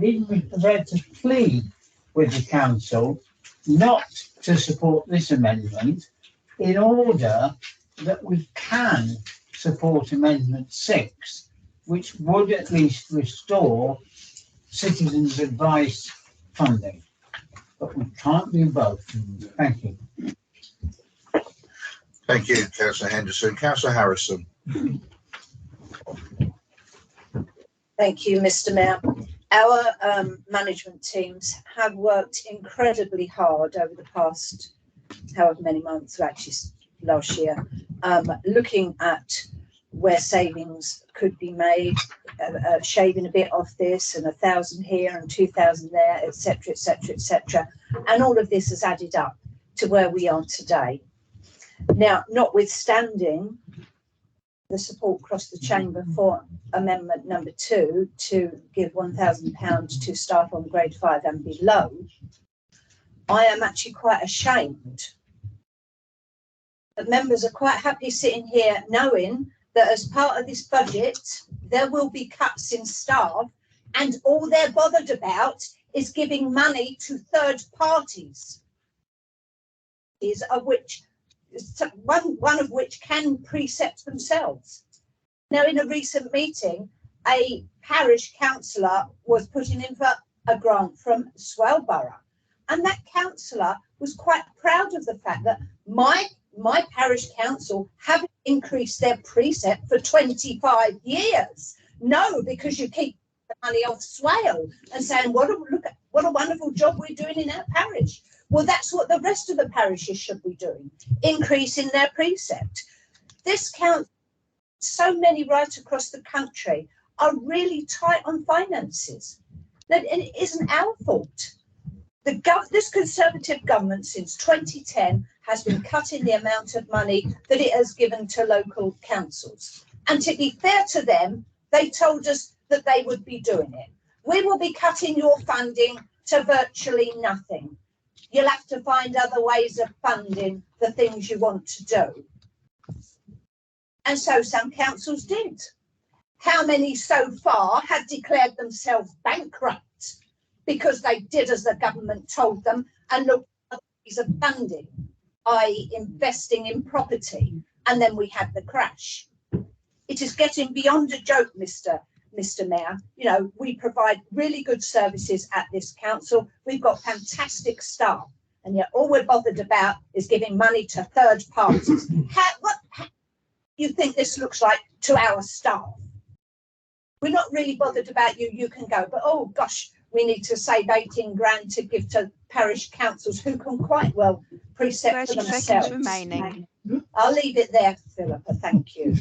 even be prepared to plead with the council not to support this amendment in order that we can support Amendment 6, which would at least restore citizens' advice funding. But we can't do both. Thank you. Thank you, Councillor Henderson. Councillor Harrison. Thank you, Mr. Mayor. Our management teams have worked incredibly hard over the past however many months, or actually last year, looking at where savings could be made, shaving a bit off this and 1,000 here and 2,000 there, etc., etc., etc. And all of this has added up to where we are today. Now, notwithstanding the support across the chamber for amendment number 2 to give £1,000 to staff on grade 5 and below, I am actually quite ashamed that members are quite happy sitting here knowing that as part of this budget, there will be cuts in staff, and all they're bothered about is giving money to third parties, of which one of which can precept themselves. Now, in a recent meeting, a parish councillor was putting in for a grant from Swale Borough, and that councillor was quite proud of the fact that my parish council haven't increased their precept for 25 years. No, because you keep the money off Swale and saying, what a wonderful job we're doing in our parish. Well, that's what the rest of the parishes should be doing, increasing their precept. This council, so many right across the country, are really tight on finances. And it isn't our fault. This Conservative government since 2010 has been cutting the amount of money that it has given to local councils. And to be fair to them, they told us that they would be doing it. We will be cutting your funding to virtually nothing. You'll have to find other ways of funding the things you want to do. And so some councils did. How many so far have declared themselves bankrupt because they did as the government told them and looked at ways of funding, i.e. investing in property, and then we had the crash. It is getting beyond a joke, Mr. Mayor. You know, we provide really good services at this council. We've got fantastic staff, and yet all we're bothered about is giving money to third parties. What you think this looks like to our staff? We're not really bothered about you. You can go, but oh gosh, we need to save 18 grand to give to parish councils who can quite well precept for 30 themselves. seconds remaining. I'll leave it there, Philippa. Thank you.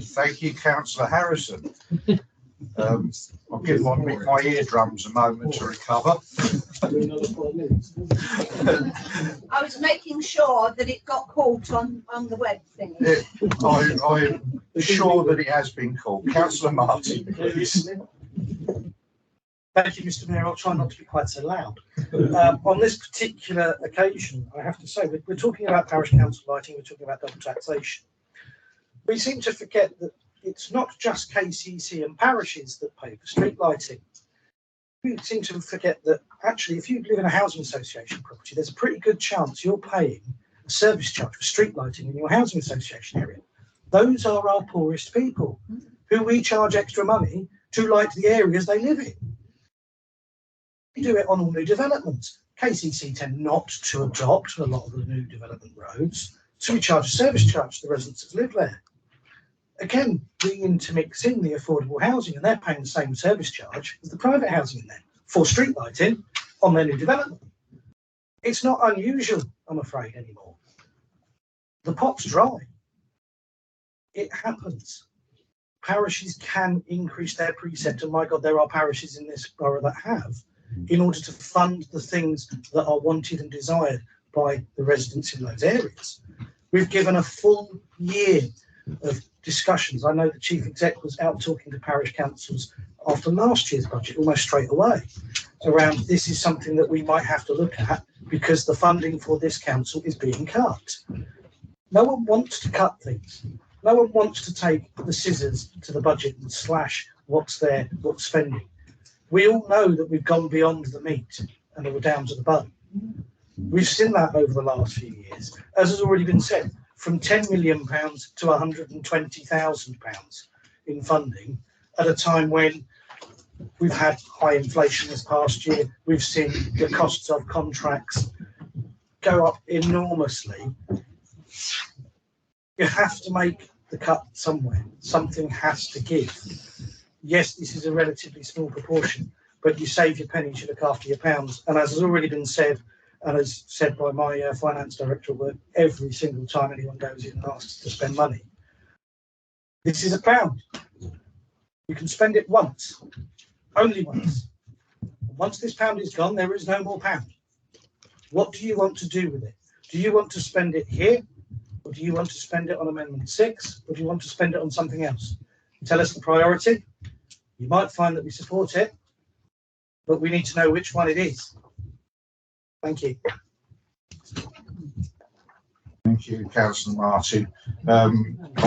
Thank you, Councillor Harrison. I'll give my eardrums a moment to recover. I was making sure that it got caught on the web thing. I'm sure that it has been called. Councillor Martin, please. Thank you, Mr. Mayor. I'll try not to be quite so loud. On this particular occasion, I have to say, we're talking about parish council lighting, we're talking about double taxation. We seem to forget that it's not just KCC and parishes that pay for street lighting. We seem to forget that actually, if you live in a housing association property, there's a pretty good chance you're paying a service charge for street lighting in your housing association area. Those are our poorest people who we charge extra money to light the areas they live in. We do it on all new developments. KCC tend not to adopt a lot of the new development roads, so we charge a service charge to the residents that live there. Again, we intermix in the affordable housing, and they're paying the same service charge as the private housing in there for street lighting on their new development. It's not unusual, I'm afraid, anymore. The pot's dry. It happens. Parishes can increase their precept, and my God, there are parishes in this borough that have, in order to fund the things that are wanted and desired by the residents in those areas. We've given a full year of discussions. I know the chief exec was out talking to parish councils after last year's budget almost straight away around this is something that we might have to look at because the funding for this council is being cut. No one wants to cut things. No one wants to take the scissors to the budget and slash what's there, what's spending. We all know that we've gone beyond the meat and we're down to the bone. We've seen that over the last few years. As has already been said, from £10 million to £120,000 in funding at a time when we've had high inflation this past year. We've seen the costs of contracts go up enormously. You have to make the cut somewhere. Something has to give. Yes, this is a relatively small proportion, but you save your pennies, you look after your pounds. And as has already been said, and as said by my finance director at work, every single time anyone goes in and asks to spend money, This is £1. You can spend it once, only once. Once this £1 is gone, there is no more £1. What do you want to do with it? Do you want to spend it here? Or do you want to spend it on Amendment 6? Or do you want to spend it on something else? Tell us the priority. You might find that we support it, but we need to know which one it is. Thank you. Thank you, Councillor Martin. I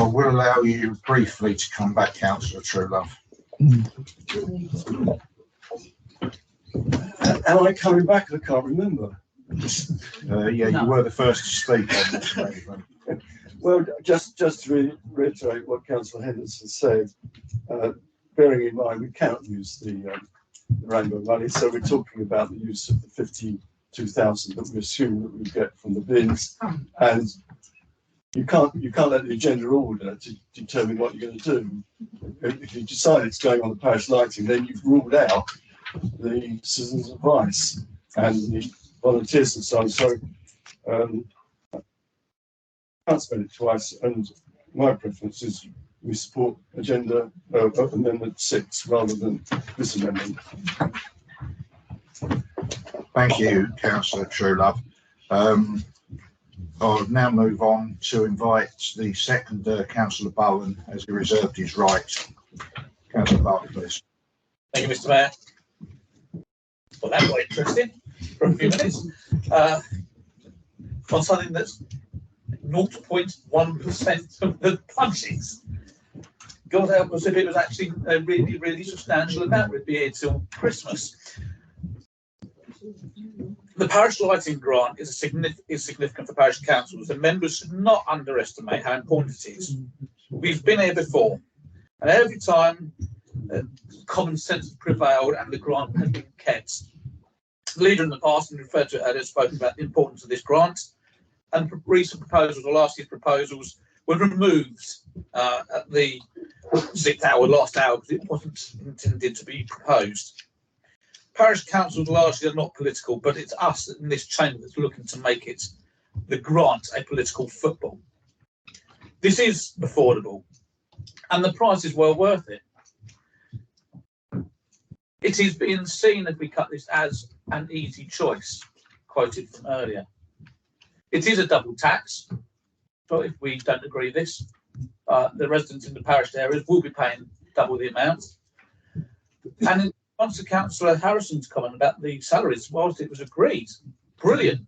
will allow you briefly to come back, Councillor Truelove. Am I coming back? I can't remember. Yeah, you were the first to speak on this statement. Well, just to reiterate what Councillor Henderson said, bearing in mind we can't use the rainbow money, so we're talking about the use of the 52,000 that we assume that we get from the bins, and you can't let the agenda order to determine what you're going to do. If you decide it's going on the parish lighting, then you've ruled out the citizens' advice and the volunteers and so on. So can't spend it twice, and my preference is we support agenda amendment 6 rather than this amendment. Thank you, Councillor Truelove. I'll now move on to invite the second Councillor Bowen, as he reserved his right. Councillor Bowen, please. Thank you, Mr. Mayor. Well, that got interesting for a few minutes. On something that's 0.1% of the budgets. God help us if it was actually a really, really substantial amount. We'd be here till Christmas. The parish lighting grant is significant for parish councils, and members should not underestimate how important it is. We've been here before, and every time common sense has prevailed and the grant has been kept. The leader in the past and referred to it has spoken about the importance of this grant, and recent proposals, or last year's proposals, were removed at the 6th hour, last hour, because it wasn't intended to be proposed. Parish councils largely are not political, but it's us in this chamber that's looking to make it, the grant, a political football. This is affordable, and the price is well worth it. It is being seen, if we cut this, as an easy choice, quoted from earlier. It is a double tax, so if we don't agree with this, the residents in the parish areas will be paying double the amount. And in response to Councillor Harrison's comment about the salaries, whilst it was agreed, brilliant,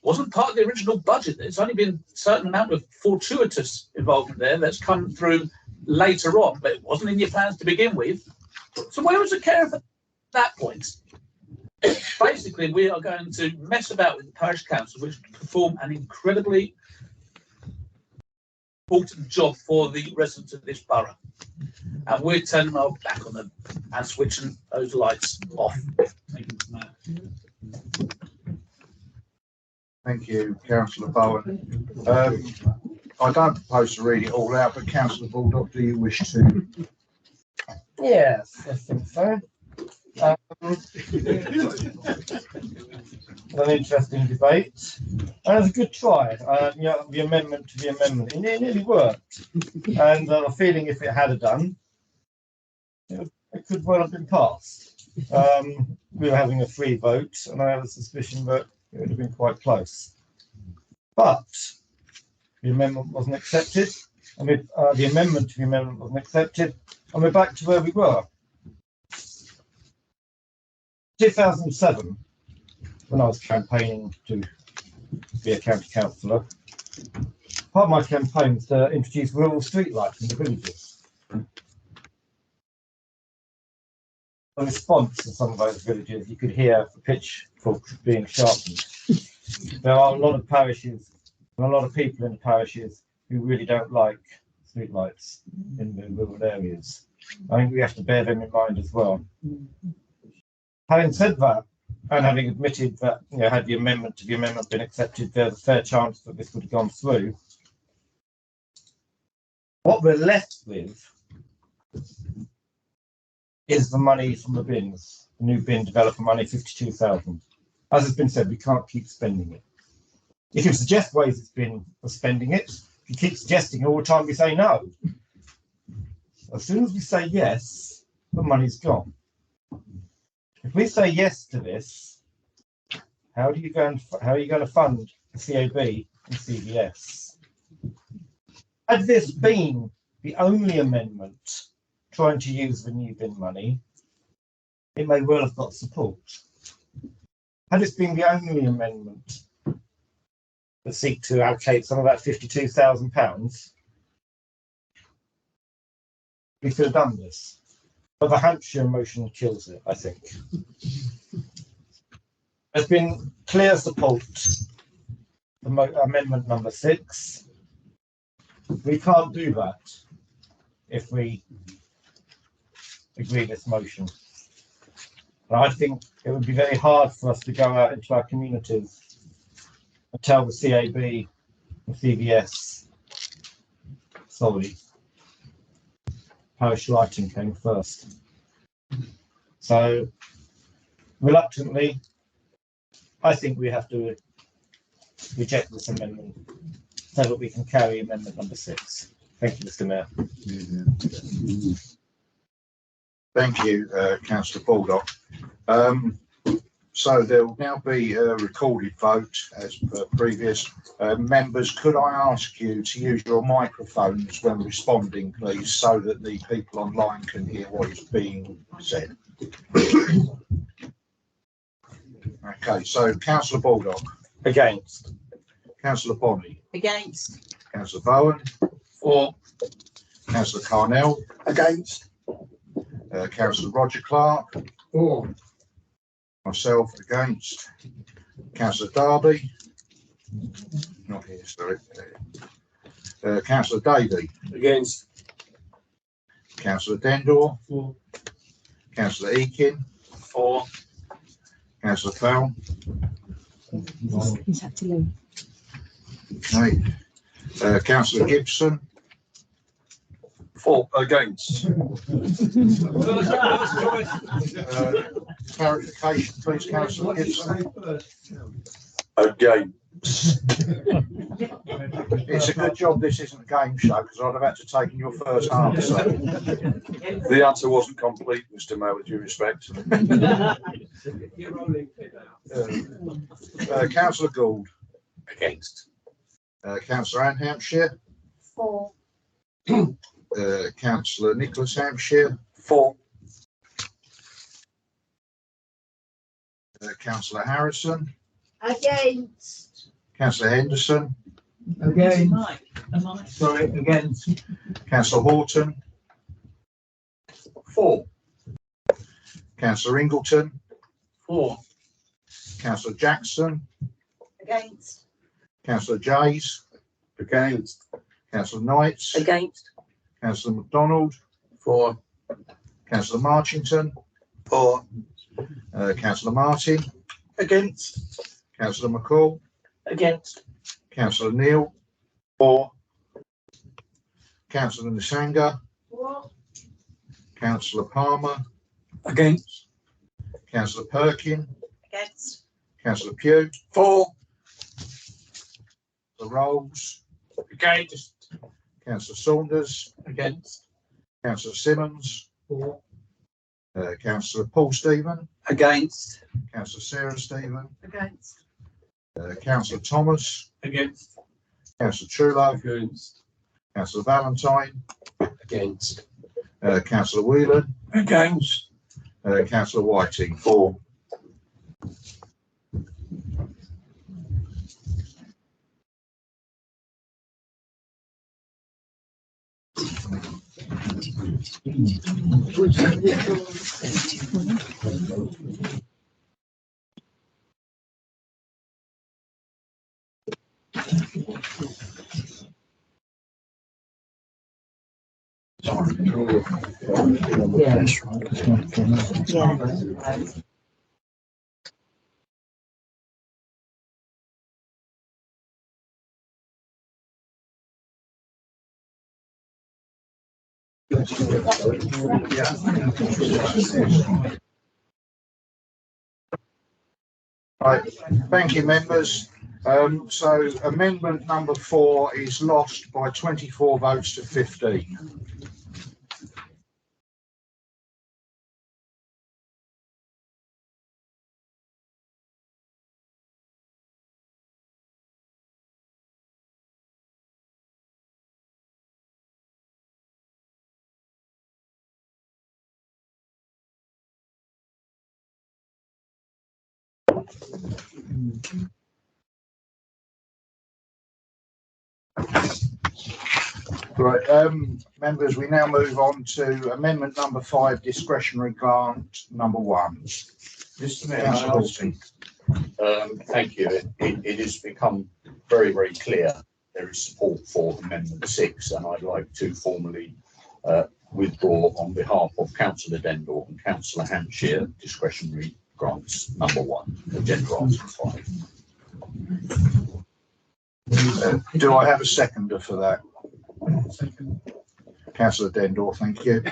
wasn't part of the original budget. There's only been a certain amount of fortuitous involvement there that's come through later on, but it wasn't in your plans to begin with. So where was the care at that point? Basically, we are going to mess about with the parish council, which perform an incredibly important job for the residents of this borough. And we're turning our back on them and switching those lights off. Thank you, Mayor. Thank you, Councillor Bowen. I don't propose to read it all out, but Councillor Baldock, do you wish to? Yes, I think so. An interesting debate, and it was a good try. The amendment to the amendment, it nearly worked, and I'm feeling if it had done, it could well have been passed. We were having a free vote, and I have a suspicion that it would have been quite close. But the amendment wasn't accepted, and the amendment to the amendment wasn't accepted, and we're back to where we were. 2007, when I was campaigning to be a county councillor, part of my campaign was to introduce rural streetlights in the villages. The response to some of those villages, you could hear the pitchforks being sharpened. There are a lot of parishes and a lot of people in the parishes who really don't like streetlights in the rural areas. I think we have to bear them in mind as well. Having said that, and having admitted that, had the amendment to the amendment been accepted, there's a fair chance that this would have gone through. What we're left with is the money from the bins, the new bin developer money, 52,000. As has been said, we can't keep spending it. You can suggest ways of spending it. You keep suggesting all the time we say no. As soon as we say yes, the money's gone. If we say yes to this, how are you going to fund the CAB and CVS? Had this been the only amendment trying to use the new bin money, it may well have got support. Had it been the only amendment that seek to allocate some of that £52,000, we could have done this. But the Hampshire motion kills it, I think. There's been clear support for amendment number 6. We can't do that if we agree this motion. And I think it would be very hard for us to go out into our communities and tell the CAB and CVS, sorry, parish lighting came first. So, reluctantly, I think we have to reject this amendment so that we can carry amendment number 6. Thank you, Mr. Mayor. Thank you, Councillor Baldock. So there will now be a recorded vote as per previous. Members, could I ask you to use your microphones when responding, please, so that the people online can hear what is being said? Okay, so Councillor Baldock. Against. Councillor Bonney. Against. Councillor Bowen. For. Councillor Carnell. Against. Councillor Roger Clark. For. Myself against. Councillor Darby. Not here, sorry. Councillor Davey. Against. Councillor Dendor. For. Councillor Eakin. For. Councillor Fell. He's had to leave. Okay. Councillor Gibson. For. Against. Clarification, please, Councillor Gibson. Against. It's a good job this isn't a game show, because I'd have had to take your first answer. The answer wasn't complete, Mr. Mayor, with due respect. Councillor Gould. Against. Councillor Anne Hampshire. For. Councillor Nicholas Hampshire. For. Councillor Harrison. Against. Councillor Henderson. Again. Sorry, against. Councillor Horton. For. Councillor Ingleton. For. Councillor Jackson. Against. Councillor Jays. Against. Councillor Knights. Against. Councillor MacDonald. For. Councillor Marchington. For. Councillor Martin. Against. Councillor McCall. Against. Councillor Neal. For. Councillor Nisanga. For. Councillor Palmer. Against. Councillor Perkin. Against. Councillor Pugh. For. The Rolls. Against. Councillor Saunders. Against. Councillor Simmons. For. Councillor Paul Stephen. Against. Councillor Sarah Stephen. Against. Councillor Thomas. Against. Councillor Truelove. Against. Councillor Valentine. Against. Councillor Whelan. Against. Councillor Whiting. For. Right, thank you, members. So amendment number 4 is lost by 24 votes to 15. Right, members, we now move on to amendment number 5, discretionary grant number 1. Mr. Mayor, thank you. It has become very, very clear there is support for Amendment 6, and I'd like to formally withdraw on behalf of Councillor Dendor and Councillor Hampshire discretionary grants number 1, agenda item 5. Do I have a seconder for that? Councillor Dendor, thank you.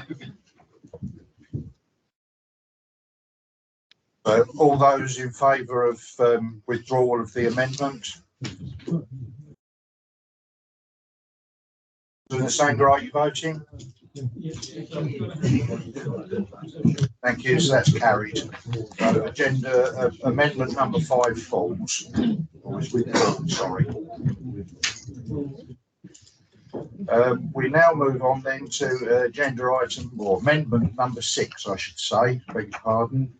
All those in favour of withdrawal of the amendment? Doing the same, are you voting? Thank you, so that's carried. So agenda amendment number 5 falls. Or is withdrawn, sorry. We now move on then to agenda item or amendment number 6, I should say, beg your pardon.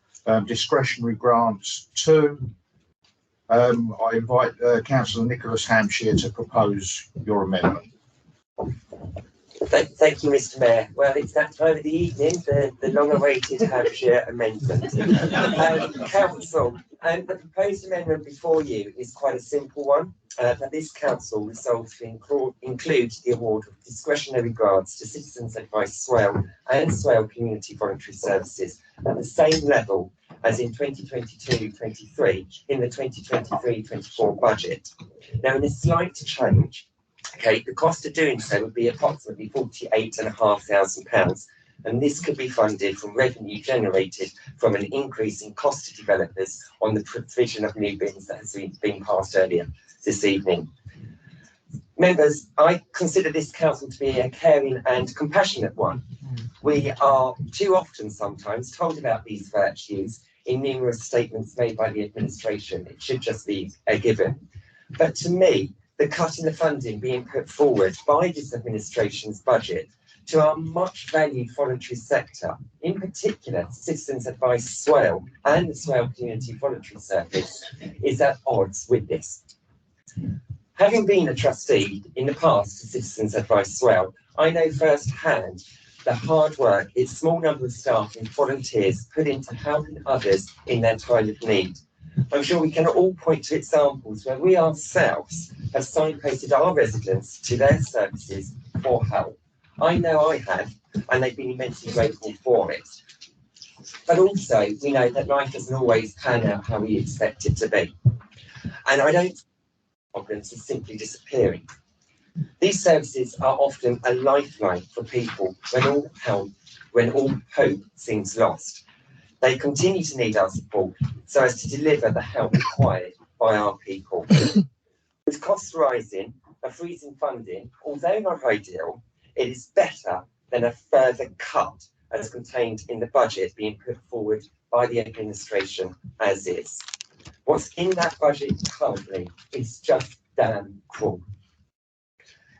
Discretionary grants 2. I invite Councillor Nicholas Hampshire to propose your amendment. Thank you, Mr. Mayor. Well, it's that time of the evening, the long-awaited Hampshire amendment. Council, the proposed amendment before you is quite a simple one. That this council resolves to include the award of discretionary grants to Citizens Advice Swale and Swale Community Voluntary Services at the same level as in 2022-23 in the 2023-24 budget. Now, in a slight change, okay, the cost of doing so would be approximately £48,500, and this could be funded from revenue generated from an increase in cost to developers on the provision of new bins that has been passed earlier this evening. Members, I consider this council to be a caring and compassionate one. We are too often sometimes told about these virtues in numerous statements made by the administration. It should just be a given. But to me, the cut in the funding being put forward by this administration's budget to our much valued voluntary sector, in particular Citizens Advice Swale and the Swale Community Voluntary Service, is at odds with this. Having been a trustee in the past to Citizens Advice Swale, I know firsthand the hard work its small number of staff and volunteers put into helping others in their time of need. I'm sure we can all point to examples where we ourselves have signposted our residents to their services for help. I know I have, and they've been immensely grateful for it. But also, we know that life doesn't always pan out how we expect it to be. And I don't think problems are simply disappearing. These services are often a lifeline for people when all hope seems lost. They continue to need our support so as to deliver the help required by our people. With costs rising, a freeze in funding, although not ideal, it is better than a further cut as contained in the budget being put forward by the administration as is. What's in that budget currently is just damn cruel.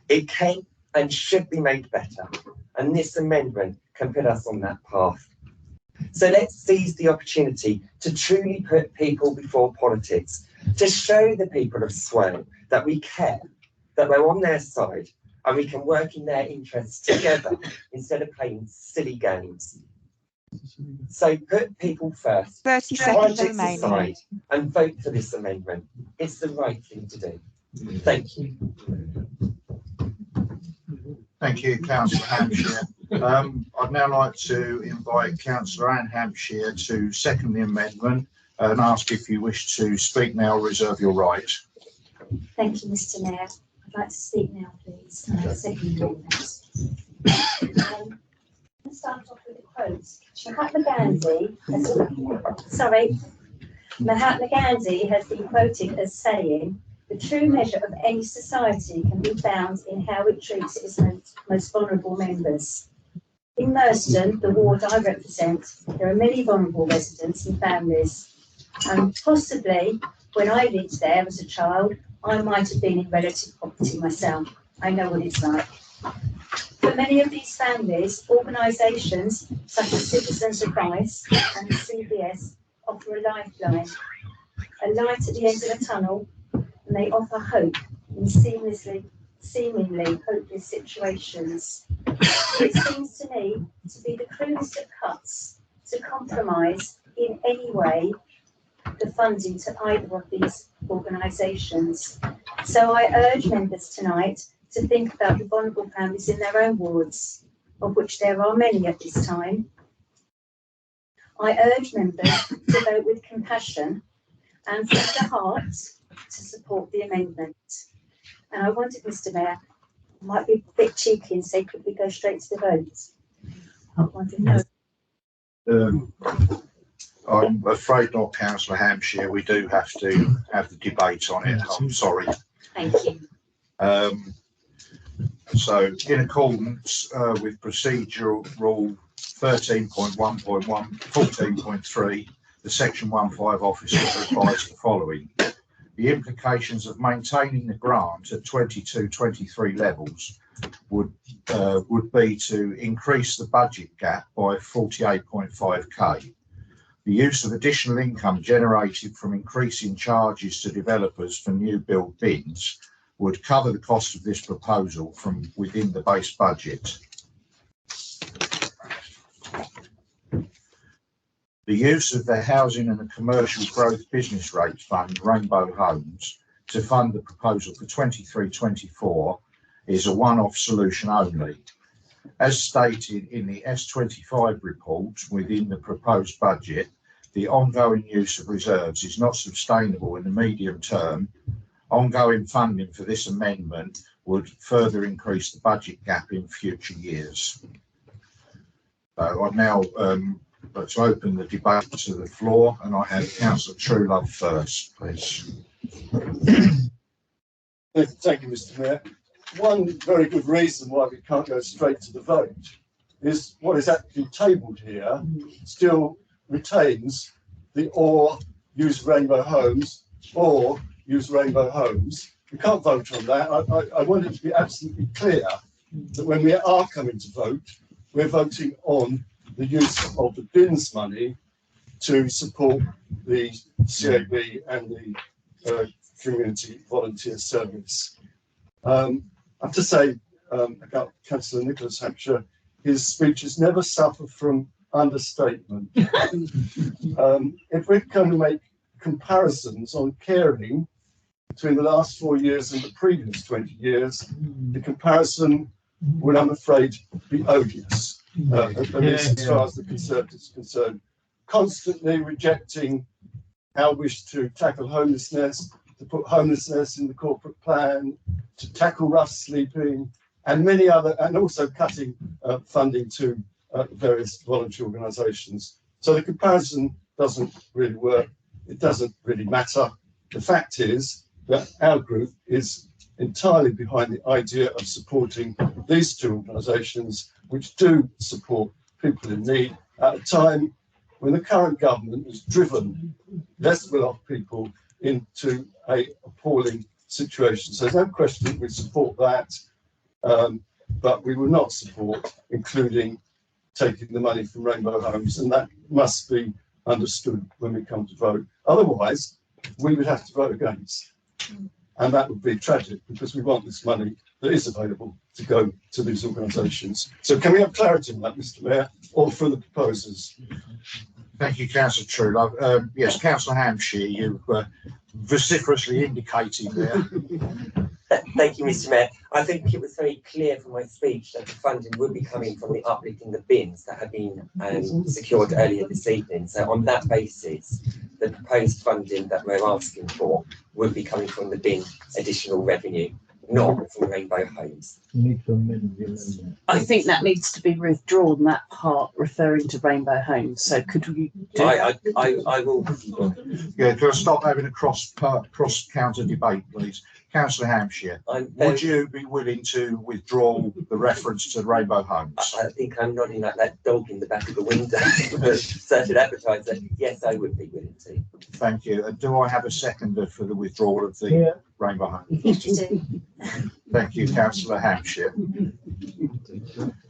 It can and should be made better, and this amendment can put us on that path. So let's seize the opportunity to truly put people before politics, to show the people of Swale that we care, that we're on their side, and we can work in their interests together instead of playing silly games. So put people first, 30 seconds politics remaining, aside, and vote for this amendment. It's the right thing to do. Thank you. Thank you, Councillor Hampshire. I'd now like to invite Councillor Anne Hampshire to second the amendment and ask if you wish to speak now or reserve your right. Thank you, Mr. Mayor. I'd like to speak now, please. Second the amendment. Let's start off with the quotes. Mahatma Gandhi has been quoted as saying, "The true measure of any society can be found in how it treats its most vulnerable members." In Merston, the ward I represent, there are many vulnerable residents and families. And possibly, when I lived there as a child, I might have been in relative poverty myself. I know what it's like. For many of these families, organisations such as Citizens Advice and CBS offer a lifeline. a light at the end of the tunnel, and they offer hope in seemingly hopeless situations. It seems to me to be the crudest of cuts to compromise in any way the funding to either of these organisations. So I urge members tonight to think about the vulnerable families in their own wards, of which there are many at this time. I urge members to vote with compassion and from the heart to support the amendment. And I wondered, Mr. Mayor, I might be a bit cheeky and say, could we go straight to the vote? I wondered, no. I'm afraid not, Councillor Hampshire. We do have to have the debate on it. I'm sorry. Thank you. So, in accordance with procedural rule 13.1.1, 14.3, the section 15 officers advise the following. The implications of maintaining the grant at 22-23 levels would be to increase the budget gap by 48.5k. The use of additional income generated from increasing charges to developers for new build bins would cover the cost of this proposal from within the base budget. The use of the Housing and the Commercial Growth Business Rates Fund, Rainbow Homes, to fund the proposal for 23-24 is a one-off solution only. As stated in the S25 report within the proposed budget, the ongoing use of reserves is not sustainable in the medium term. Ongoing funding for this amendment would further increase the budget gap in future years. So I now let's open the debate to the floor, and I have Councillor Truelove first, please. Thank you, Mr. Mayor. One very good reason why we can't go straight to the vote is what is actually tabled here still retains the or use Rainbow Homes or use Rainbow Homes. We can't vote on that. I want it to be absolutely clear that when we are coming to vote, we're voting on the use of the bins money to support the CAB and the community volunteer service. I have to say about Councillor Nicholas Hampshire, his speeches never suffer from understatement. If we're going to make comparisons on caring between the last 4 years and the previous 20 years, the comparison would, I'm afraid, be odious, at least as far as the Conservatives are concerned. Constantly rejecting our wish to tackle homelessness, to put homelessness in the corporate plan, to tackle rough sleeping, and many other, and also cutting funding to various voluntary organisations. So the comparison doesn't really work. It doesn't really matter. The fact is that our group is entirely behind the idea of supporting these two organisations, which do support people in need at a time when the current government has driven less well-off people into an appalling situation. So there's no question we support that, but we will not support including taking the money from Rainbow Homes, and that must be understood when we come to vote. Otherwise, we would have to vote against, and that would be tragic because we want this money that is available to go to these organisations. So can we have clarity on that, Mr. Mayor, or for the proposers? Thank you, Councillor Truelove. Yes, Councillor Hampshire, you vociferously indicating there. Thank you, Mr. Mayor. I think it was very clear from my speech that the funding would be coming from the uplifting the bins that have been secured earlier this evening. So on that basis, the proposed funding that we're asking for would be coming from the bin additional revenue, not from Rainbow Homes. I think that needs to be withdrawn, that part referring to Rainbow Homes. So could we do I will. Yeah, can I stop having a cross counter debate, please? Councillor Hampshire, would you be willing to withdraw the reference to Rainbow Homes? I think I'm nodding like that dog in the back of the window. Certain advertiser. Yes, I would be willing to. Thank you. And do I have a seconder for the withdrawal of the Rainbow Homes? Yes, you do. Thank you, Councillor Hampshire.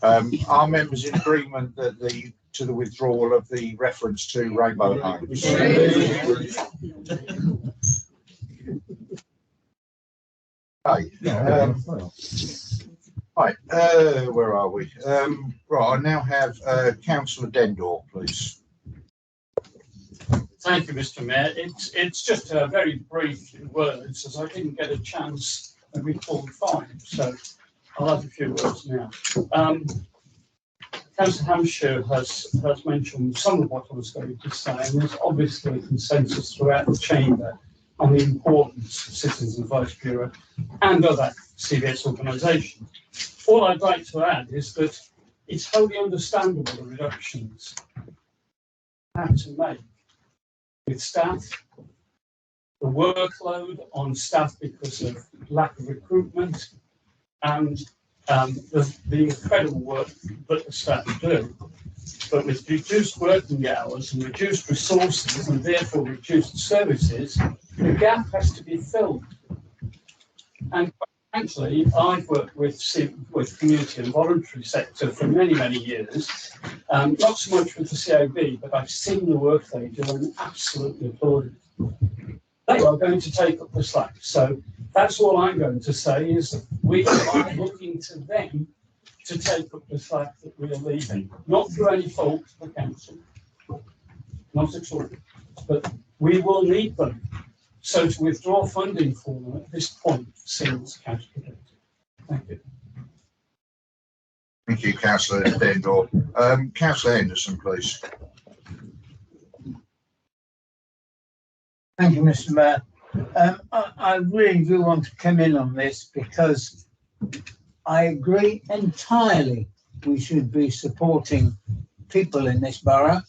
Are members in agreement that the to the withdrawal of the reference to Rainbow Homes? Okay, right, where are we? Right, I now have Councillor Dendor, please. Thank you, Mr. Mayor. It's just a very brief words, as I didn't get a chance when we called 5, so I'll have a few words now. Councillor Hampshire has mentioned some of what I was going to say, and there's obviously a consensus throughout the chamber on the importance of Citizens Advice Bureau and other CVS organisations. All I'd like to add is that it's wholly understandable the reductions have to make with staff, the workload on staff because of lack of recruitment, and the incredible work that the staff do. But with reduced working hours and reduced resources and therefore reduced services, the gap has to be filled. And frankly, I've worked with community and voluntary sector for many, many years, not so much with the COB, but I've seen the work they do and absolutely applaud it. They are going to take up the slack. So that's all I'm going to say is that we are looking to them to take up the slack that we are leaving, not through any fault of the council, not at all, but we will need them. So to withdraw funding for them at this point seems counterproductive. Thank you. Thank you, Councillor Dendor. Councillor Henderson, please. Thank you, Mr. Mayor. I really do want to come in on this because I agree entirely we should be supporting people in this borough.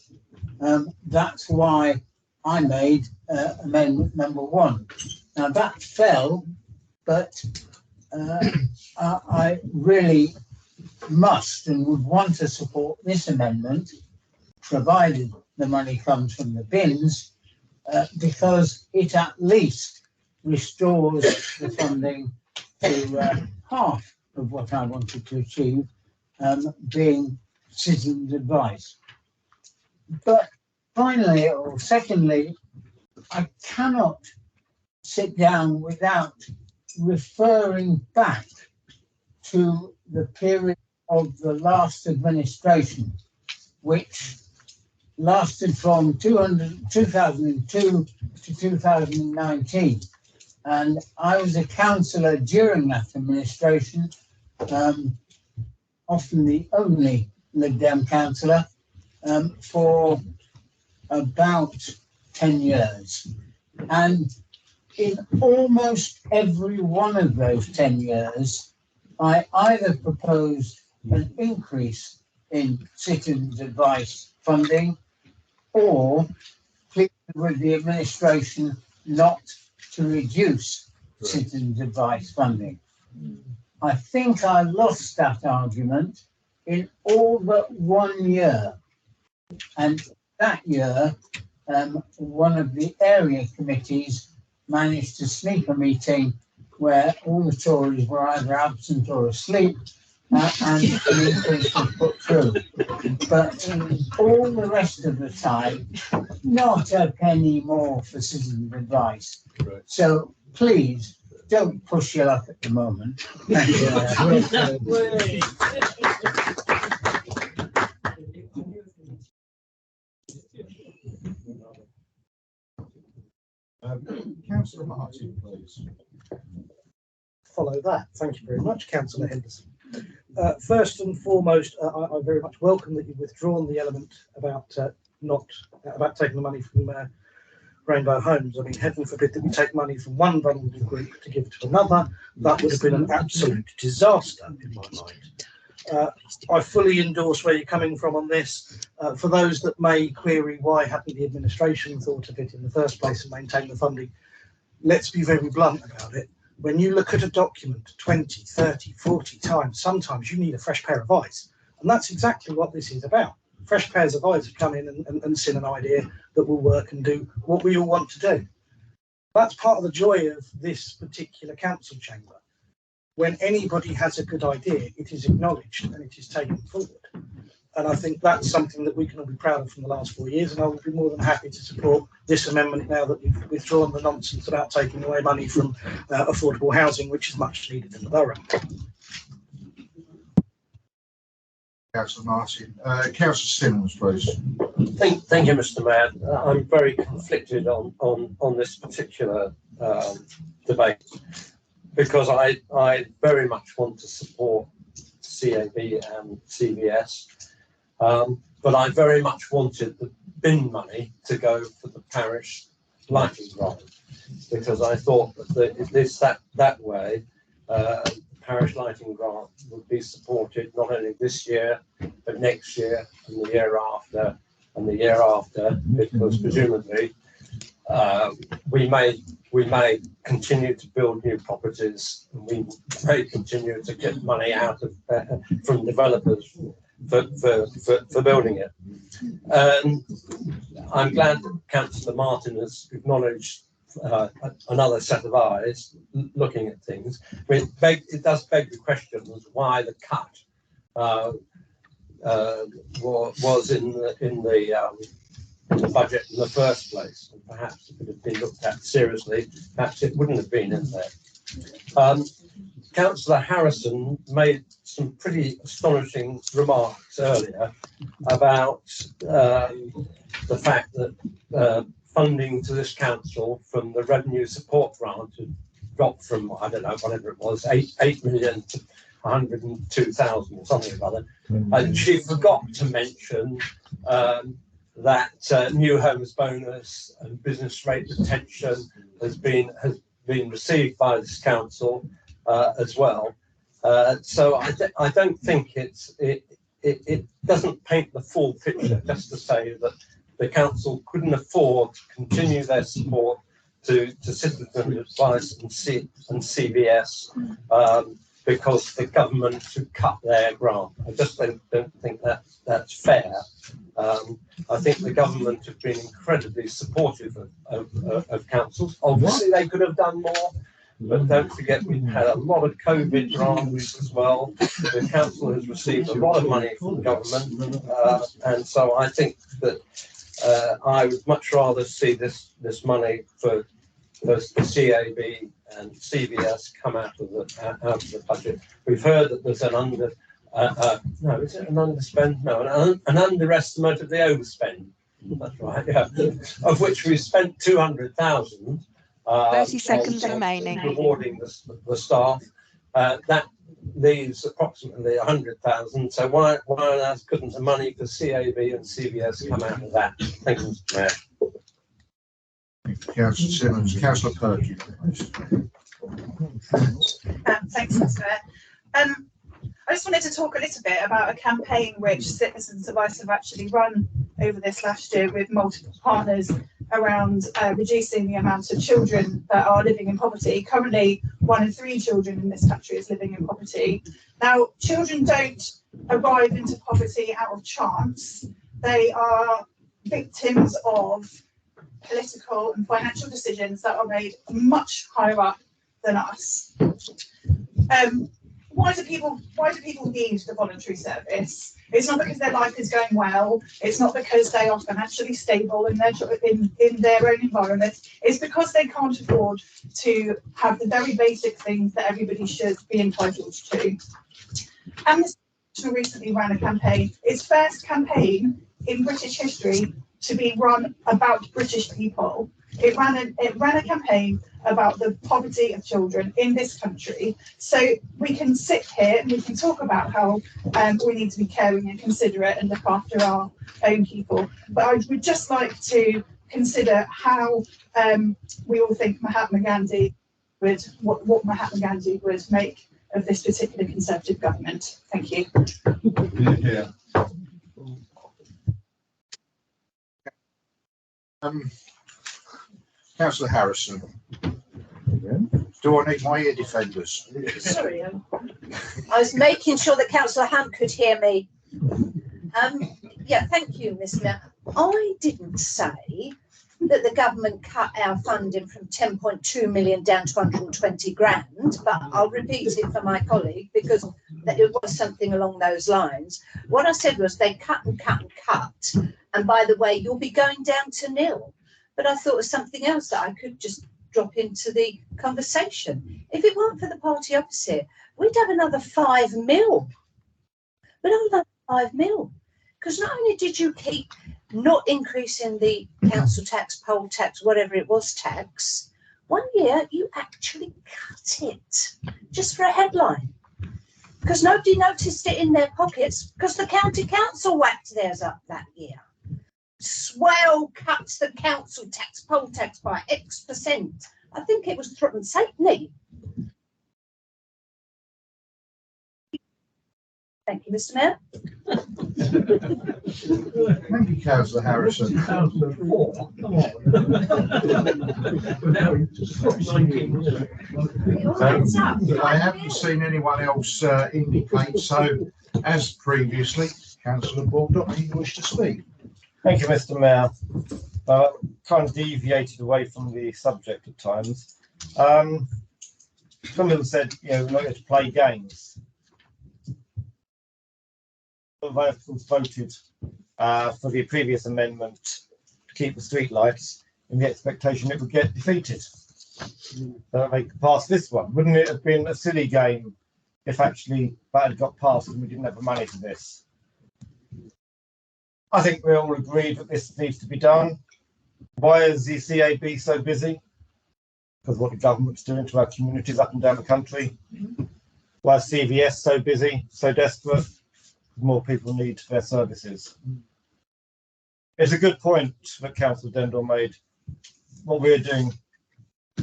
That's why I made amendment number 1. Now that fell, but I really must and would want to support this amendment, provided the money comes from the bins, because it at least restores the funding to half of what I wanted to achieve, being citizens' advice. But finally, or secondly, I cannot sit down without referring back to the period of the last administration, which lasted from 2002 to 2019. And I was a councillor during that administration, often the only Lib Dem councillor, for about 10 years. And in almost every one of those 10 years, I either proposed an increase in citizens' advice funding or pleaded with the administration not to reduce citizens' advice funding. I think I lost that argument in all but 1 year. And that year, one of the area committees managed to sneak a meeting where all the Tories were either absent or asleep, and the increase was put through. But all the rest of the time, not a penny more for citizens' advice. Right. So please don't push your luck at the moment. Thank you. Councillor Martin, please. Follow that. Thank you very much, Councillor Henderson. First and foremost, I very much welcome that you've withdrawn the element about taking the money from Rainbow Homes. I mean, heaven forbid that we take money from one vulnerable group to give to another. That would have been an absolute disaster in my mind. I fully endorse where you're coming from on this. For those that may query why hadn't the administration thought of it in the first place and maintained the funding, let's be very blunt about it. When you look at a document 20, 30, 40 times, sometimes you need a fresh pair of eyes. And that's exactly what this is about. Fresh pairs of eyes have come in and seen an idea that will work and do what we all want to do. That's part of the joy of this particular council chamber. When anybody has a good idea, it is acknowledged and it is taken forward. And I think that's something that we can all be proud of from the last 4 years. And I would be more than happy to support this amendment now that we've withdrawn the nonsense about taking away money from affordable housing, which is much needed in the borough. Councillor Martin. Councillor Simmons, please. Thank you, Mr. Mayor. I'm very conflicted on this particular debate because I very much want to support CAB and CVS, but I very much wanted the bin money to go for the parish lighting grant because I thought that at least that way parish lighting grant would be supported not only this year but next year and the year after and the year after, because presumably we may continue to build new properties and we may continue to get money out of from developers for building it. I'm glad that Councillor Martin has acknowledged another set of eyes looking at things. I mean, it does beg the question as why the cut was in the budget in the first place. And perhaps if it had been looked at seriously, perhaps it wouldn't have been in there. Councillor Harrison made some pretty astonishing remarks earlier about the fact that funding to this council from the revenue support grant had dropped from, I don't know, whatever it was, 8 million to 102,000 or something or other. And she forgot to mention that new homes bonus and business rate retention has been received by this council as well. So I don't think it doesn't paint the full picture just to say that the council couldn't afford to continue their support to Citizens Advice and CVS because the government should cut their grant. I just don't think that's fair. I think the government have been incredibly supportive of councils. Obviously, they could have done more, but don't forget we've had a lot of COVID grants as well. The council has received a lot of money from the government, and so I think that I would much rather see this money for the CAB and CVS come out of the budget. We've heard that there's an no, is it an underspend? No, an underestimate of the overspend. That's right, yeah. Of which we spent 200,000. 30 seconds remaining. Rewarding the staff. That leaves approximately 100,000. So why on earth couldn't the money for CAB and CVS come out of that? Thank you, Mr. Mayor. Councillor Simmons. Councillor Perkin. Thanks, Mr. Mayor. I just wanted to talk a little bit about a campaign which Citizens Advice have actually run over this last year with multiple partners around reducing the amount of children that are living in poverty. Currently, 1 in 3 children in this country is living in poverty. Now, children don't arrive into poverty out of chance. They are victims of political and financial decisions that are made much higher up than us. Why do people need the voluntary service? It's not because their life is going well. It's not because they are financially stable in their own environment. It's because they can't afford to have the very basic things that everybody should be entitled to. Amnesty International recently ran a campaign, its first campaign in British history to be run about British people. It ran a campaign about the poverty of children in this country. So we can sit here and we can talk about how we need to be caring and considerate and look after our own people. But I would just like to consider how we all think Mahatma Gandhi what Mahatma Gandhi would make of this particular Conservative government. Thank you. Yeah. Councillor Harrison. Do I need my ear defenders? Sorry, I was making sure that Councillor Hunt could hear me. Yeah, thank you, Miss Mayor. I didn't say that the government cut our funding from 10.2 million down to 120 grand, but I'll repeat it for my colleague because it was something along those lines. What I said was they cut and cut and cut, and by the way, you'll be going down to nil. But I thought of something else that I could just drop into the conversation. If it weren't for the party opposite, we'd have another 5 mil. We'd have another 5 mil. Because not only did you keep not increasing the council tax, poll tax, whatever it was tax, one year you actually cut it just for a headline. Because nobody noticed it in their pockets because the county council whacked theirs up that year. Swell cuts the council tax, poll tax by X%. I think it was Threatened Satany. Thank you, Mr. Mayor. Thank you, Councillor Harrison. I haven't seen anyone else indicate, so as previously, Councillor Baldock, you wish to speak. Thank you, Mr. Mayor. Kind of deviated away from the subject at times. Some of them said, we're not here to play games. Voters voted for the previous amendment to keep the street lights in the expectation it would get defeated. So they could pass this one. Wouldn't it have been a silly game if actually that had got passed and we didn't have the money for this? I think we all agreed that this needs to be done. Why is the CAB so busy? Because what the government's doing to our communities up and down the country. Why is CVS so busy, so desperate? More people need their services. It's a good point that Councillor Dendell made. What we're doing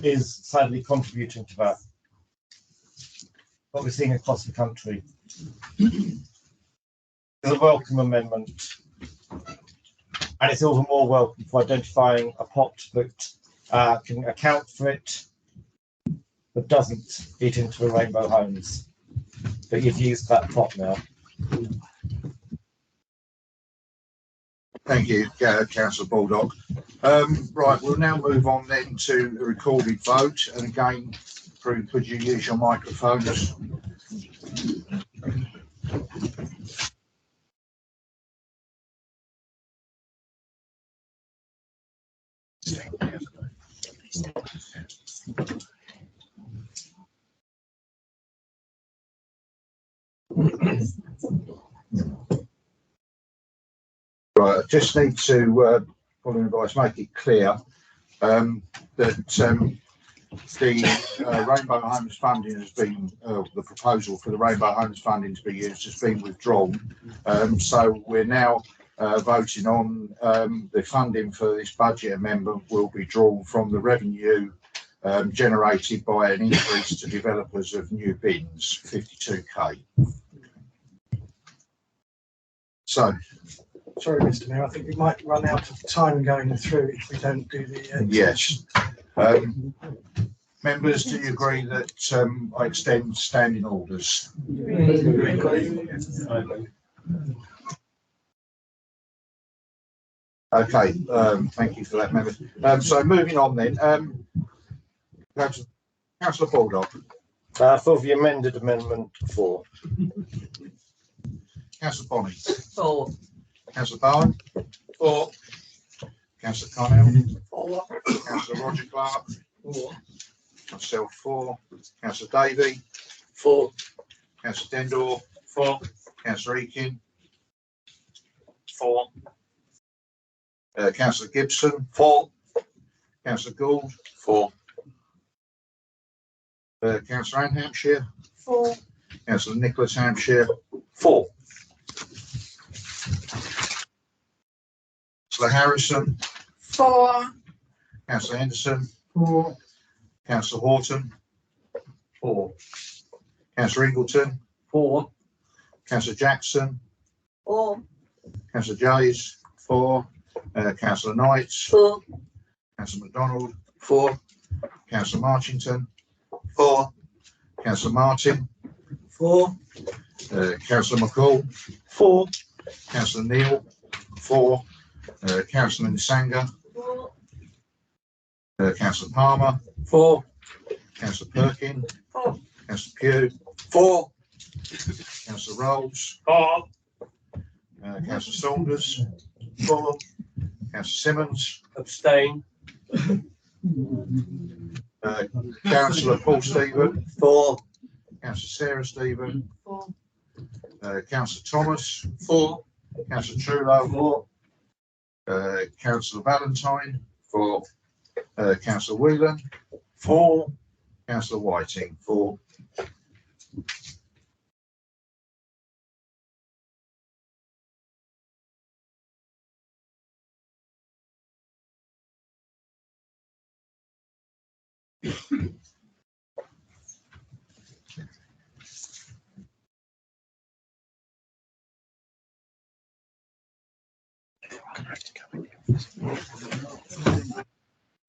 is sadly contributing to that. What we're seeing across the country is a welcome amendment, and it's even more welcome for identifying a pot that can account for it, but doesn't eat into the Rainbow Homes. But you've used that pot now. Thank you, Councillor Baldock. Right, we'll now move on then to the recorded vote. And again, could you use your microphones? Right, I just need to, following advice, make it clear that the Rainbow Homes funding has been, the proposal for the Rainbow Homes funding to be used has been withdrawn. So we're now voting on the funding for this budget amendment will be drawn from the revenue generated by an increase to developers of new bins, 52k. So. Sorry, Mr. Mayor, I think we might run out of time going through if we don't do the. Yes. Members, do you agree that I extend standing orders? Okay, thank you for that, members. So moving on then, Councillor Baldock. For the amended amendment 4. Councillor Bonney. 4. Councillor Bowen. 4. Councillor Connell. 4. Councillor Roger Clark. 4. Myself 4. Councillor Davey. 4. Councillor Dendell. 4. Councillor Eakin. 4. Councillor Gibson. 4. Councillor Gould. 4. Councillor Anne Hampshire. 4. Councillor Nicholas Hampshire. 4. Councillor Harrison. 4. Councillor Henderson. 4. Councillor Horton. 4. Councillor Ingleton. 4. Councillor Jackson. 4. Councillor Jays. 4. Councillor Knights. 4. Councillor MacDonald. 4. Councillor Marchington. 4. Councillor Martin. 4. Councillor McCall. 4. Councillor Neal. 4. Councillor Nisanga. 4. Councillor Palmer. 4. Councillor Perkin. 4. Councillor Pugh. 4. Councillor Rolls. 4. Councillor Saunders. 4. Councillor Simmons. Abstain. Councillor Paul Stephen. 4. Councillor Sarah Stephen. 4. Councillor Thomas. 4. Councillor Trudeau. 4. Councillor Valentine. 4. Councillor Whelan. 4. Councillor Whiting. 4.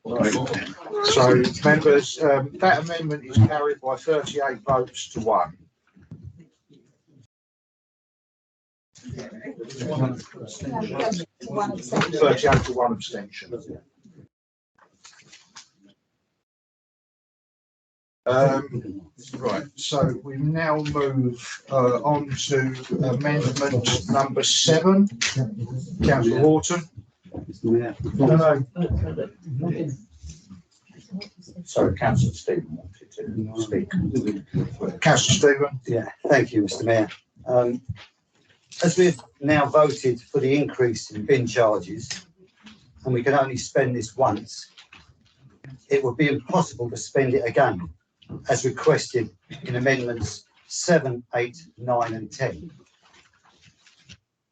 Right. So, members, that amendment is carried by 38 votes to 1. One abstention. 38 to 1 abstention. Right, so we now move on to amendment number 7. Councillor Horton. No. Sorry, Councillor Stephen wanted to speak. Councillor Stephen. Yeah, thank you, Mr. Mayor. As we've now voted for the increase in bin charges, and we can only spend this once, it would be impossible to spend it again, as requested in amendments 7, 8, 9 and 10.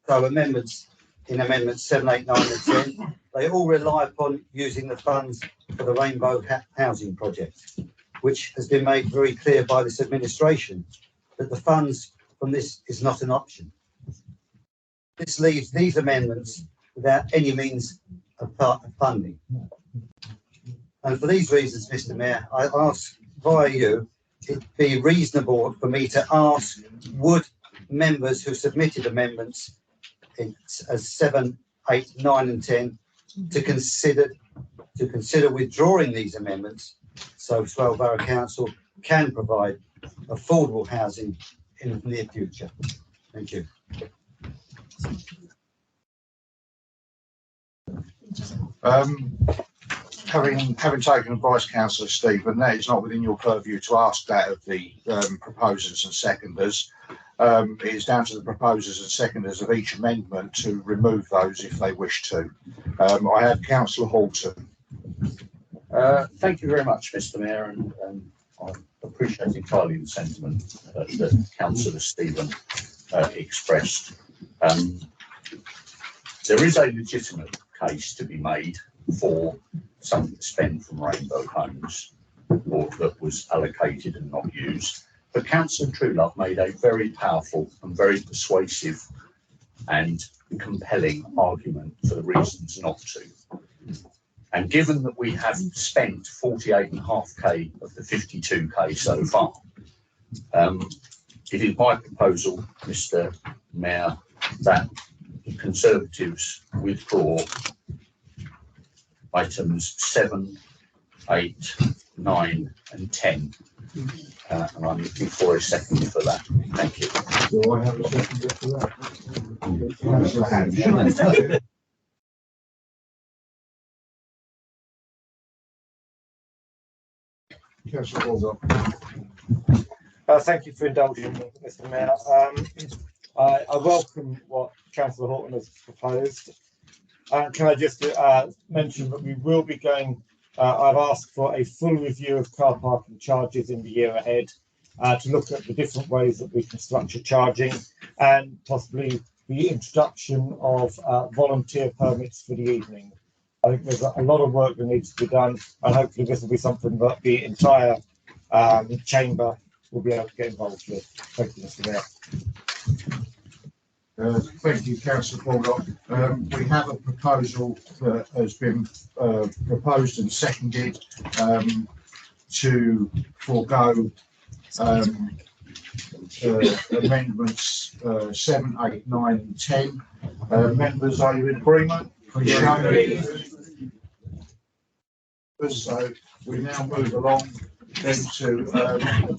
So amendments 7, 8, 9 and 10, they all rely upon using the funds for the Rainbow Housing Project, which has been made very clear by this administration that the funds from this is not an option. This leaves these amendments without any means of funding. And for these reasons, Mr. Mayor, I ask via you, it'd be reasonable for me to ask, would members who submitted amendments as 7, 8, 9 and 10 to consider withdrawing these amendments so Swale Borough Council can provide affordable housing in the near future. Thank you. Having taken advice, Councillor Stephen, that is not within your purview to ask that of the proposers and seconders. It is down to the proposers and seconders of each amendment to remove those if they wish to. I have Councillor Horton. Thank you very much, Mr. Mayor, and I appreciate entirely the sentiment that Councillor Stephen expressed. There is a legitimate case to be made for some spend from Rainbow Homes, or that was allocated and not used. But Councillor Truelove made a very powerful and very persuasive and compelling argument for the reasons not to. And given that we have spent 48.5k of the 52k so far, it is my proposal, Mr. Mayor, that the Conservatives withdraw items 7, 8, 9 and 10. And I'm looking for a second for that. Thank you. Do I have a second for that? Councillor Hand. Councillor Baldock. Thank you for indulging me, Mr. Mayor. I welcome what Councillor Horton has proposed. Can I just mention that we will be going, I've asked for a full review of car parking charges in the year ahead to look at the different ways that we can structure charging and possibly the introduction of volunteer permits for the evening. I think there's a lot of work that needs to be done, and hopefully this will be something that the entire chamber will be able to get involved with. Thank you, Mr. Mayor. Thank you, Councillor Baldock. We have a proposal that has been proposed and seconded to forego amendments 7, 8, 9 and 10. Members, are you in agreement? Please show me. members. So we now move along then to